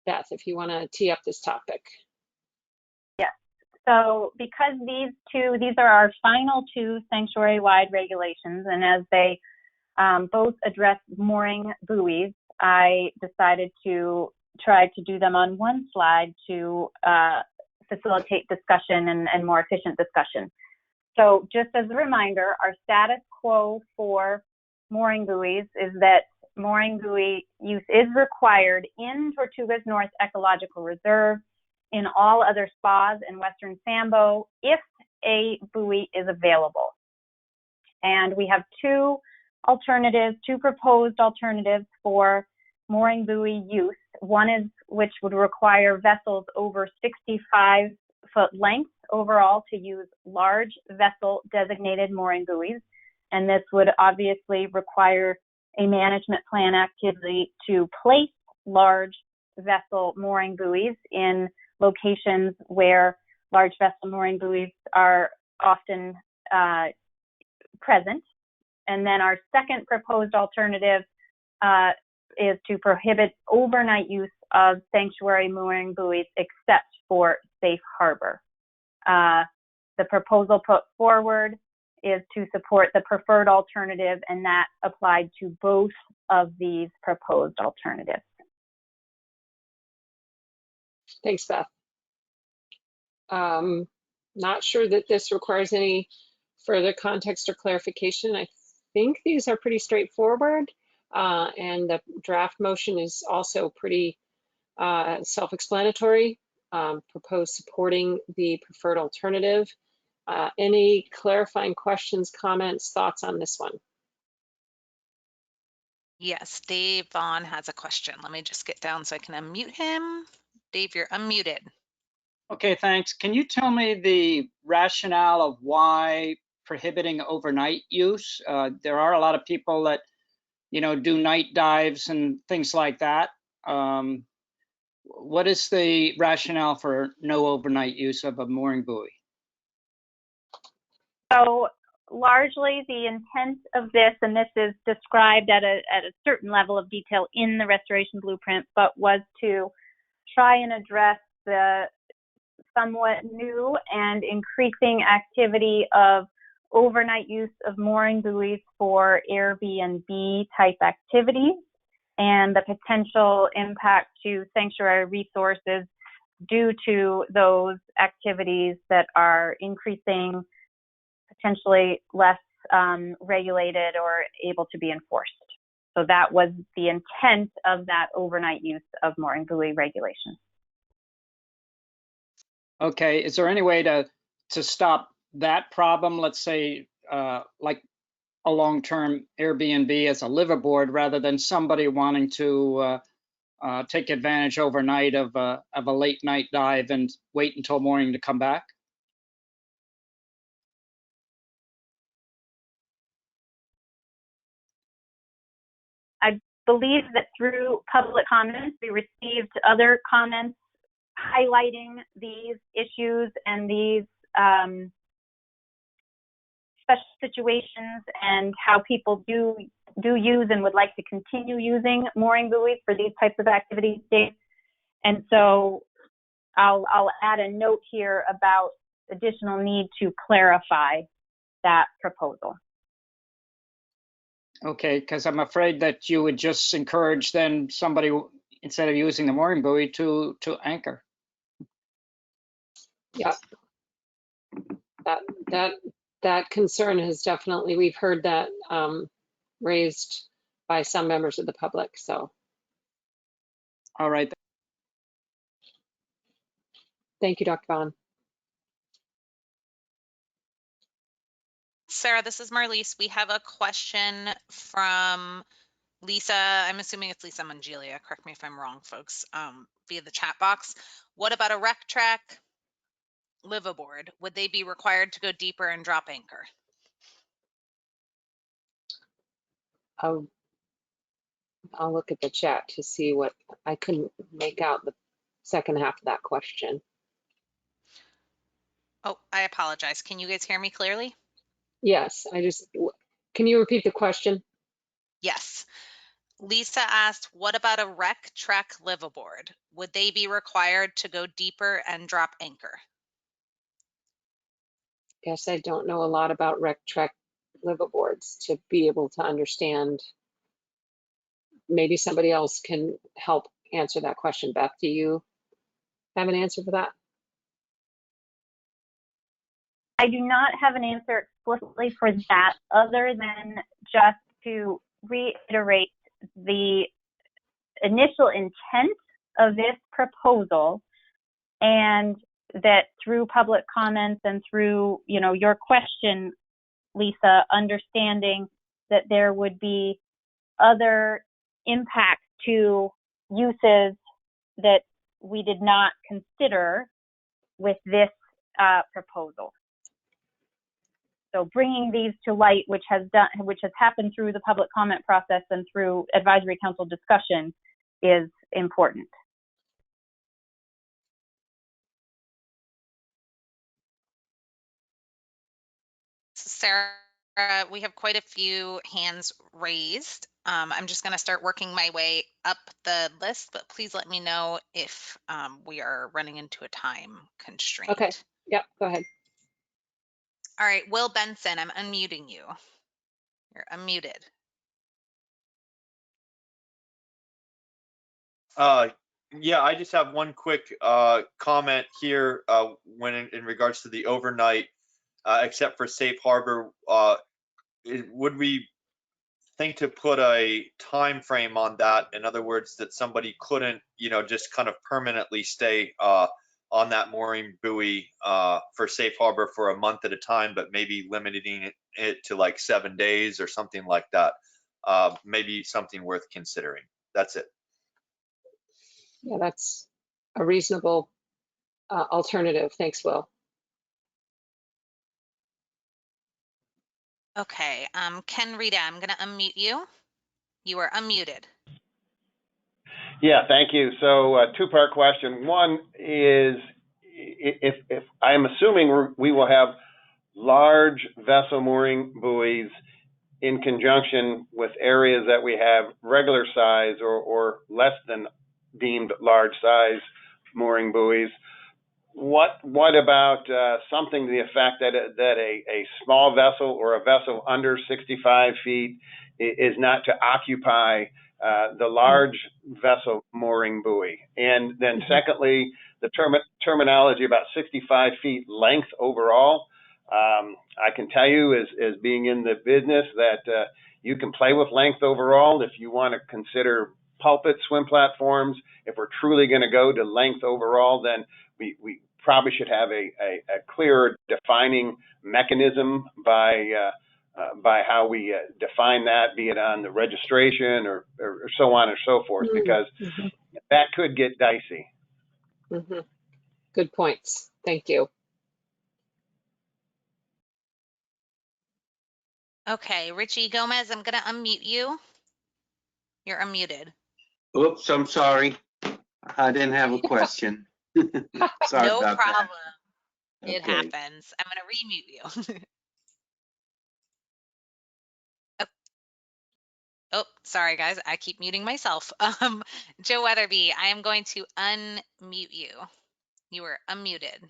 Beth, if you want to tee up this topic. Yes. So because these are our final two sanctuary-wide regulations, and as they both address mooring buoys, I decided to try to do them on one slide to facilitate discussion and more efficient discussion. So just as a reminder, our status quo for mooring buoys is that mooring buoy use is required in Tortugas North Ecological Reserve, in all other spas in Western Sambo, if a buoy is available. And we have two proposed alternatives for mooring buoy use. One is which would require vessels over 65-foot length overall to use large vessel designated mooring buoys. And this would obviously require a management plan activity to place large vessel mooring buoys in locations where large vessel mooring buoys are often present. And then our second proposed alternative is to prohibit overnight use of sanctuary mooring buoys except for safe harbor. The proposal put forward is to support the preferred alternative, and that applied to both of these proposed alternatives. Thanks, Beth. Not sure that this requires any further context or clarification, I think these are pretty straightforward. And the draft motion is also pretty self-explanatory. Propose supporting the preferred alternative. Any clarifying questions, comments, thoughts on this one? Yes, Dave Vaughn has a question. Let me just get down so I can unmute him. Dave, you're unmuted. Okay, thanks. Can you tell me the rationale of why prohibiting overnight use? There are a lot of people that, you know, do night dives and things like that. What is the rationale for no overnight use of a mooring buoy? So largely the intent of this, and this is described at a certain level of detail in the restoration blueprint, but was to try and address the somewhat new and increasing activity of overnight use of mooring buoys for Airbnb type activities and the potential impact to sanctuary resources due to those activities that are increasing, potentially less regulated or able to be enforced. So that was the intent of that overnight use of mooring buoy regulation. Okay, is there any way to stop that problem? Let's say like a long-term Airbnb as a liveaboard, rather than somebody wanting to take advantage overnight of a late night dive and wait until morning to come back? I believe that through public comments, we received other comments highlighting these issues and these special situations and how people do use and would like to continue using mooring buoys for these types of activities. And so I'll add a note here about additional need to clarify that proposal. Okay, because I'm afraid that you would just encourage then somebody, instead of using the mooring buoy, to anchor. Yeah, that concern has definitely, we've heard that raised by some members of the public. So, all right. Thank you, Dr. Vaughn. Sarah, this is Marlise. We have a question from Lisa. I'm assuming it's Lisa Mangilia. Correct me if I'm wrong, folks, via the chat box. What about a wreck track liveaboard? Would they be required to go deeper and drop anchor? I'll look at the chat to see what, I couldn't make out the second half of that question. Oh, I apologize. Can you guys hear me clearly? Yes, can you repeat the question? Yes. Lisa asked, what about a wreck track liveaboard? Would they be required to go deeper and drop anchor? Guess I don't know a lot about wreck track liveaboards to be able to understand. Maybe somebody else can help answer that question. Beth, do you have an answer for that? I do not have an answer explicitly for that, other than just to reiterate the initial intent of this proposal, and that through public comments and through, you know, your question, Lisa, understanding that there would be other impacts to uses that we did not consider with this proposal. So bringing these to light, which has happened through the public comment process and through advisory council discussion, is important. Sarah, we have quite a few hands raised. I'm just going to start working my way up the list, but please let me know if we are running into a time constraint. Okay. Yep. Go ahead. All right. Will Benson, I'm unmuting you. You're unmuted. Yeah, I just have one quick comment here when in regards to the overnight except for safe harbor, would we think to put a time frame on that? In other words, that somebody couldn't, just kind of permanently stay on that mooring buoy for safe harbor for a month at a time, but maybe limiting it to like 7 days or something like that. Maybe something worth considering. That's it. Yeah, that's a reasonable alternative. Thanks, Will. Okay, Ken Rita, I'm going to unmute you. You are unmuted. Yeah, thank you. So two-part question. One is, if I'm assuming we will have large vessel mooring buoys in conjunction with areas that we have regular size or less than deemed large size mooring buoys, what about something to the effect that a small vessel or a vessel under 65 feet is not to occupy the large vessel mooring buoy? And then secondly, the terminology about 65 feet length overall. I can tell you as being in the business that you can play with length overall if you want to consider pulpit swim platforms. If we're truly going to go to length overall, then we probably should have a clearer defining mechanism by how we define that, be it on the registration or so on and so forth, because that could get dicey. Good points. Thank you. Okay, Richie Gomez, I'm going to unmute you. You're unmuted. Oops, I'm sorry. I didn't have a question. Sorry No about problem. that. It Okay. happens. I'm going to remute you. Oh, sorry, guys. I keep muting myself. Joe Weatherby, I am going to unmute you. You are unmuted.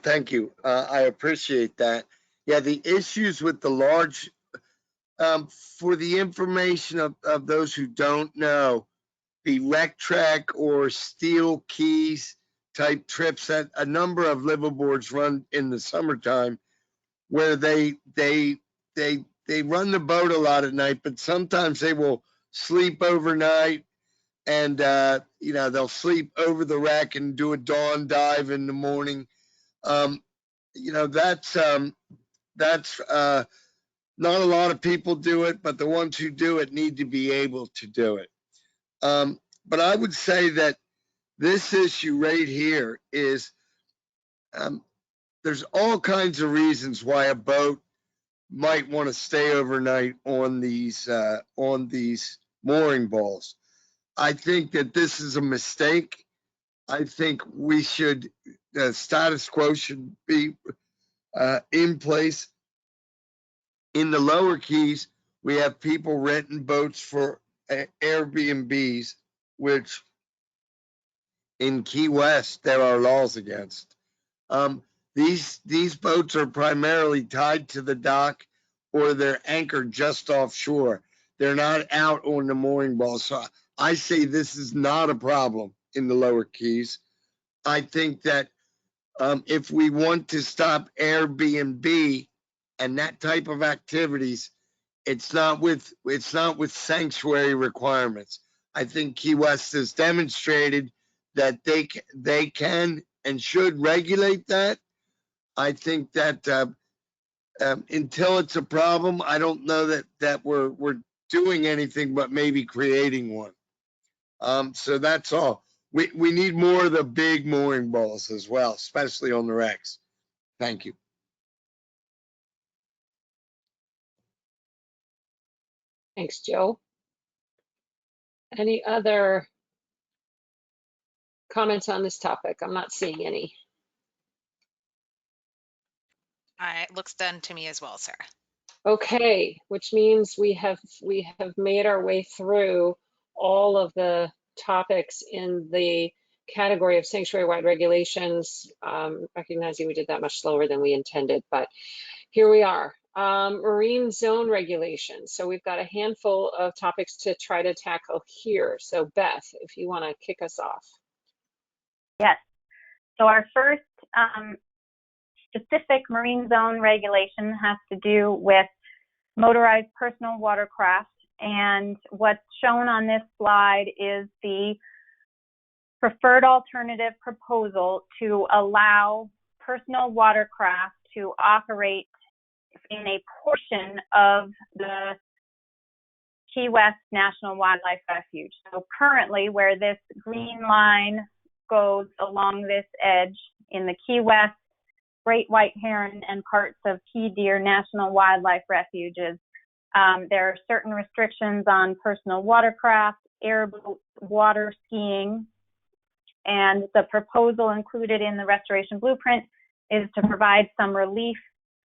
Thank you. I appreciate that. Yeah, the issues with the large, for the information of those who don't know, the wreck track or steel keys type trips that a number of liveaboards run in the summertime, where they run the boat a lot at night, but sometimes they will sleep overnight and they'll sleep over the wreck and do a dawn dive in the morning. That's not a lot of people do it, but the ones who do it need to be able to do it. But I would say that this issue right here is there's all kinds of reasons why a boat might want to stay overnight on these mooring balls. I think that this is a mistake. I think we should, the status quo should be in place. In the lower keys, we have people renting boats for Airbnbs, which in Key West, there are laws against. These boats are primarily tied to the dock or they're anchored just offshore. They're not out on the mooring ball. So I say this is not a problem in the lower keys. I think that if we want to stop Airbnb and that type of activities, it's not with sanctuary requirements. I think Key West has demonstrated that they can and should regulate that. I think that until it's a problem, I don't know that we're doing anything but maybe creating one. So that's all. We need more of the big mooring balls as well, especially on the wrecks. Thank you. Thanks, Joe. Any other comments on this topic? I'm not seeing any. It looks done to me as well, sir. Okay, which means we have made our way through all of the topics in the category of sanctuary-wide regulations. Recognizing we did that much slower than we intended, but here we are. Marine zone regulations. So we've got a handful of topics to try to tackle here. So Beth, if you want to kick us off. Yes. So our first specific marine zone regulation has to do with motorized personal watercraft. And what's shown on this slide is the preferred alternative proposal to allow personal watercraft to operate in a portion of the Key West National Wildlife Refuge. So currently, where this green line goes along this edge in the Key West, Great White Heron, and parts of Key Deer National Wildlife Refuges, there are certain restrictions on personal watercraft, airboat, water skiing, and the proposal included in the restoration blueprint is to provide some relief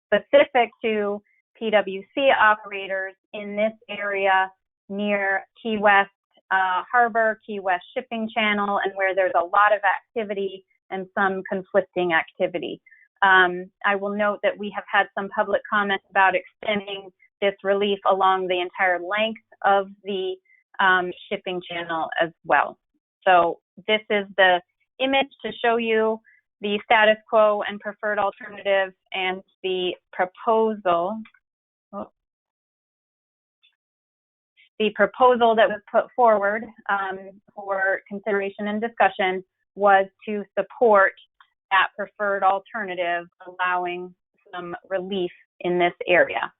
specific to PWC operators in this area near Key West Harbor, Key West Shipping Channel, and where there's a lot of activity and some conflicting activity. I will note that we have had some public comments about extending this relief along the entire length of the shipping channel as well. So this is the image to show you the status quo and preferred alternative and the proposal. The proposal that was put forward for consideration and discussion was to support that preferred alternative, allowing some relief in this area.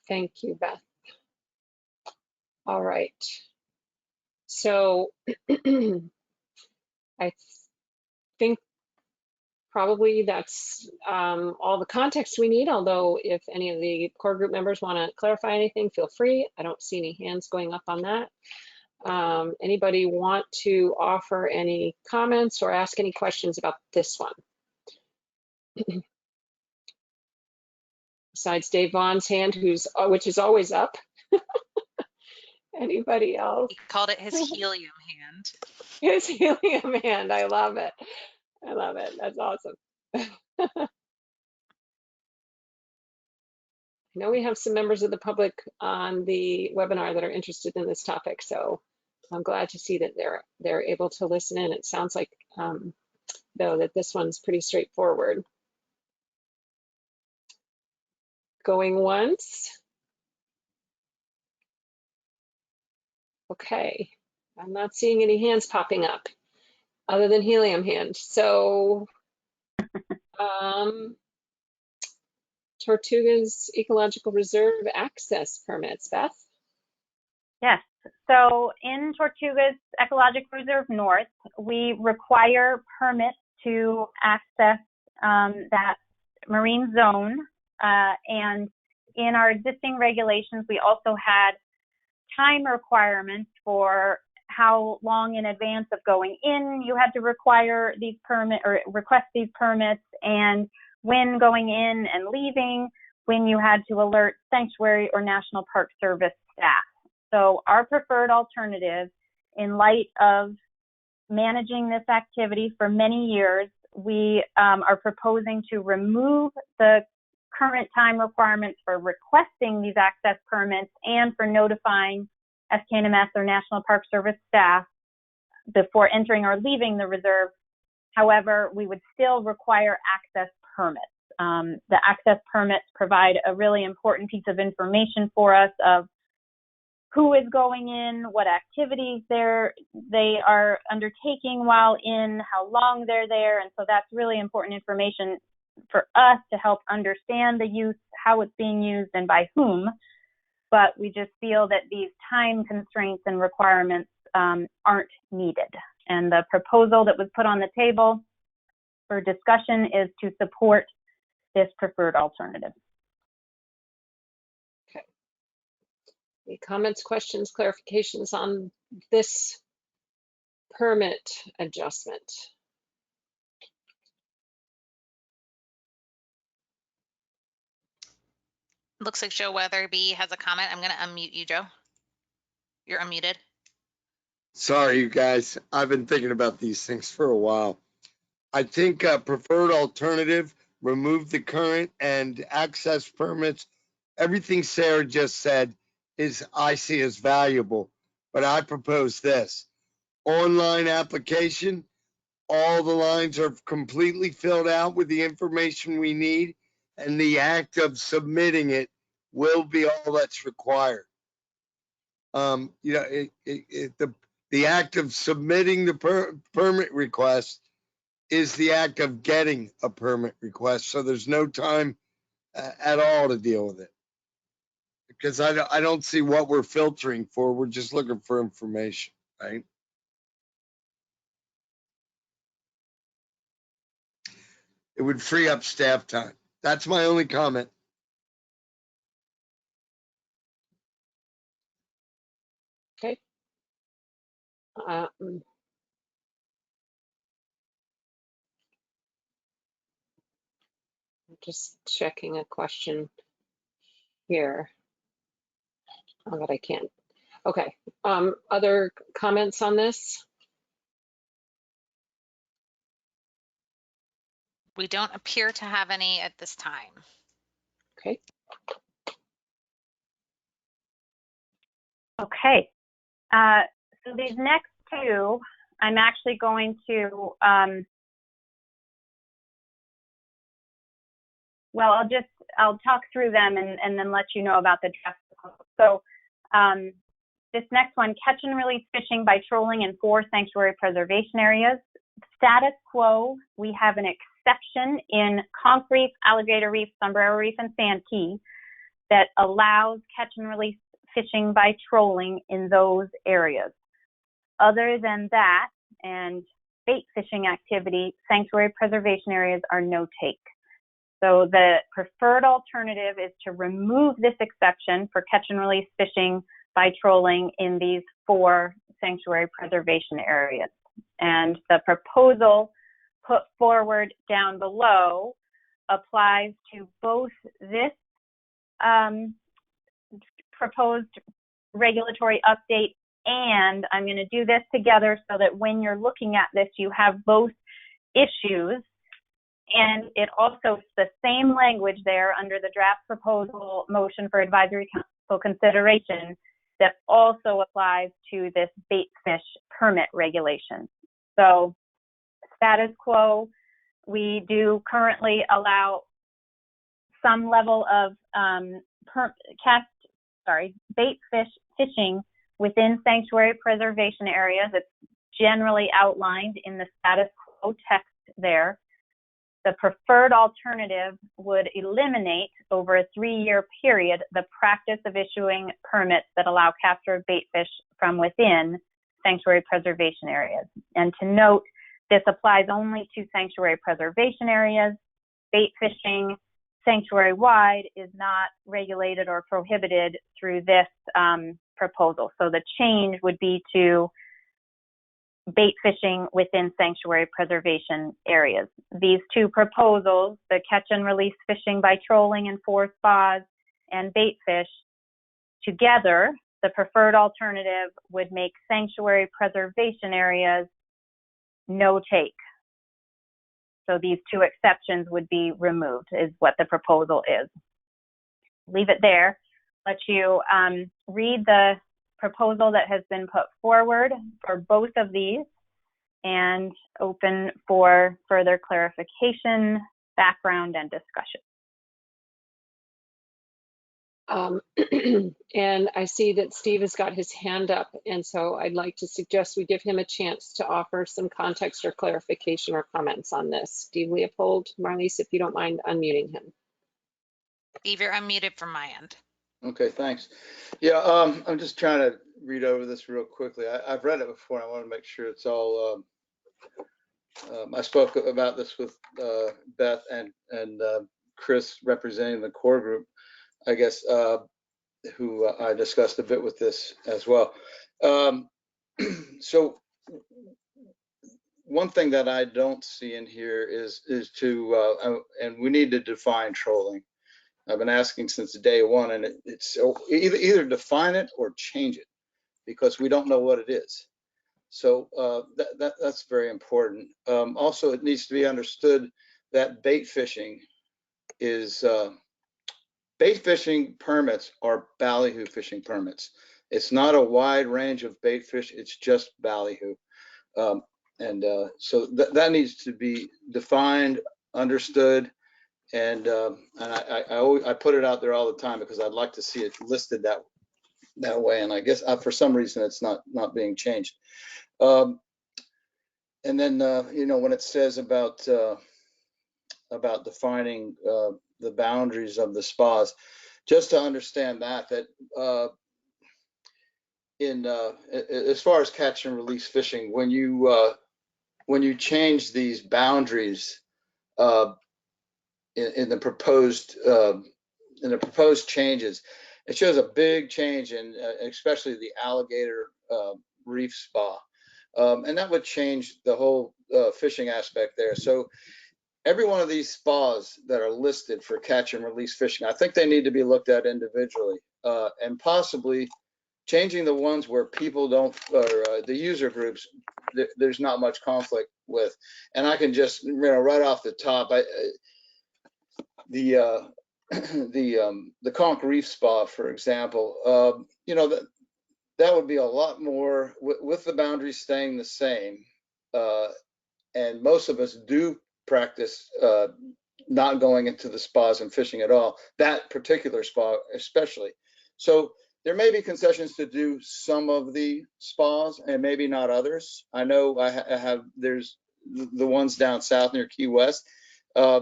Thank you, Beth. All right. So I think probably that's all the context we need, although if any of the core group members want to clarify anything, feel free. I don't see any hands going up on that. Anybody want to offer any comments or ask any questions about this one? Besides Dave Vaughn's hand, which is always up. Anybody else? He called it his helium hand. His helium hand. I love it. I love it. That's awesome. I know we have some members of the public on the webinar that are interested in this topic, so I'm glad to see that they're able to listen in. It sounds like, though, that this one's pretty straightforward. Going once. Okay, I'm not seeing any hands popping up other than helium hand. So Tortugas Ecological Reserve access permits, Beth? Yes, so in Tortugas Ecological Reserve North, we require permits to access that marine zone. And in our existing regulations, we also had time requirements for how long in advance of going in you had to require these request these permits, and when going in and leaving, when you had to alert Sanctuary or National Park Service staff. So our preferred alternative, in light of managing this activity for many years, we are proposing to remove the current time requirements for requesting these access permits and for notifying FKNMS or National Park Service staff before entering or leaving the reserve. However, we would still require access permits. The access permits provide a really important piece of information for us of who is going in, what activities they are undertaking while in, how long they're there, and so that's really important information for us to help understand the use, how it's being used, and by whom. But we just feel that these time constraints and requirements aren't needed. And the proposal that was put on the table for discussion is to support this preferred alternative. Okay. Any comments, questions, clarifications on this permit adjustment? Looks like Joe Weatherby has a comment. I'm going to unmute you, Joe. You're unmuted. Sorry, you guys. I've been thinking about these things for a while. I think preferred alternative, remove the current and access permits. Everything Sarah just said I see as valuable. but I propose this. Online application, all the lines are completely filled out with the information we need, and the act of submitting it will be all that's required. The act of submitting the permit request is the act of getting a permit request. So there's no time at all to deal with it. Because I don't see what we're filtering for. We're just looking for information, right? It would free up staff time. That's my only comment. Okay. Just checking a question here. Oh, but I can't. Okay. Other comments on this? We don't appear to have any at this time. Okay. Okay. So these next two, I'm actually going to, well, I'll talk through them and then let you know about the draft. So this next one, catch and release fishing by trolling in 4 sanctuary preservation areas. Status quo, we have an exception in Conch Reef, Alligator Reef, Sombrero Reef, and Santee that allows catch and release fishing by trolling in those areas. Other than that, and bait fishing activity, sanctuary preservation areas are no take. So the preferred alternative is to remove this exception for catch and release fishing by trolling in these 4 sanctuary preservation areas. And the proposal put forward down below applies to both this proposed regulatory update, and I'm going to do this together so that when you're looking at this, you have both issues. And it also is the same language there under the draft proposal motion for advisory council consideration that also applies to this bait fish permit regulation. So status quo, we do currently allow some level of bait fish fishing within sanctuary preservation areas. It's generally outlined in the status quo text there. The preferred alternative would eliminate over a 3-year period the practice of issuing permits that allow capture of bait fish from within sanctuary preservation areas. And to note, this applies only to sanctuary preservation areas. Bait fishing sanctuary-wide is not regulated or prohibited through this proposal. So the change would be to bait fishing within sanctuary preservation areas. These 2 proposals, the catch and release fishing by trolling in 4 spas and bait fish, together, the preferred alternative would make sanctuary preservation areas no take. So these 2 exceptions would be removed, is what the proposal is. Leave it there. Let you read the proposal that has been put forward for both of these and open for further clarification, background, and discussion. And I see that Steve has got his hand up, and so I'd like to suggest we give him a chance to offer some context or clarification or comments on this. Steve Leopold, Marlies, if you don't mind unmuting him. Steve, you're unmuted from my end. Okay, thanks. Yeah, I'm just trying to read over this real quickly. I've read it before. I want to make sure it's all. I spoke about this with Beth and Chris representing the core group, I guess, who I discussed a bit with this as well. So one thing that I don't see in here is to, and we need to define trolling. I've been asking since day one, and it's either define it or change it, because we don't know what it is. So that's very important. Also, it needs to be understood that bait fishing is bait fishing permits are ballyhoo fishing permits. It's not a wide range of bait fish. It's just ballyhoo. So that needs to be defined, understood, and I put it out there all the time because I'd like to see it listed that way. And I guess for some reason it's not being changed. And then you know, when it says about defining the boundaries of the spas, just to understand that as far as catch and release fishing, when you change these boundaries in the proposed changes, it shows a big change in especially the alligator reef spa, and that would change the whole fishing aspect there. So every one of these spas that are listed for catch and release fishing, I think they need to be looked at individually, and possibly changing the ones where people don't, or the user groups, there's not much conflict with. And I can just, you know, right off the top, the Conch Reef Spa, for example, you know, that would be a lot more with the boundaries staying the same. And most of us do practice not going into the spas and fishing at all, that particular spa especially. So there may be concessions to do some of the spas and maybe not others. I know there's the ones down south near Key West. They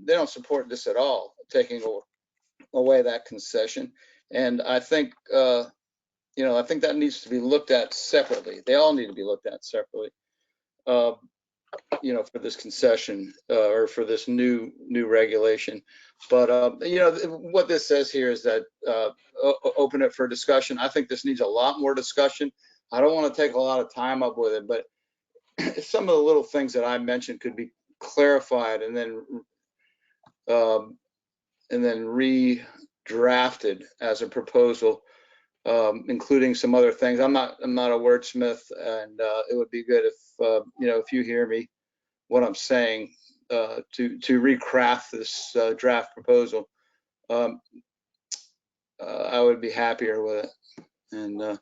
don't support this at all, taking away that concession. And I think, you know, I think that needs to be looked at separately. They all need to be looked at separately, you know, for this concession or for this new regulation. But, you know, what this says here is that open it for discussion. I think this needs a lot more discussion. I don't want to take a lot of time up with it, but some of the little things that I mentioned could be clarified and then redrafted as a proposal, including some other things. I'm not a wordsmith, and it would be good if you know, if you hear me what I'm saying, to recraft this draft proposal. I would be happier with it, and I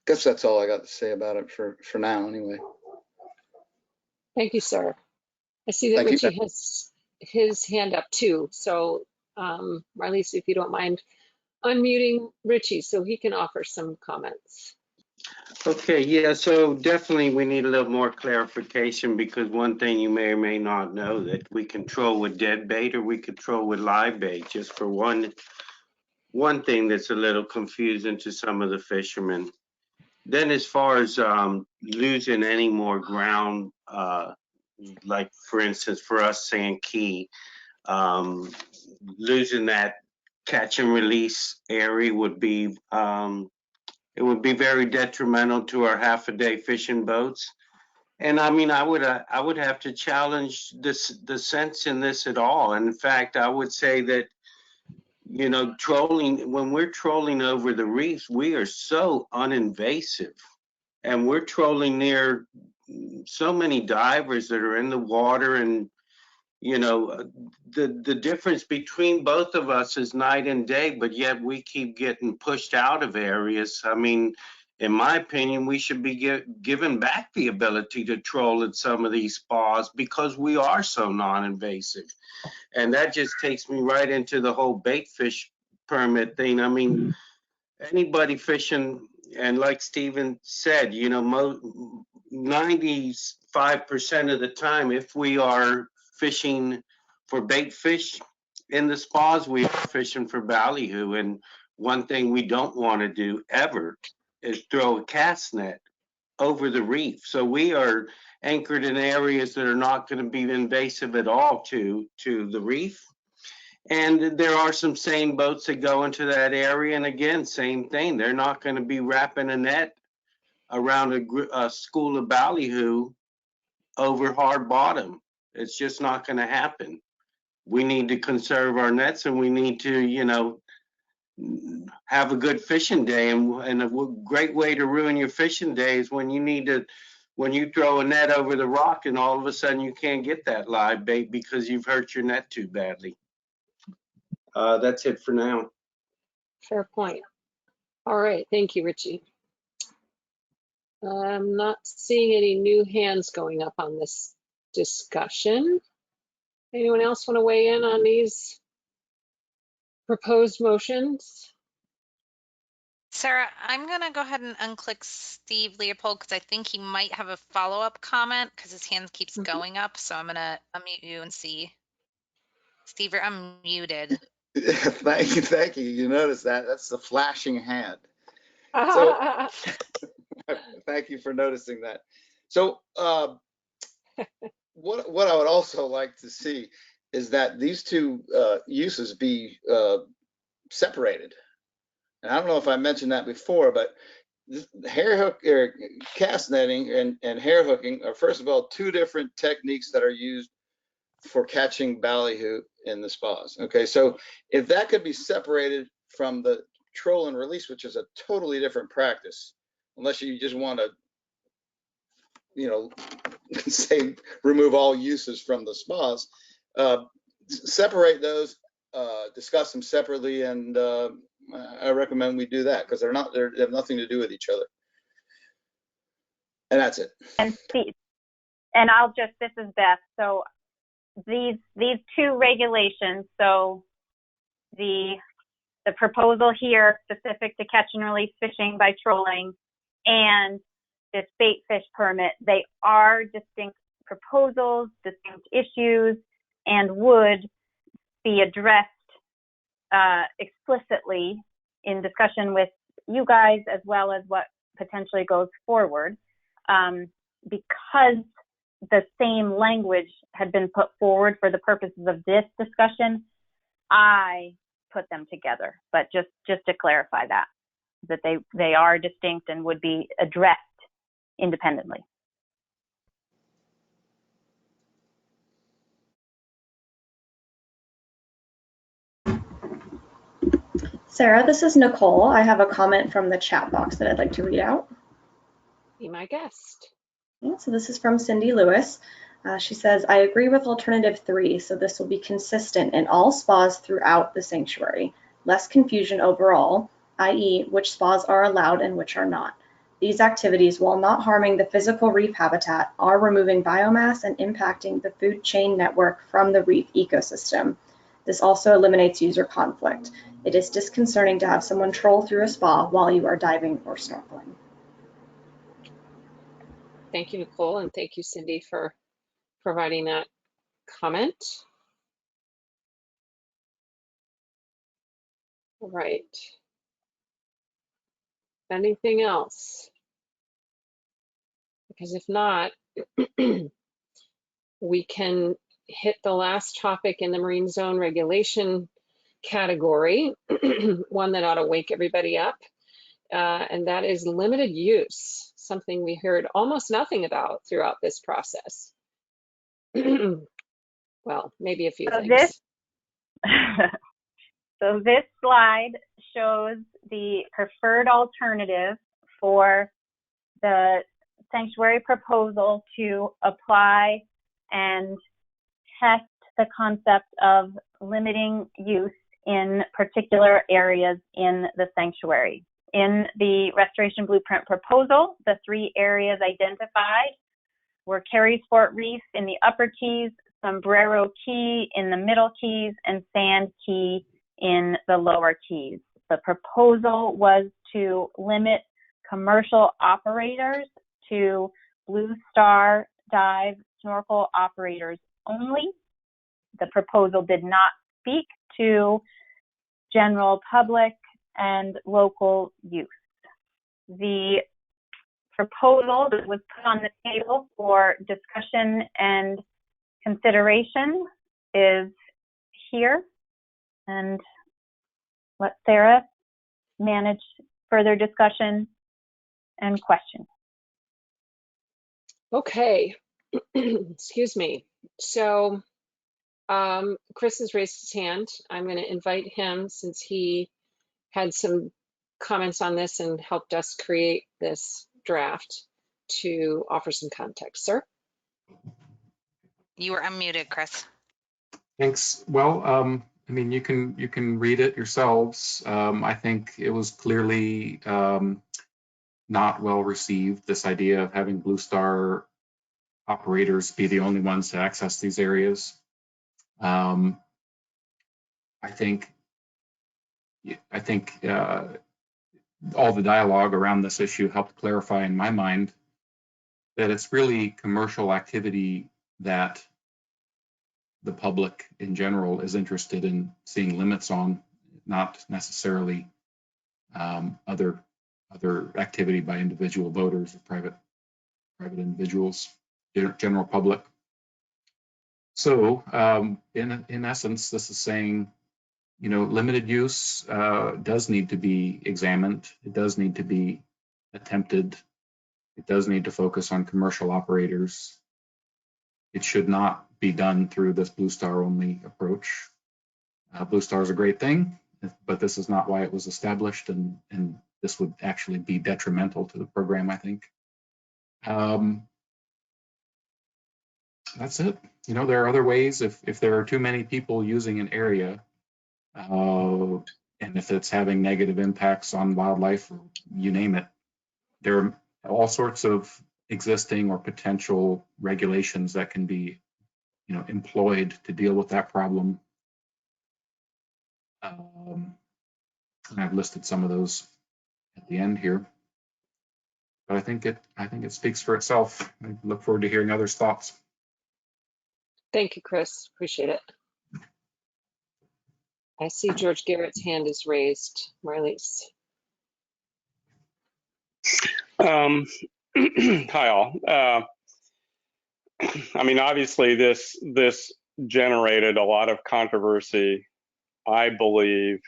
guess that's all I got to say about it for now, anyway. Thank you, sir. I see that Richie has his hand up too. So Marlise, if you don't mind unmuting Richie so he can offer some comments. Okay, yeah, so definitely we need a little more clarification, because one thing you may or may not know, that we control with dead bait or we control with live bait, just for one thing that's a little confusing to some of the fishermen. Then as far as losing any more ground, like for instance, for us saying key, losing that catch and release area would be, it would be very detrimental to our half-a-day fishing boats. And I mean, I would have to challenge the sense in this at all. And in fact, I would say that, you know, when we're trolling over the reefs, we are so uninvasive, and we're trolling near so many divers that are in the water, and you know, the difference between both of us is night and day, but yet we keep getting pushed out of areas. I mean, in my opinion, we should be given back the ability to troll at some of these spas, because we are so non-invasive. And that just takes me right into the whole bait fish permit thing. I mean, anybody fishing, and like Stephen said, you know, 95% of the time, if we are fishing for bait fish in the spas, we are fishing for ballyhoo. And one thing we don't want to do ever is throw a cast net over the reef. So we are anchored in areas that are not going to be invasive at all to the reef. And there are some seine boats that go into that area, and again, same thing, they're not going to be wrapping a net around a school of ballyhoo over hard bottom. It's just not going to happen. We need to conserve our nets, and we need to, you know, have a good fishing day. And a great way to ruin your fishing day is when you throw a net over the rock and all of a sudden you can't get that live bait because you've hurt your net too badly. That's it for now. Fair point. All right, thank you, Richie. I'm not seeing any new hands going up on this discussion. Anyone else want to weigh in on these proposed motions? Sarah, I'm going to go ahead and unclick Steve Leopold because I think he might have a follow-up comment because his hand keeps going up. So I'm going to unmute you and see. Steve, you're unmuted. Thank you. You notice that? That's the flashing hand. So thank you for noticing that. So what I would also like to see is that these two uses be separated. And I don't know if I mentioned that before, but hair hook or cast netting and hair hooking are, first of all, two different techniques that are used for catching ballyhoo in the spas. Okay, so if that could be separated from the troll and release, which is a totally different practice, unless you just want to, you know, say remove all uses from the spas, separate those, discuss them separately, and I recommend we do that because they have nothing to do with each other. And that's it. And Steve, and I'll just, this is Beth. So these two regulations, so the proposal here specific to catch and release fishing by trolling and this bait fish permit, they are distinct proposals, distinct issues, and would be addressed explicitly in discussion with you guys as well as what potentially goes forward, because the same language had been put forward for the purposes of this discussion. I put them together, but just to clarify that they are distinct and would be addressed independently. Sarah, this is Nicole. I have a comment from the chat box that I'd like to read out. Be my guest. Yeah, so this is from Cindy Lewis. She says, I agree with alternative 3, so this will be consistent in all spas throughout the sanctuary. Less confusion overall, i.e. which spas are allowed and which are not. These activities, while not harming the physical reef habitat, are removing biomass and impacting the food chain network from the reef ecosystem. This also eliminates user conflict. It is disconcerting to have someone troll through a spa while you are diving or snorkeling. Thank you, Nicole, and thank you, Cindy, for providing that comment. All right. Anything else? Because if not, we can hit the last topic in the marine zone regulation category, one that ought to wake everybody up, and that is limited use, something we heard almost nothing about throughout this process. Well, maybe a few things. So this slide shows the preferred alternative for the sanctuary proposal to apply and test the concept of limiting use in particular areas in the sanctuary. In the restoration blueprint proposal, the 3 areas identified were Carey's Fort Reef in the upper Keys, Sombrero Key in the middle Keys, and Sand Key in the lower Keys. The proposal was to limit commercial operators to Blue Star dive snorkel operators only. The proposal did not speak to general public and local use. The proposal that was put on the table for discussion and consideration is here, and let Sarah manage further discussion and questions. Okay, excuse me. So Chris has raised his hand. I'm going to invite him, since he had some comments on this and helped us create this draft, to offer some context. Sir? You were unmuted, Chris. Thanks. Well, I mean, you can read it yourselves. I think it was clearly not well received, this idea of having Blue Star operators be the only ones to access these areas. I think all the dialogue around this issue helped clarify in my mind that it's really commercial activity that the public in general is interested in seeing limits on, not necessarily other activity by individual voters or private individuals, general public. So in essence, this is saying, you know, limited use does need to be examined. It does need to be attempted. It does need to focus on commercial operators. It should not be done through this Blue Star only approach. Blue Star is a great thing, but this is not why it was established, and this would actually be detrimental to the program, I think. That's it. You know, there are other ways. If there are too many people using an area, and if it's having negative impacts on wildlife, or you name it, there are all sorts of existing or potential regulations that can be, you know, employed to deal with that problem. And I've listed some of those at the end here. But I think it speaks for itself. I look forward to hearing others' thoughts. Thank you, Chris. Appreciate it. I see George Garrett's hand is raised. Marlies. Hi all. I mean, obviously this generated a lot of controversy, I believe,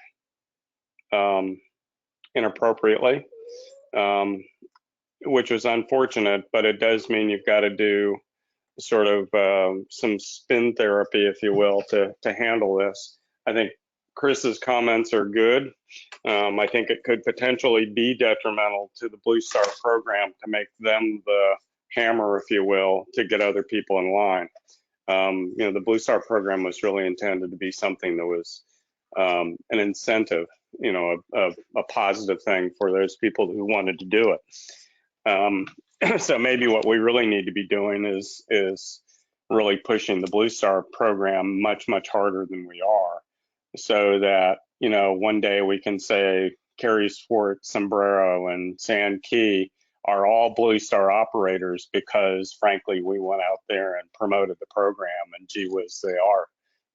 inappropriately, which was unfortunate, but it does mean you've got to do sort of some spin therapy, if you will, to handle this. I think Chris's comments are good. I think it could potentially be detrimental to the Blue Star program to make them the hammer, if you will, to get other people in line. You know, the Blue Star program was really intended to be something that was an incentive, you know, a positive thing for those people who wanted to do it. So maybe what we really need to be doing is really pushing the Blue Star program much harder than we are, so that, you know, one day we can say Carey's Fort, Sombrero, and Sand Key are all Blue Star operators because, frankly, we went out there and promoted the program, and gee whiz, they are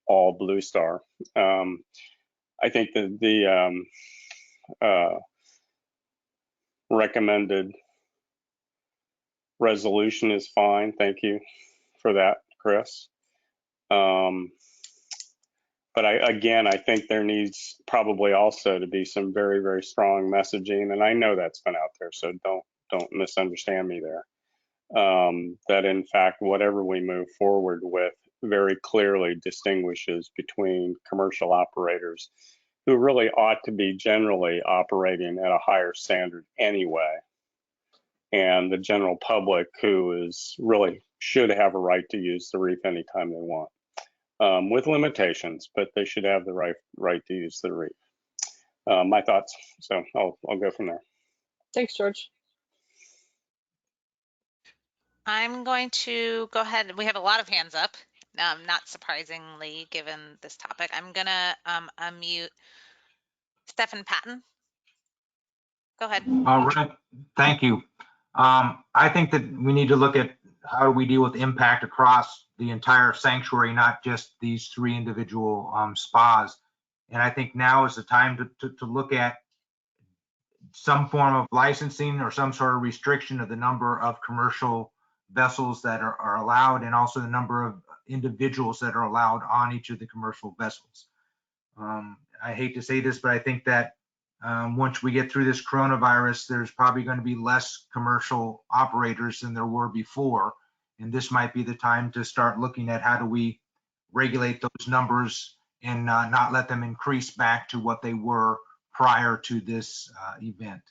all Blue Star. I think that the recommended resolution is fine. Thank you for that, Chris. But I think there needs probably also to be some very strong messaging, and I know that's been out there, so don't misunderstand me there. That in fact, whatever we move forward with very clearly distinguishes between commercial operators who really ought to be generally operating at a higher standard anyway, and the general public who is really should have a right to use the reef anytime they want, with limitations, but they should have the right to use the reef. My thoughts. So I'll go from there. Thanks, George. I'm going to go ahead. We have a lot of hands up, not surprisingly, given this topic. I'm going to unmute Stephen Patton. Go ahead. All right. Thank you. I think that we need to look at how do we deal with impact across the entire sanctuary, not just these 3 individual spas. And I think now is the time to look at some form of licensing or some sort of restriction of the number of commercial vessels that are allowed, and also the number of individuals that are allowed on each of the commercial vessels. I hate to say this, but I think that once we get through this coronavirus, there's probably going to be less commercial operators than there were before. And this might be the time to start looking at how do we regulate those numbers and not let them increase back to what they were prior to this event.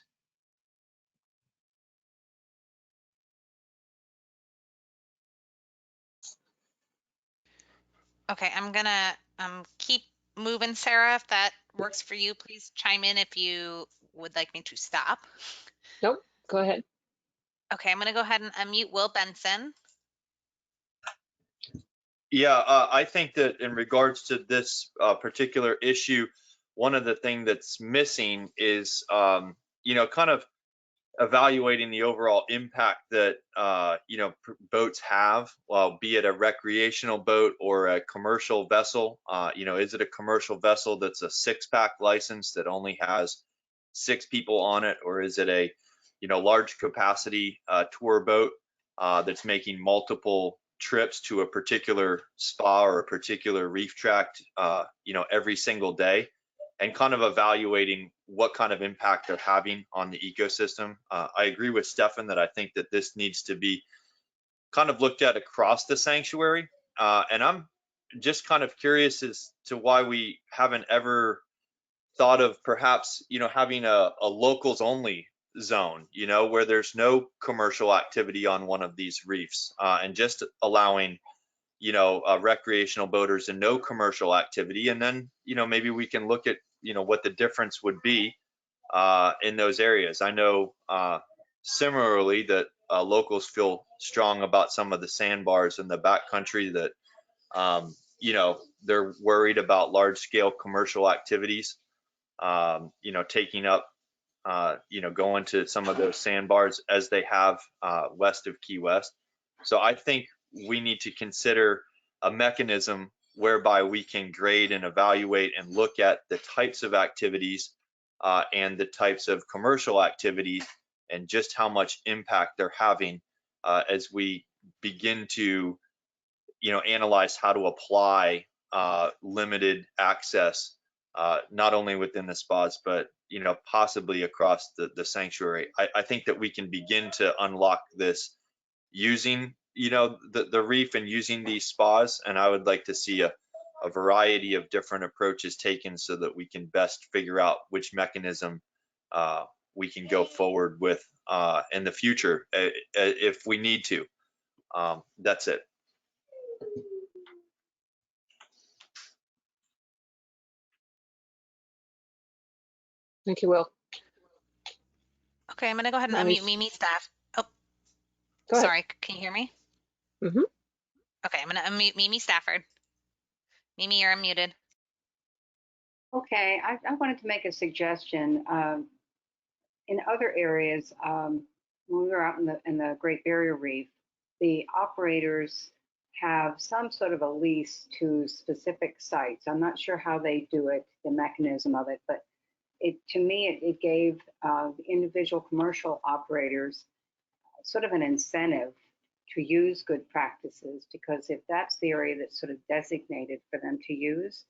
Okay, I'm gonna keep moving, Sarah. If that works for you, please chime in if you would like me to stop. Nope, go ahead. Okay, I'm going to go ahead and unmute Will Benson. Yeah, I think that in regards to this particular issue, one of the things that's missing is, kind of evaluating the overall impact that, boats have, well, be it a recreational boat or a commercial vessel. Is it a commercial vessel that's a 6-pack license that only has 6 people on it, or is it a, large capacity tour boat that's making multiple trips to a particular spa or a particular reef tract, every single day, and kind of evaluating what kind of impact they're having on the ecosystem. I agree with Stefan that I think that this needs to be kind of looked at across the sanctuary. And I'm just kind of curious as to why we haven't ever thought of perhaps, having a locals only zone, where there's no commercial activity on one of these reefs, and just allowing, recreational boaters and no commercial activity. And then, maybe we can look at, what the difference would be in those areas. I know similarly that locals feel strong about some of the sandbars in the backcountry that, they're worried about large scale commercial activities, taking up, going to some of those sandbars as they have west of Key West. So I think we need to consider a mechanism whereby we can grade and evaluate and look at the types of activities and the types of commercial activities and just how much impact they're having as we begin to, analyze how to apply limited access, not only within the spas, but, possibly across the sanctuary. I think that we can begin to unlock this using, the reef and using these spas. And I would like to see a variety of different approaches taken so that we can best figure out which mechanism we can go forward with in the future if we need to. That's it. Thank you, Will. Okay, I'm going to go ahead and unmute Mimi Staff. Oh, go ahead. Sorry. Can you hear me? Mm-hmm. Okay, I'm going to unmute Mimi Stafford. Mimi, you're unmuted. Okay, I wanted to make a suggestion. In other areas, when we were out in the Great Barrier Reef, the operators have some sort of a lease to specific sites. I'm not sure how they do it, the mechanism of it, but to me, it gave the individual commercial operators sort of an incentive to use good practices, because if that's the area that's sort of designated for them to use,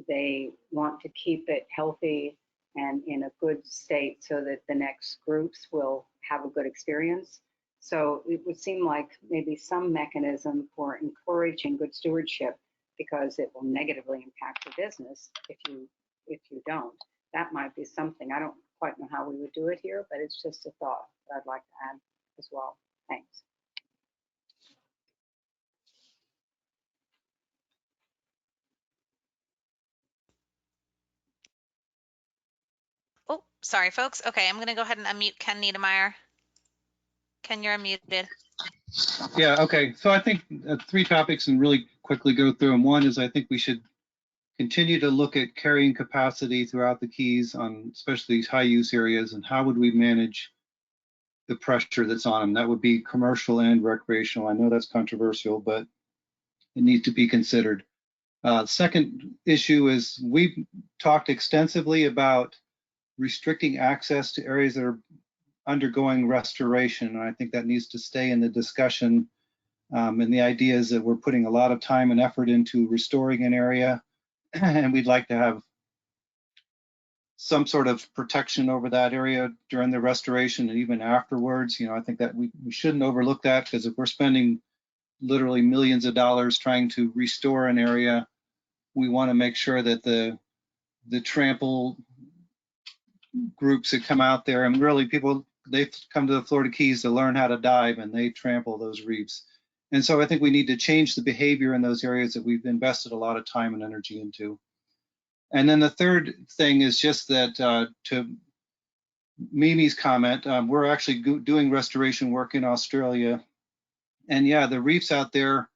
they want to keep it healthy and in a good state so that the next groups will have a good experience. So it would seem like maybe some mechanism for encouraging good stewardship, because it will negatively impact the business if you don't. That might be something. I don't quite know how we would do it here, but it's just a thought that I'd like to add as well. Thanks. Oh, sorry, folks. Okay, I'm going to go ahead and unmute Ken Niedermeyer. Ken, you're unmuted. Yeah, okay. So I think 3 topics and really quickly go through them. One is I think we should continue to look at carrying capacity throughout the Keys on especially these high use areas, and how would we manage the pressure that's on them. That would be commercial and recreational. I know that's controversial, but it needs to be considered. Second issue is we've talked extensively about restricting access to areas that are undergoing restoration, and I think that needs to stay in the discussion. And the idea is that we're putting a lot of time and effort into restoring an area, and we'd like to have some sort of protection over that area during the restoration and even afterwards. I think that we shouldn't overlook that, because if we're spending literally millions of dollars trying to restore an area, we want to make sure that the trample groups that come out there, and really people, they've come to the Florida Keys to learn how to dive, and they trample those reefs. And so I think we need to change the behavior in those areas that we've invested a lot of time and energy into. And then the third thing is just that to Mimi's comment, we're actually doing restoration work in Australia. And yeah, the reefs out there,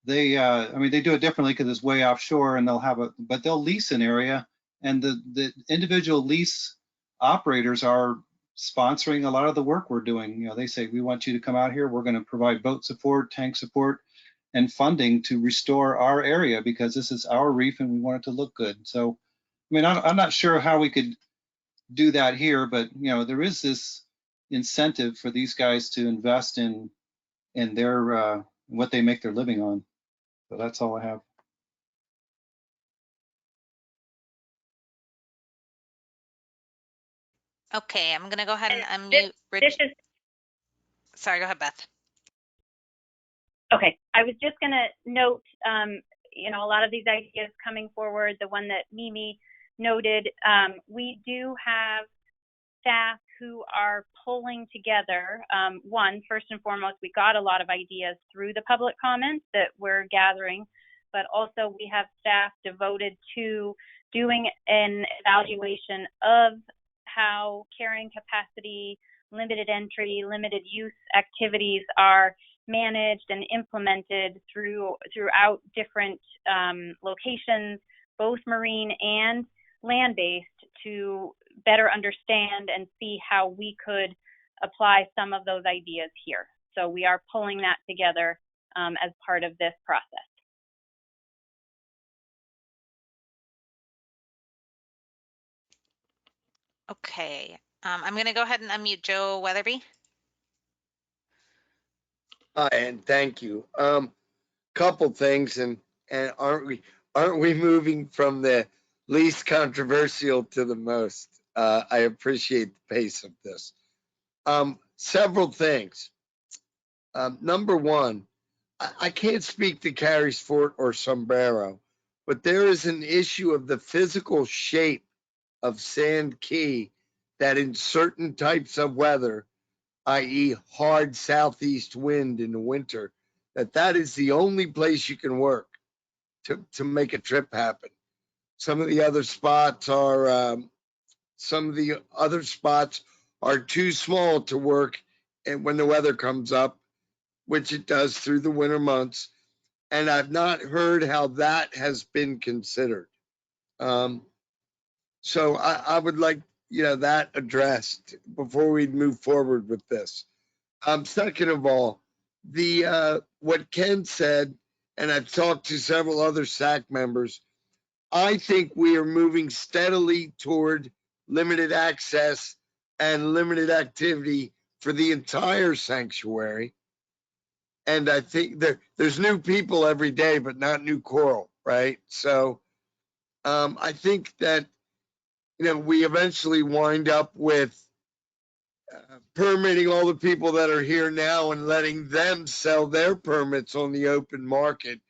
they, I mean, they do it differently because it's way offshore, and but they'll lease an area, and the individual lease operators are sponsoring a lot of the work we're doing. You know, they say, we want you to come out here. We're going to provide boat support, tank support, and funding to restore our area because this is our reef and we want it to look good. So, I mean, I'm not sure how we could do that here, but you know, there is this incentive for these guys to invest in their what they make their living on. So that's all I have. Okay, I'm going to go ahead and unmute Rich. Sorry, go ahead, Beth. Okay, I was just going to note, you know, a lot of these ideas coming forward, the one that Mimi noted, we do have staff who are pulling together. First and foremost, we got a lot of ideas through the public comments that we're gathering, but also we have staff devoted to doing an evaluation of how carrying capacity, limited entry, limited use activities are managed and implemented throughout different locations, both marine and land-based, to better understand and see how we could apply some of those ideas here. So we are pulling that together as part of this process. Okay, I'm going to go ahead and unmute Joe Weatherby. Hi, and thank you. Couple things, and aren't we moving from the least controversial to the most? I appreciate the pace of this. Several things. Number one, I can't speak to Carey's Fort or Sombrero, but there is an issue of the physical shape of Sand Key that in certain types of weather, i.e. hard southeast wind in the winter, that is the only place you can work to make a trip happen. Some of the other spots are too small to work, and when the weather comes up, which it does through the winter months, and I've not heard how that has been considered. So I would like, that addressed before we move forward with this. Second of all, what Ken said, and I've talked to several other SAC members, I think we are moving steadily toward limited access and limited activity for the entire sanctuary. And I think there's new people every day, but not new coral, right? So I think that, we eventually wind up with permitting all the people that are here now and letting them sell their permits on the open market,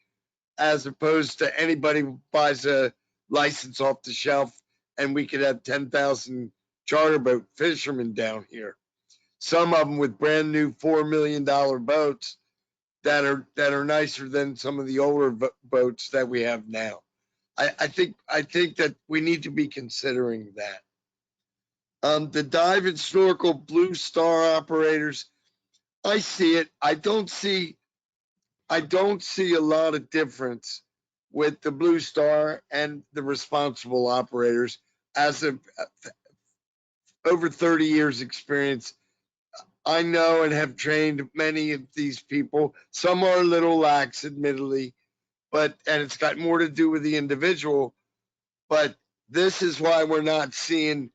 as opposed to anybody who buys a license off the shelf, and we could have 10,000 charter boat fishermen down here. Some of them with brand new $4 million boats that are nicer than some of the older boats that we have now. I think that we need to be considering that. The dive and snorkel Blue Star operators, I see it. I don't see a lot of difference with the Blue Star and the responsible operators. As of over 30 years experience, I know and have trained many of these people. Some are a little lax, admittedly, and it's got more to do with the individual. But this is why we're not seeing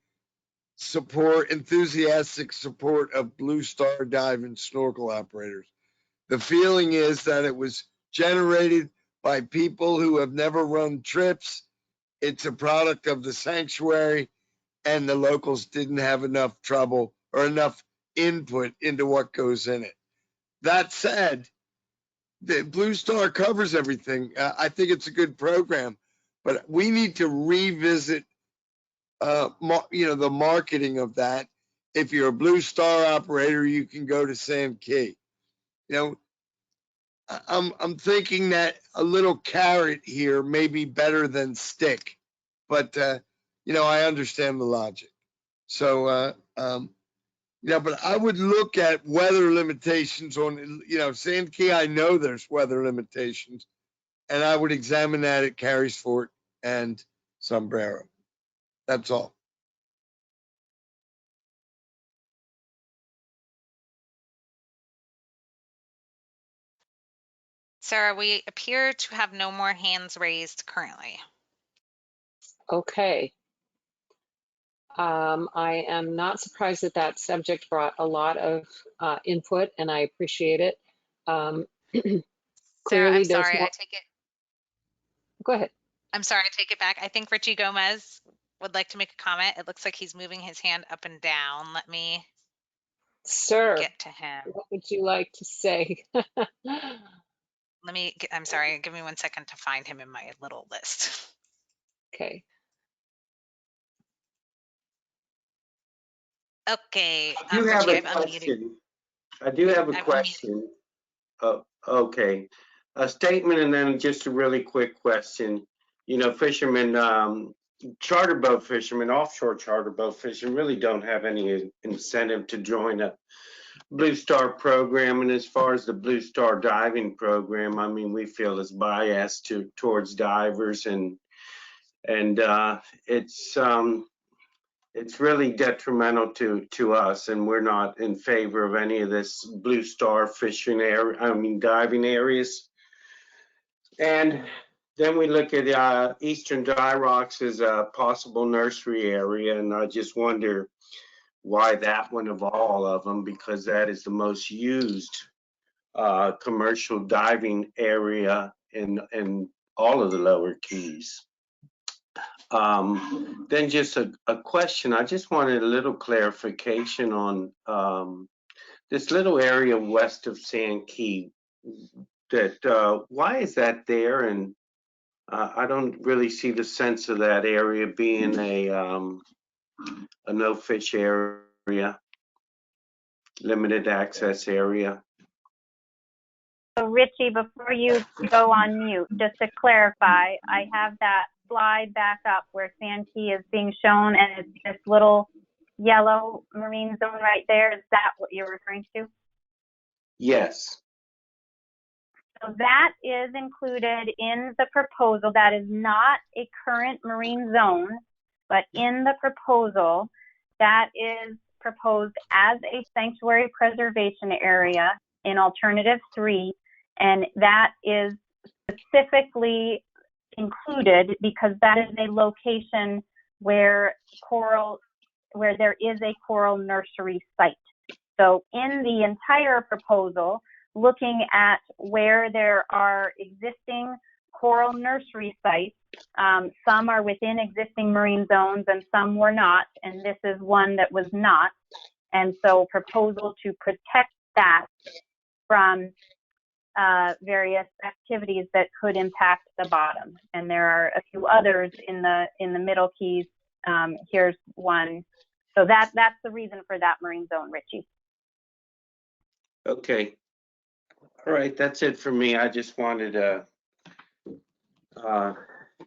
enthusiastic support of Blue Star dive and snorkel operators. The feeling is that it was generated by people who have never run trips. It's a product of the sanctuary, and the locals didn't have enough trouble or enough input into what goes in it. That said, the Blue Star covers everything. I think it's a good program, but we need to revisit the marketing of that. If you're a Blue Star operator, you can go to Sand Key. I'm thinking that a little carrot here may be better than stick. but I understand the logic. So, but I would look at weather limitations on, Sand Key. I know there's weather limitations, and I would examine that at Carey's Fort and Sombrero. That's all. Sarah, we appear to have no more hands raised currently. Okay. I am not surprised that that subject brought a lot of input, and I appreciate it. Sarah, Clearly, I'm there's sorry, more. I take it. Go ahead. I'm sorry, I take it back. I think Richie Gomez would like to make a comment. It looks like he's moving his hand up and down. Let me Sir, get to him. what would you like to say? I'm sorry, give me 1 second to find him in my little list. Okay. Okay, I do have Richie, a I've unmuted. question. I do have a I've unmuted. question. Oh, okay. A statement and then just a really quick question. Fishermen, charter boat fishermen, offshore charter boat fishermen really don't have any incentive to join a Blue Star program. And as far as the Blue Star diving program, I mean, we feel it's biased towards divers, and it's really detrimental to us, and we're not in favor of any of this Blue Star fishing diving areas. And then we look at Eastern Dry Rocks as a possible nursery area, and I just wonder why that one of all of them, because that is the most used commercial diving area in all of the lower keys. Then just a question. I just wanted a little clarification on this little area west of Sand Key. That why is that there? And I don't really see the sense of that area being a no fish area, limited access area. So Richie, before you go on mute, just to clarify, I have that slide back up where Sand Key is being shown, and it's this little yellow marine zone right there. Is that what you're referring to? Yes. So that is included in the proposal. That is not a current marine zone, but in the proposal, that is proposed as a sanctuary preservation area in alternative 3, and that is specifically included because that is a location where there is a coral nursery site. So in the entire proposal, looking at where there are existing coral nursery sites, some are within existing marine zones and some were not, and this is one that was not. And so proposal to protect that from various activities that could impact the bottom. And there are a few others in the middle keys. Here's one. So that's the reason for that marine zone, Richie. Okay. All right, that's it for me. I just wanted to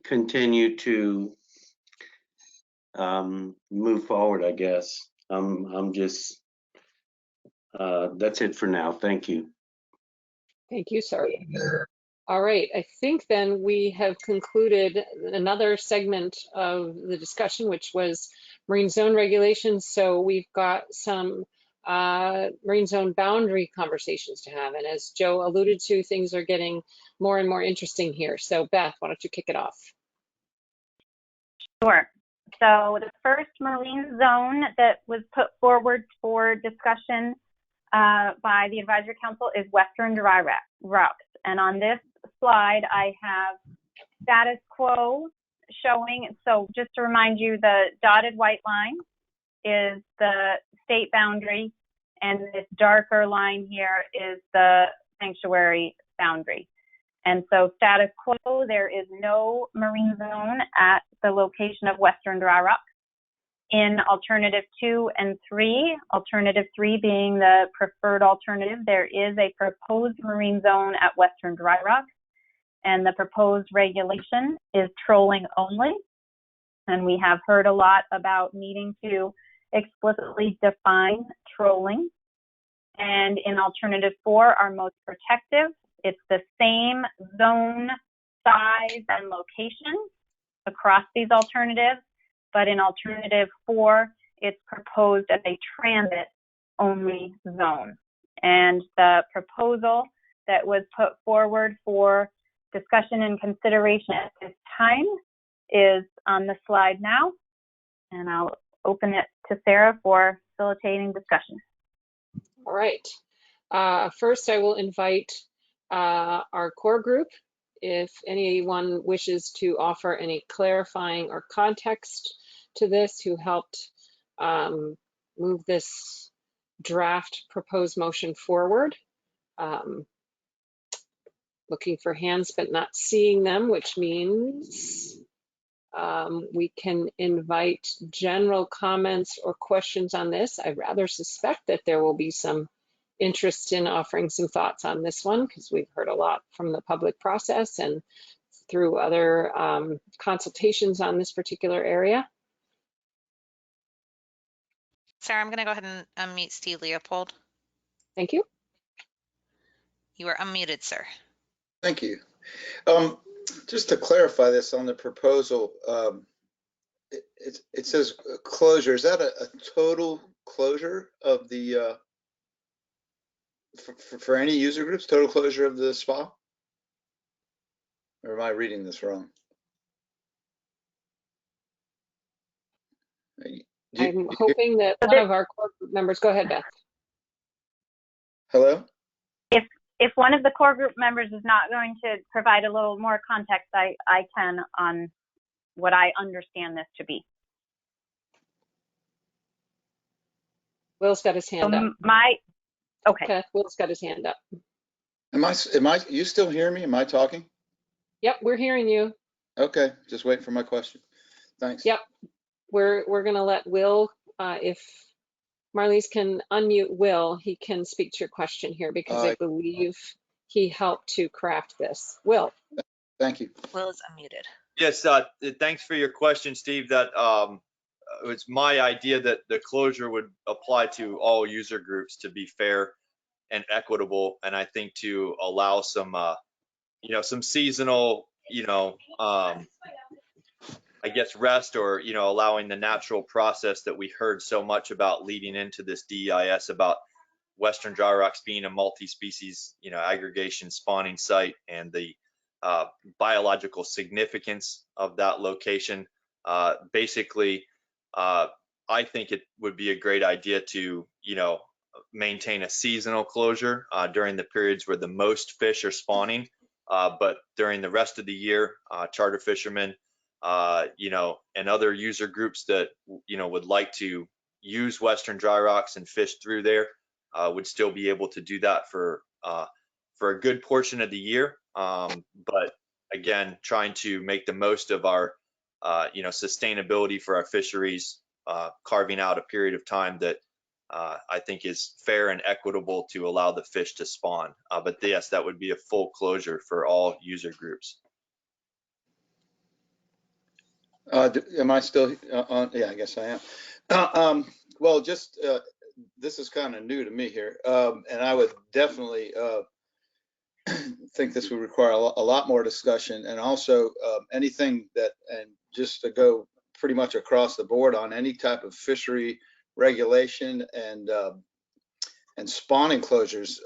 continue to move forward, I guess. I'm just, that's it for now. Thank you. Thank you, sir. All right, I think then we have concluded another segment of the discussion, which was marine zone regulations. So we've got some marine zone boundary conversations to have. And as Joe alluded to, things are getting more and more interesting here. So Beth, why don't you kick it off? Sure. So the first marine zone that was put forward for discussion by the Advisory Council is Western Dry Rocks. And on this slide, I have status quo showing. So just to remind you, the dotted white line is the state boundary, and this darker line here is the sanctuary boundary. And so status quo, there is no marine zone at the location of Western Dry Rocks. In alternative 2 and 3, alternative 3 being the preferred alternative, there is a proposed marine zone at Western Dry Rocks, and the proposed regulation is trolling only. And we have heard a lot about needing to explicitly define trolling. And in alternative 4, our most protective, it's the same zone, size, and location across these alternatives, but in alternative 4, it's proposed as a transit-only zone. And the proposal that was put forward for discussion and consideration at this time is on the slide now, and I'll open it to Sarah for facilitating discussion. All right. First, I will invite our core group. If anyone wishes to offer any clarifying or context to this, who helped move this draft proposed motion forward. Looking for hands, but not seeing them, which means we can invite general comments or questions on this. I rather suspect that there will be some interest in offering some thoughts on this one, because we've heard a lot from the public process and through other consultations on this particular area. Sarah, I'm going to go ahead and unmute Steve Leopold. Thank you. You are unmuted, sir. Thank you. Just to clarify this on the proposal, it says closure. Is that a total closure of the for any user groups, total closure of the spa? Or am I reading this wrong? I'm hoping that one of our core group members, go ahead, Beth. Hello? If one of the core group members is not going to provide a little more context, I can on what I understand this to be. Will's got his hand up. Okay. Will's got his hand up. You still hear me? Am I talking? Yep, we're hearing you. Okay, just waiting for my question. Thanks. Yep, we're gonna let Will, if Marlies can unmute Will, he can speak to your question here, because I believe he helped to craft this. Will. Thank you. Will is unmuted. Yes, thanks for your question, Steve. That it's my idea that the closure would apply to all user groups to be fair and equitable, and I think to allow some, some seasonal, I guess rest, or allowing the natural process that we heard so much about leading into this DEIS about Western dry rocks being a multi-species, aggregation spawning site, and the biological significance of that location. Basically, I think it would be a great idea to, maintain a seasonal closure during the periods where the most fish are spawning, but during the rest of the year, charter fishermen, and other user groups that, would like to use Western dry rocks and fish through there, would still be able to do that for a good portion of the year. But again, trying to make the most of our, sustainability for our fisheries, carving out a period of time that I think is fair and equitable to allow the fish to spawn. But yes, that would be a full closure for all user groups. Am I still on? Yeah, I guess I am. Well, just this is kind of new to me here, and I would definitely think this would require a lot more discussion, and also anything that, and just to go pretty much across the board on any type of fishery regulation and spawning closures,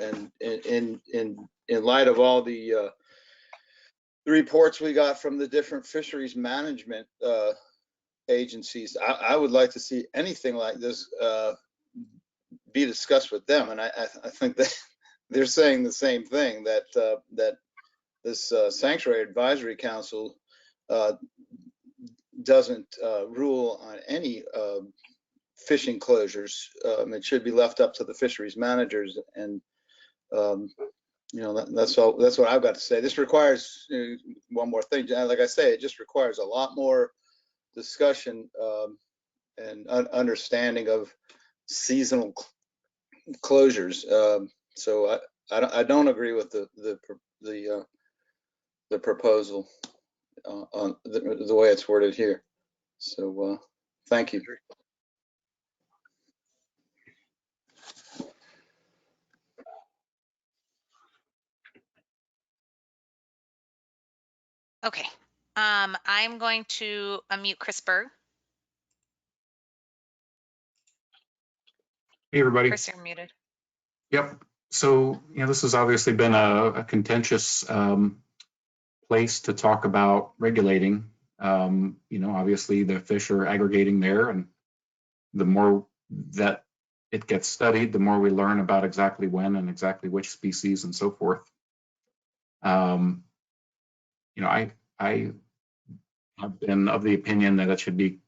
and in light of all the reports we got from the different fisheries management agencies, I would like to see anything like this be discussed with them, and I think that they're saying the same thing, that that this Sanctuary Advisory Council doesn't rule on any fishing closures. It should be left up to the fisheries managers, and that's all. That's what I've got to say. This requires one more thing. Like I say, it just requires a lot more discussion and understanding of seasonal closures. So I don't agree with the proposal on the way it's worded here. So thank you. Okay. I'm going to unmute Chris Berg. Hey, everybody. Chris, you're muted. Yep. So, this has obviously been a contentious place to talk about regulating. Obviously the fish are aggregating there, and the more that it gets studied, the more we learn about exactly when and exactly which species and so forth. I have been of the opinion that it should be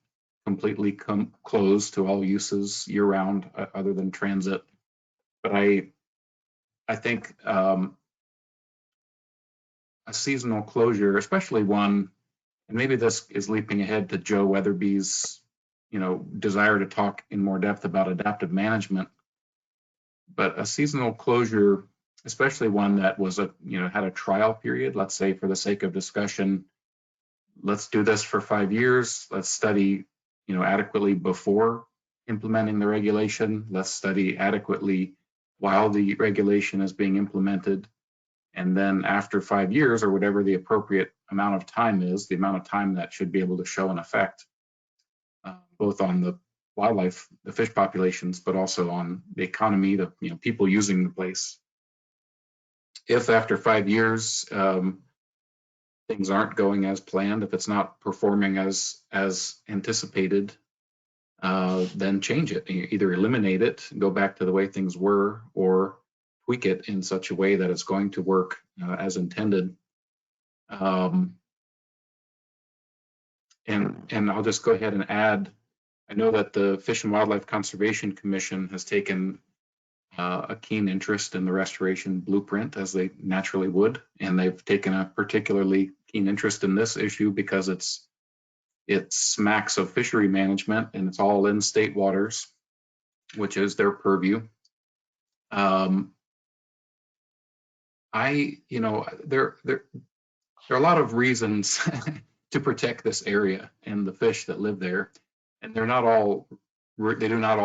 completely closed to all uses year round, other than transit. But I think a seasonal closure, especially one, and maybe this is leaping ahead to Joe Weatherby's, desire to talk in more depth about adaptive management, but a seasonal closure, especially one that was had a trial period, let's say for the sake of discussion, let's do this for 5 years. Let's study, adequately before implementing the regulation. Let's study adequately while the regulation is being implemented. And then after 5 years, or whatever the appropriate amount of time is, the amount of time that should be able to show an effect, both on the wildlife, the fish populations, but also on the economy, the people using the place. If after 5 years, things aren't going as planned, if it's not performing as anticipated, then change it. Either eliminate it, go back to the way things were, or tweak it in such a way that it's going to work as intended. And I'll just go ahead and add, I know that the Fish and Wildlife Conservation Commission has taken a keen interest in the restoration blueprint, as they naturally would, and they've taken a particularly keen interest in this issue because it smacks of fishery management, and it's all in state waters, which is their purview. There are a lot of reasons to protect this area and the fish that live there, and they do not all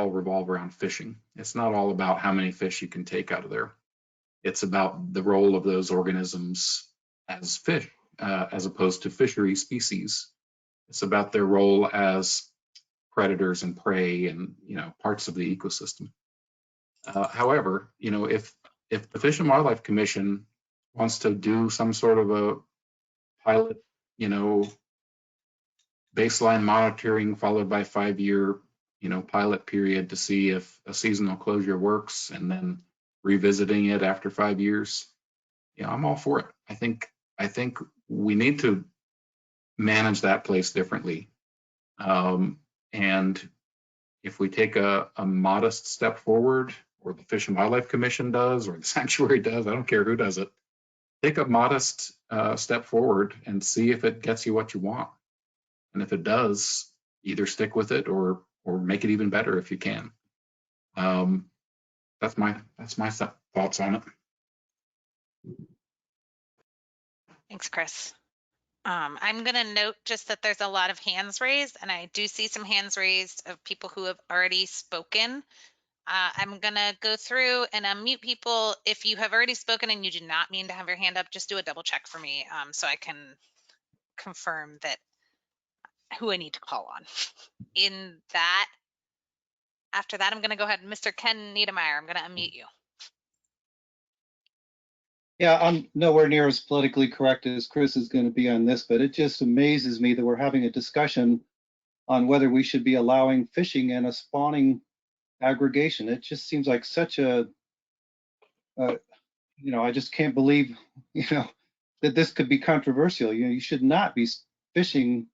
revolve around fishing. It's not all about how many fish you can take out of there. It's about the role of those organisms as fish, as opposed to fishery species. It's about their role as predators and prey, and parts of the ecosystem. However, if the Fish and Wildlife Commission wants to do some sort of a pilot, baseline monitoring followed by 5-year, pilot period to see if a seasonal closure works, and then revisiting it after 5 years, I'm all for it. I think we need to manage that place differently. And if we take a modest step forward, or the Fish and Wildlife Commission does, or the sanctuary does, I don't care who does it, take a modest step forward and see if it gets you what you want. And if it does, either stick with it or make it even better if you can. That's my thoughts on it. Thanks, Chris. I'm going to note just that there's a lot of hands raised, and I do see some hands raised of people who have already spoken. I'm going to go through and unmute people. If you have already spoken and you do not mean to have your hand up, just do a double check for me so I can confirm that who I need to call on. After that, I'm going to go ahead. Mr. Ken Niedermeyer, I'm going to unmute you. Yeah, I'm nowhere near as politically correct as Chris is going to be on this, but it just amazes me that we're having a discussion on whether we should be allowing fishing in a spawning aggregation. It just seems like such a, I just can't believe, that this could be controversial. You should not be fishing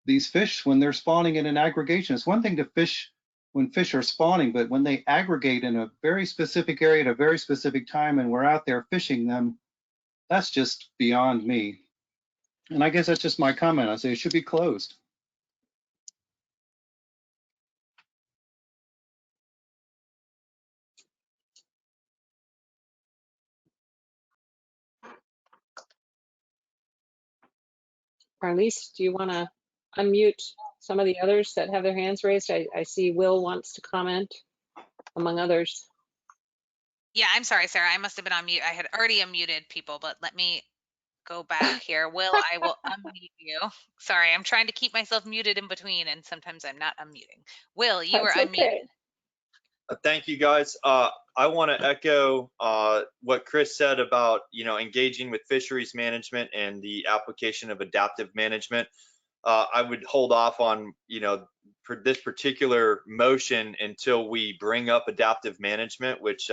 these fish when they're spawning in an aggregation. It's one thing to fish when fish are spawning, but when they aggregate in a very specific area at a very specific time and we're out there fishing them, that's just beyond me. And I guess that's just my comment. I say it should be closed. Marlise, do you want to unmute some of the others that have their hands raised. I see Will wants to comment, among others. Yeah, I'm sorry, Sarah. I must have been on mute. I had already unmuted people, but let me go back here. Will, I will unmute you. Sorry, I'm trying to keep myself muted in between, and sometimes I'm not unmuting. Will, you are That's unmuted. okay. Thank you, guys. I want to echo what Chris said about engaging with fisheries management and the application of adaptive management. I would hold off on for this particular motion until we bring up adaptive management, which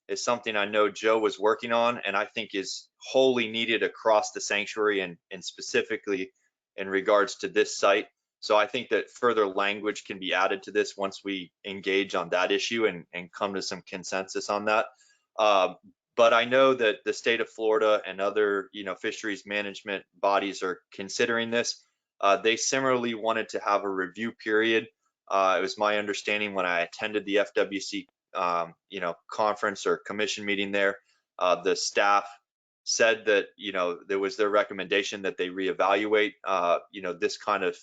is something I know Joe was working on, and I think is wholly needed across the sanctuary and specifically in regards to this site. So I think that further language can be added to this once we engage on that issue and come to some consensus on that. But I know that the state of Florida and other fisheries management bodies are considering this. They similarly wanted to have a review period. It was my understanding when I attended the FWC conference or commission meeting there, the staff said that there was their recommendation that they reevaluate this kind of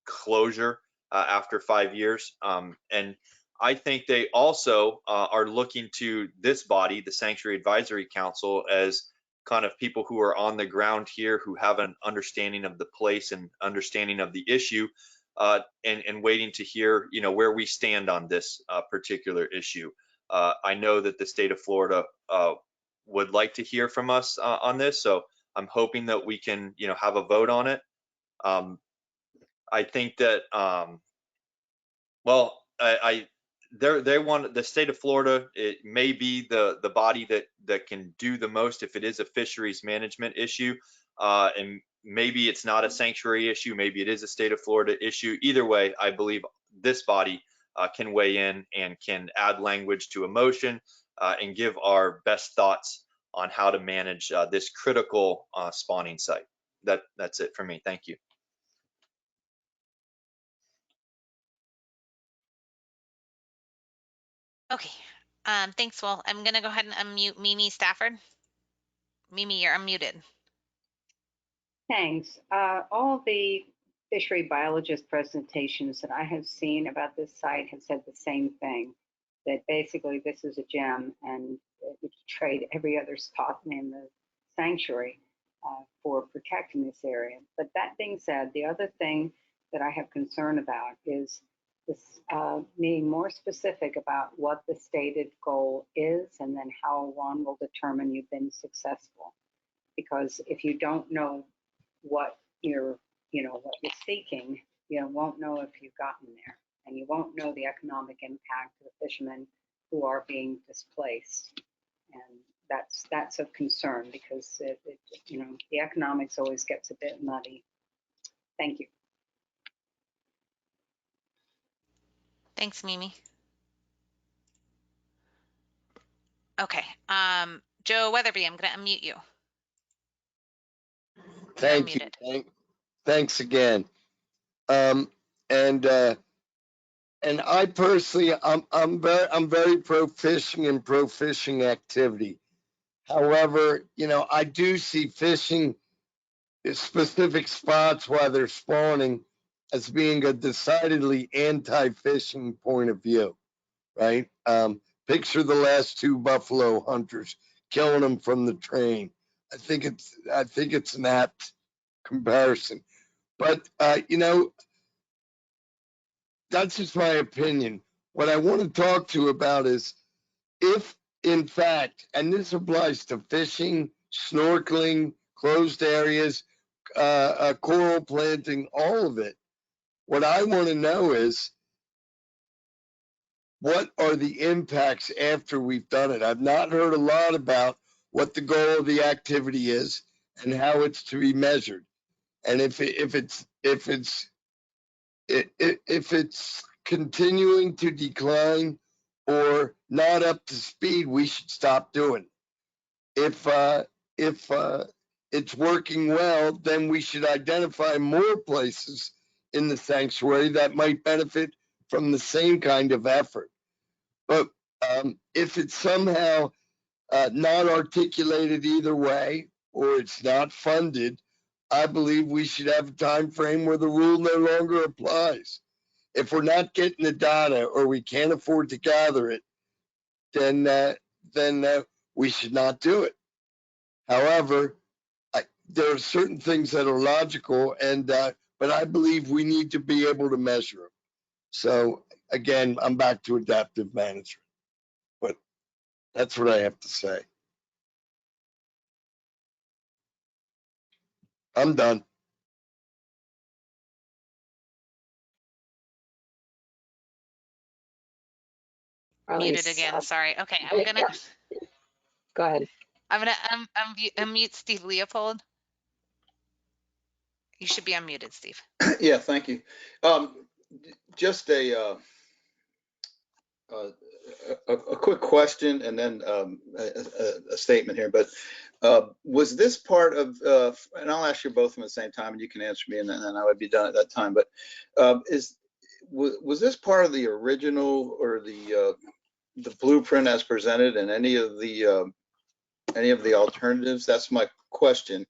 closure after 5 years. And I think they also are looking to this body, the Sanctuary Advisory Council, as kind of people who are on the ground here, who have an understanding of the place and understanding of the issue, and waiting to hear where we stand on this particular issue. I know that the state of Florida would like to hear from us on this, so I'm hoping that we can have a vote on it. I think that they want the state of Florida. It may be the body that can do the most if it is a fisheries management issue, and maybe it's not a sanctuary issue. Maybe it is a state of Florida issue. Either way, I believe this body can weigh in and can add language to a motion and give our best thoughts on how to manage this critical spawning site. That's it for me. Thank you. Okay. Thanks, Will. I'm gonna go ahead and unmute Mimi Stafford. Mimi, you're unmuted. Thanks. All the fishery biologist presentations that I have seen about this site have said the same thing, that basically this is a gem and we trade every other spot in the sanctuary for protecting this area. But that being said, the other thing that I have concern about is this being more specific about what the stated goal is, and then how one will determine you've been successful. Because if you don't know what you're seeking, you won't know if you've gotten there, and you won't know the economic impact of the fishermen who are being displaced. And that's of concern, because the economics always gets a bit muddy. Thank you. Thanks, Mimi. Okay. Joe Weatherby, I'm gonna unmute you. Thank you. Thanks again. And I personally, I'm very pro fishing and pro fishing activity. However, I do see fishing in specific spots while they're spawning as being a decidedly anti-fishing point of view, right? Picture the last two buffalo hunters killing them from the train. I think it's an apt comparison, but that's just my opinion. What I want to talk to you about is if, in fact, and this applies to fishing, snorkeling, closed areas, coral planting, all of it. What I want to know is, what are the impacts after we've done it? I've not heard a lot about what the goal of the activity is and how it's to be measured. And if it's continuing to decline or not up to speed, we should stop doing. If it's working well, then we should identify more places in the sanctuary that might benefit from the same kind of effort. But if it's somehow not articulated either way, or it's not funded, I believe we should have a time frame where the rule no longer applies. If we're not getting the data or we can't afford to gather it, then we should not do it. However, there are certain things that are logical, but I believe we need to be able to measure them. So again, I'm back to adaptive management, but that's what I have to say. I'm done. Muted again, sorry. Okay, I'm gonna. Go ahead. I'm gonna unmute Steve Leopold. You should be unmuted, Steve. Yeah, thank you. Just a quick question and then a statement here. But was this part of, and I'll ask you both of them at the same time, and you can answer me, and then I would be done at that time. But was this part of the original or the blueprint as presented in any of the alternatives? That's my question.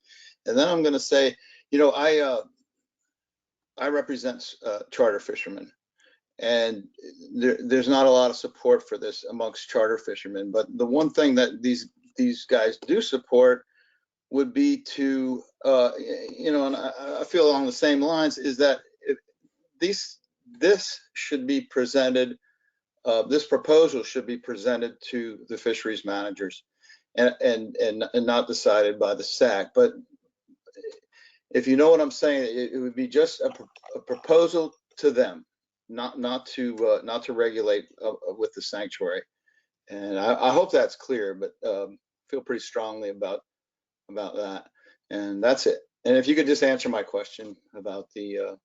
And then I'm going to say, you know, I represent charter fishermen, and there's not a lot of support for this amongst charter fishermen. But the one thing that these guys do support would be to, you know, and I feel along the same lines, is that this should be presented, this proposal should be presented to the fisheries managers and not decided by the SAC. But if you know what I'm saying, it would be just a proposal to them, not to regulate with the sanctuary. And I hope that's clear, but feel pretty strongly about that. And that's it. And if you could just answer my question about the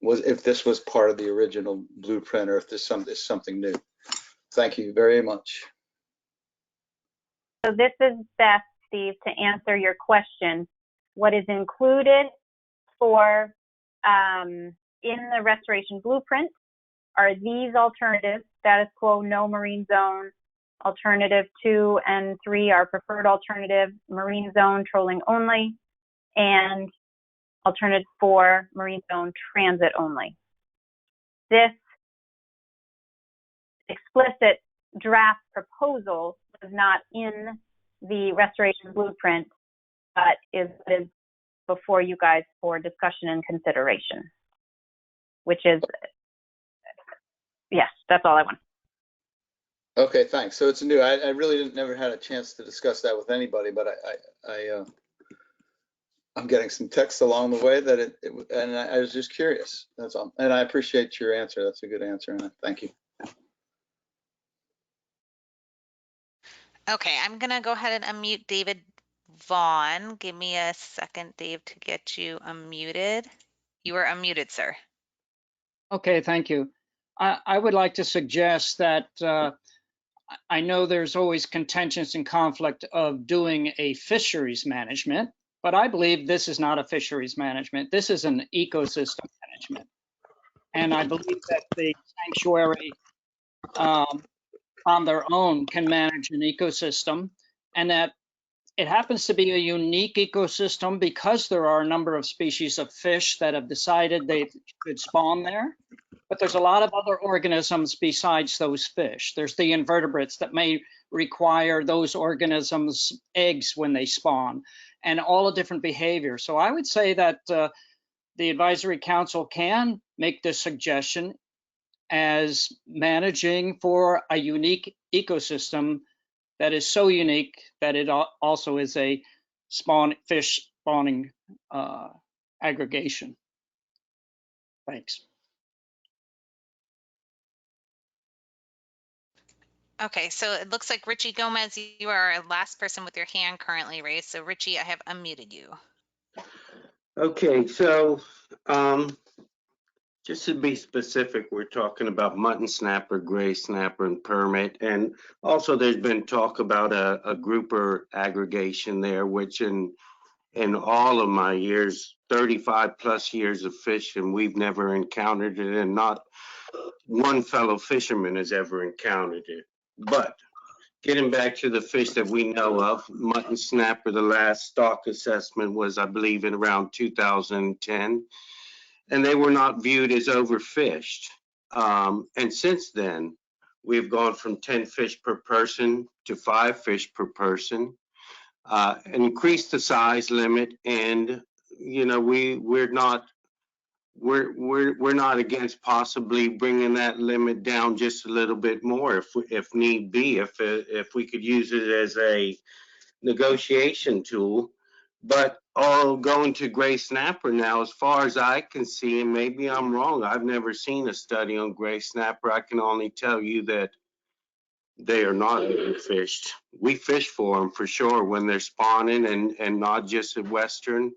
if this was part of the original blueprint or if this is something new. Thank you very much. So this is Beth, Steve, to answer your question. What is included for in the restoration blueprint are these alternatives: status quo, no marine zone; alternative 2 and 3 are preferred alternative, marine zone, trolling only; and alternative 4, marine zone, transit only. This explicit draft proposal was not in the restoration blueprint, but is before you guys for discussion and consideration, which is, yes, that's all I want. Okay, thanks. So it's new. I really never had a chance to discuss that with anybody, but I'm getting some text along the way that and I was just curious. That's all. And I appreciate your answer. That's a good answer, and thank you. Okay, I'm gonna go ahead and unmute David Vaughn. Give me a second, Dave, to get you unmuted. You are unmuted, sir. Okay, thank you. I would like to suggest that I know there's always contentions and conflict of doing a fisheries management, but I believe this is not a fisheries management. This is an ecosystem management. And I believe that the sanctuary on their own can manage an ecosystem, and that it happens to be a unique ecosystem because there are a number of species of fish that have decided they could spawn there. But there's a lot of other organisms besides those fish. There's the invertebrates that may require those organisms' eggs when they spawn, and all the different behaviors. So I would say that the advisory council can make this suggestion as managing for a unique ecosystem that is so unique that it also is a fish spawning aggregation. Thanks. Okay, so it looks like Richie Gomez, you are our last person with your hand currently raised. So Richie, I have unmuted you. Okay, so just to be specific, we're talking about mutton snapper, gray snapper, and permit. And also there's been talk about a grouper aggregation there, which in all of my years, 35 plus years of fishing, we've never encountered it, and not one fellow fisherman has ever encountered it. But getting back to the fish that we know of, mutton snapper, the last stock assessment was, I believe, in around 2010, and they were not viewed as overfished. And since then, we've gone from 10 fish per person to 5 fish per person, increased the size limit, and you know we're not against possibly bringing that limit down just a little bit more if need be, if we could use it as a negotiation tool. But all going to gray snapper now, as far as I can see, and maybe I'm wrong, I've never seen a study on gray snapper. I can only tell you that they are not overfished. We fish for them for sure when they're spawning, and not just at Western,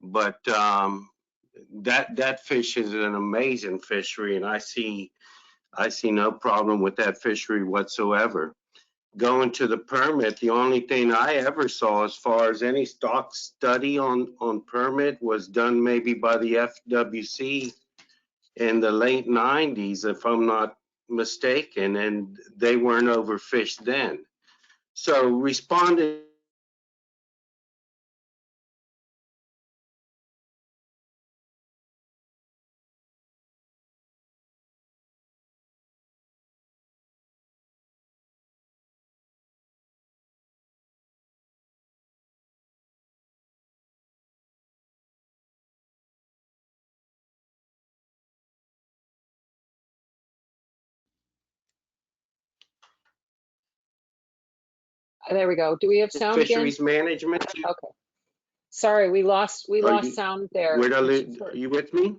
but that fish is an amazing fishery, and I see no problem with that fishery whatsoever. Going to the permit, the only thing I ever saw as far as any stock study on permit was done maybe by the FWC in the late 90s, if I'm not mistaken, and they weren't overfished then. So responding There we go. Do we have sound again? fisheries management. Okay. Sorry, we lost sound there. Are you with me?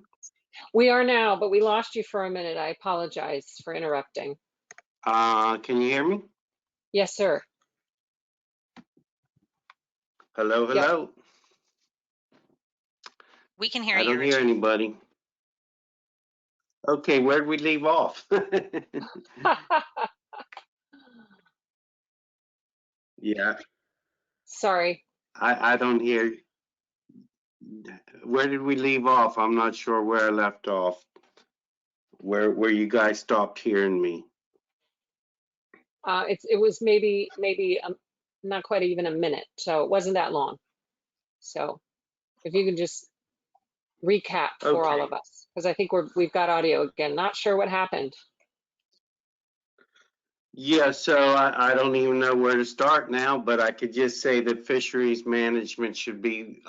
We are now, but we lost you for a minute. I apologize for interrupting. Can you hear me? Yes, sir. Hello, hello. We can hear you. I don't hear anybody. Okay, where'd we leave off? Yeah. Sorry. I don't hear. Where did we leave off? I'm not sure where I left off. Where you guys stopped hearing me. It was maybe not quite even a minute, so it wasn't that long. So if you can just recap for all of us, because I think we've got audio again. Not sure what happened. Yeah, so I don't even know where to start now, but I could just say that fisheries management should be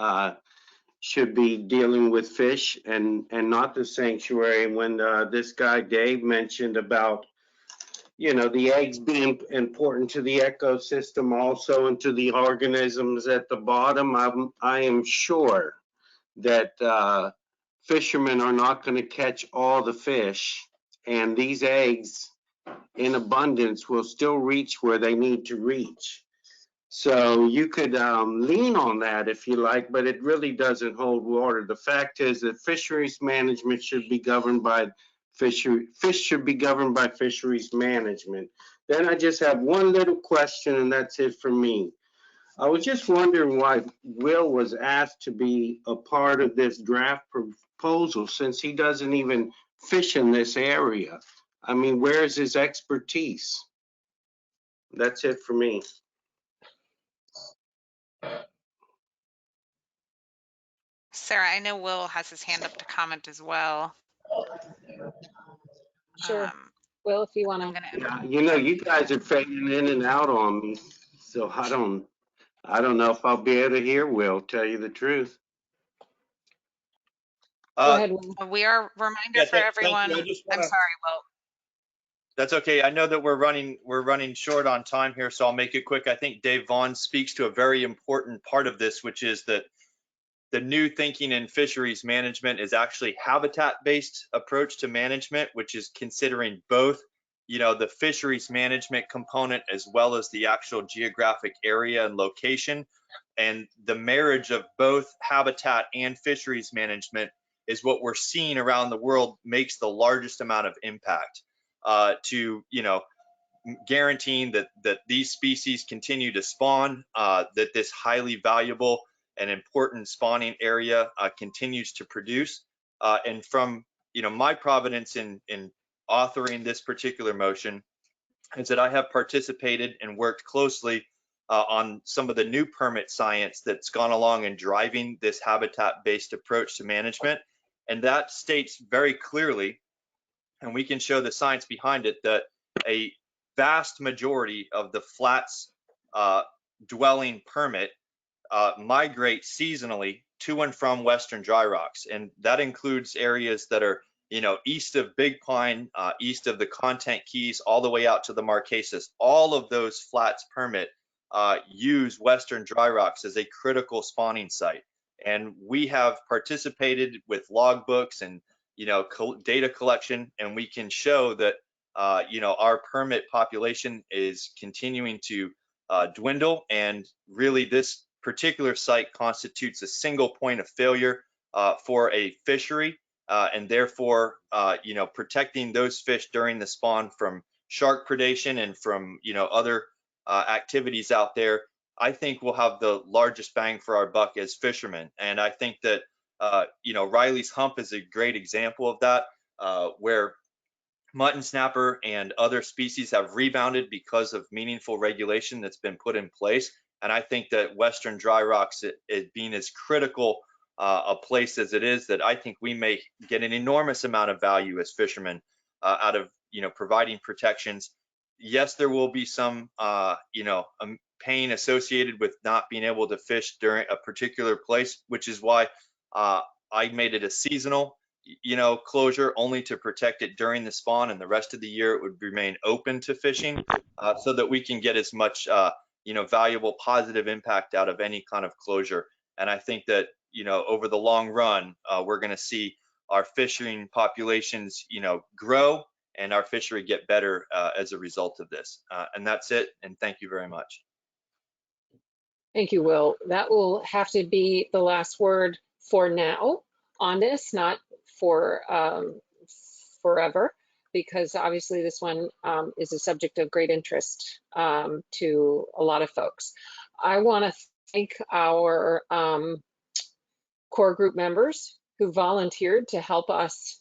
dealing with fish and not the sanctuary. When this guy Dave mentioned about, you know, the eggs being important to the ecosystem also, and to the organisms at the bottom, I am sure that fishermen are not going to catch all the fish, and these eggs in abundance will still reach where they need to reach. So you could lean on that if you like, but it really doesn't hold water. The fact is that fisheries management should be governed by fish should be governed by fisheries management. Then I just have one little question, and that's it for me. I was just wondering why Will was asked to be a part of this draft proposal, since he doesn't even fish in this area. I mean, where's his expertise? That's it for me. Sarah, I know Will has his hand up to comment as well. Sure. Will, if you want to. Yeah, you know, you guys are fading in and out on me, so I don't know if I'll be able to hear Will, tell you the truth. Go ahead, Will. We are reminder for everyone. I'm sorry, Will. That's okay. I know that we're running short on time here, so I'll make it quick. I think Dave Vaughn speaks to a very important part of this, which is that the new thinking in fisheries management is actually habitat-based approach to management, which is considering both, you know, the fisheries management component as well as the actual geographic area and location. And the marriage of both habitat and fisheries management is what we're seeing around the world makes the largest amount of impact to, you know, guaranteeing that these species continue to spawn, that this highly valuable and important spawning area continues to produce. And from, you know, my providence in authoring this particular motion, is that I have participated and worked closely on some of the new permit science that's gone along in driving this habitat-based approach to management. And that states very clearly, and we can show the science behind it, that a vast majority of the flats dwelling permit migrate seasonally to and from Western dry rocks. And that includes areas that are, east of Big Pine, east of the Content Keys, all the way out to the Marquesas. All of those flats permit use Western dry rocks as a critical spawning site. And we have participated with logbooks and, data collection, and we can show that, our permit population is continuing to dwindle. And really this particular site constitutes a single point of failure for a fishery, and therefore, protecting those fish during the spawn from shark predation and from, other activities out there, I think we'll have the largest bang for our buck as fishermen. And I think that, Riley's Hump is a great example of that, where mutton snapper and other species have rebounded because of meaningful regulation that's been put in place. And I think that Western dry rocks, it being as critical a place as it is, that I think we may get an enormous amount of value as fishermen out of, providing protections. Yes, there will be some, pain associated with not being able to fish during a particular place, which is why I made it a seasonal, closure, only to protect it during the spawn, and the rest of the year it would remain open to fishing, so that we can get as much, valuable positive impact out of any kind of closure. And I think that, over the long run, we're going to see our fishing populations, grow, and our fishery get better as a result of this. And that's it. And thank you very much. Thank you, Will. That will have to be the last word for now on this, not for forever, because obviously this one is a subject of great interest to a lot of folks. I want to thank our core group members who volunteered to help us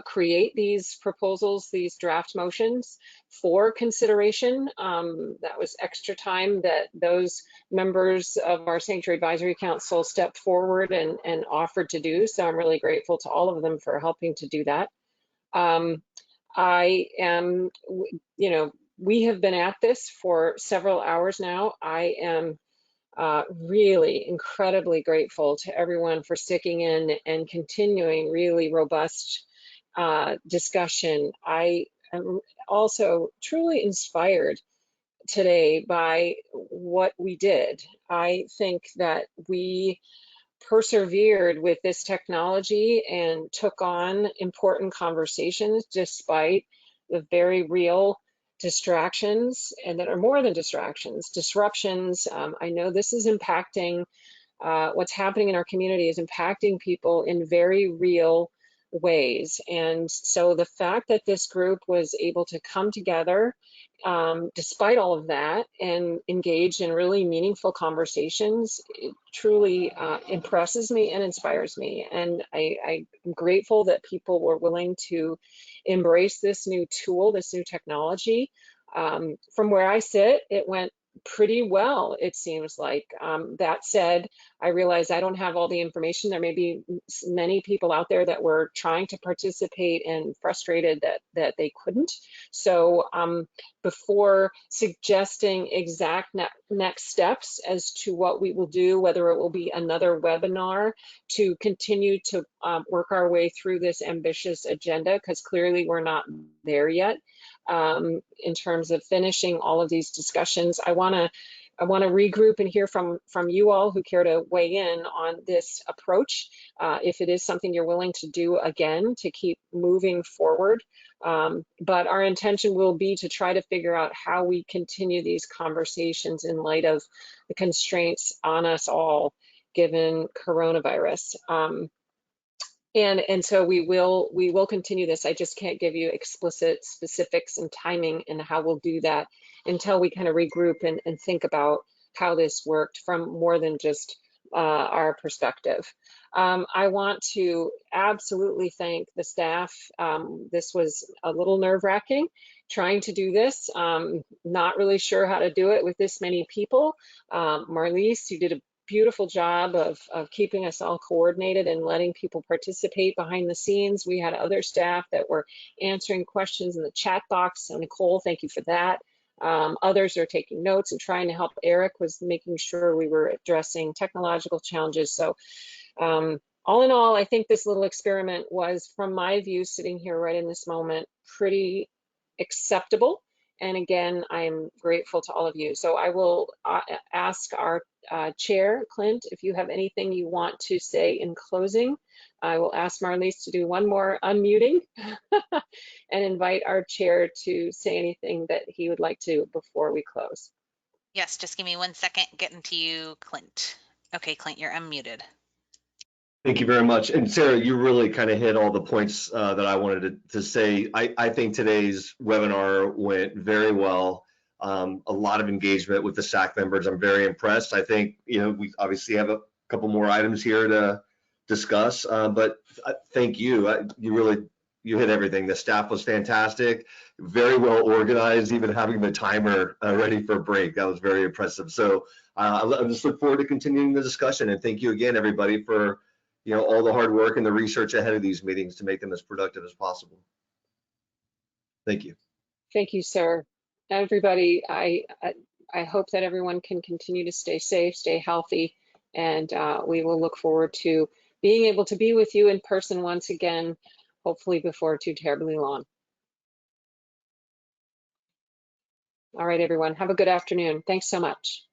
create these proposals, these draft motions for consideration. That was extra time that those members of our Sanctuary Advisory Council stepped forward and offered to do. So I'm really grateful to all of them for helping to do that. I am, we have been at this for several hours now. I am really incredibly grateful to everyone for sticking in and continuing really robust discussion. I am also truly inspired today by what we did. I think that we persevered with this technology and took on important conversations despite the very real distractions, and that are more than distractions, disruptions. I know this is impacting, what's happening in our community is impacting people in very real ways. And so the fact that this group was able to come together despite all of that and engage in really meaningful conversations, it truly impresses me and inspires me. And I'm grateful that people were willing to embrace this new tool, this new technology. From where I sit, it went pretty well, it seems like. That said, I realize I don't have all the information. There may be many people out there that were trying to participate and frustrated that they couldn't. So before suggesting exact next steps as to what we will do, whether it will be another webinar to continue to work our way through this ambitious agenda, because clearly we're not there yet. In terms of finishing all of these discussions, I want to regroup and hear from you all who care to weigh in on this approach. If it is something you're willing to do again to keep moving forward. But our intention will be to try to figure out how we continue these conversations in light of the constraints on us all given coronavirus. And so we will continue this. I just can't give you explicit specifics and timing and how we'll do that until we kind of regroup and think about how this worked from more than just our perspective. I want to absolutely thank the staff. This was a little nerve-wracking trying to do this. Not really sure how to do it with this many people. Marlise, you did a beautiful job of keeping us all coordinated and letting people participate behind the scenes. We had other staff that were answering questions in the chat box. So Nicole, thank you for that. Others are taking notes and trying to help. Eric was making sure we were addressing technological challenges. So all in all, I think this little experiment was, from my view, sitting here right in this moment, pretty acceptable. And again, I'm grateful to all of you. So I will ask our chair, Clint, if you have anything you want to say in closing. I will ask Marlise to do one more unmuting and invite our chair to say anything that he would like to before we close. Yes, just give me 1 second getting to you, Clint. Okay, Clint, you're unmuted. Thank you very much. And Sarah, you really kind of hit all the points that I wanted to say. I think today's webinar went very well. A lot of engagement with the SAC members. I'm very impressed. I think, we obviously have a couple more items here to discuss, but thank you. You hit everything. The staff was fantastic, very well organized, even having the timer ready for break. That was very impressive. So I just look forward to continuing the discussion, and thank you again, everybody, for all the hard work and the research ahead of these meetings to make them as productive as possible. Thank you. Thank you, sir. Everybody, I hope that everyone can continue to stay safe, stay healthy, and we will look forward to being able to be with you in person once again, hopefully before too terribly long. All right, everyone, have a good afternoon. Thanks so much.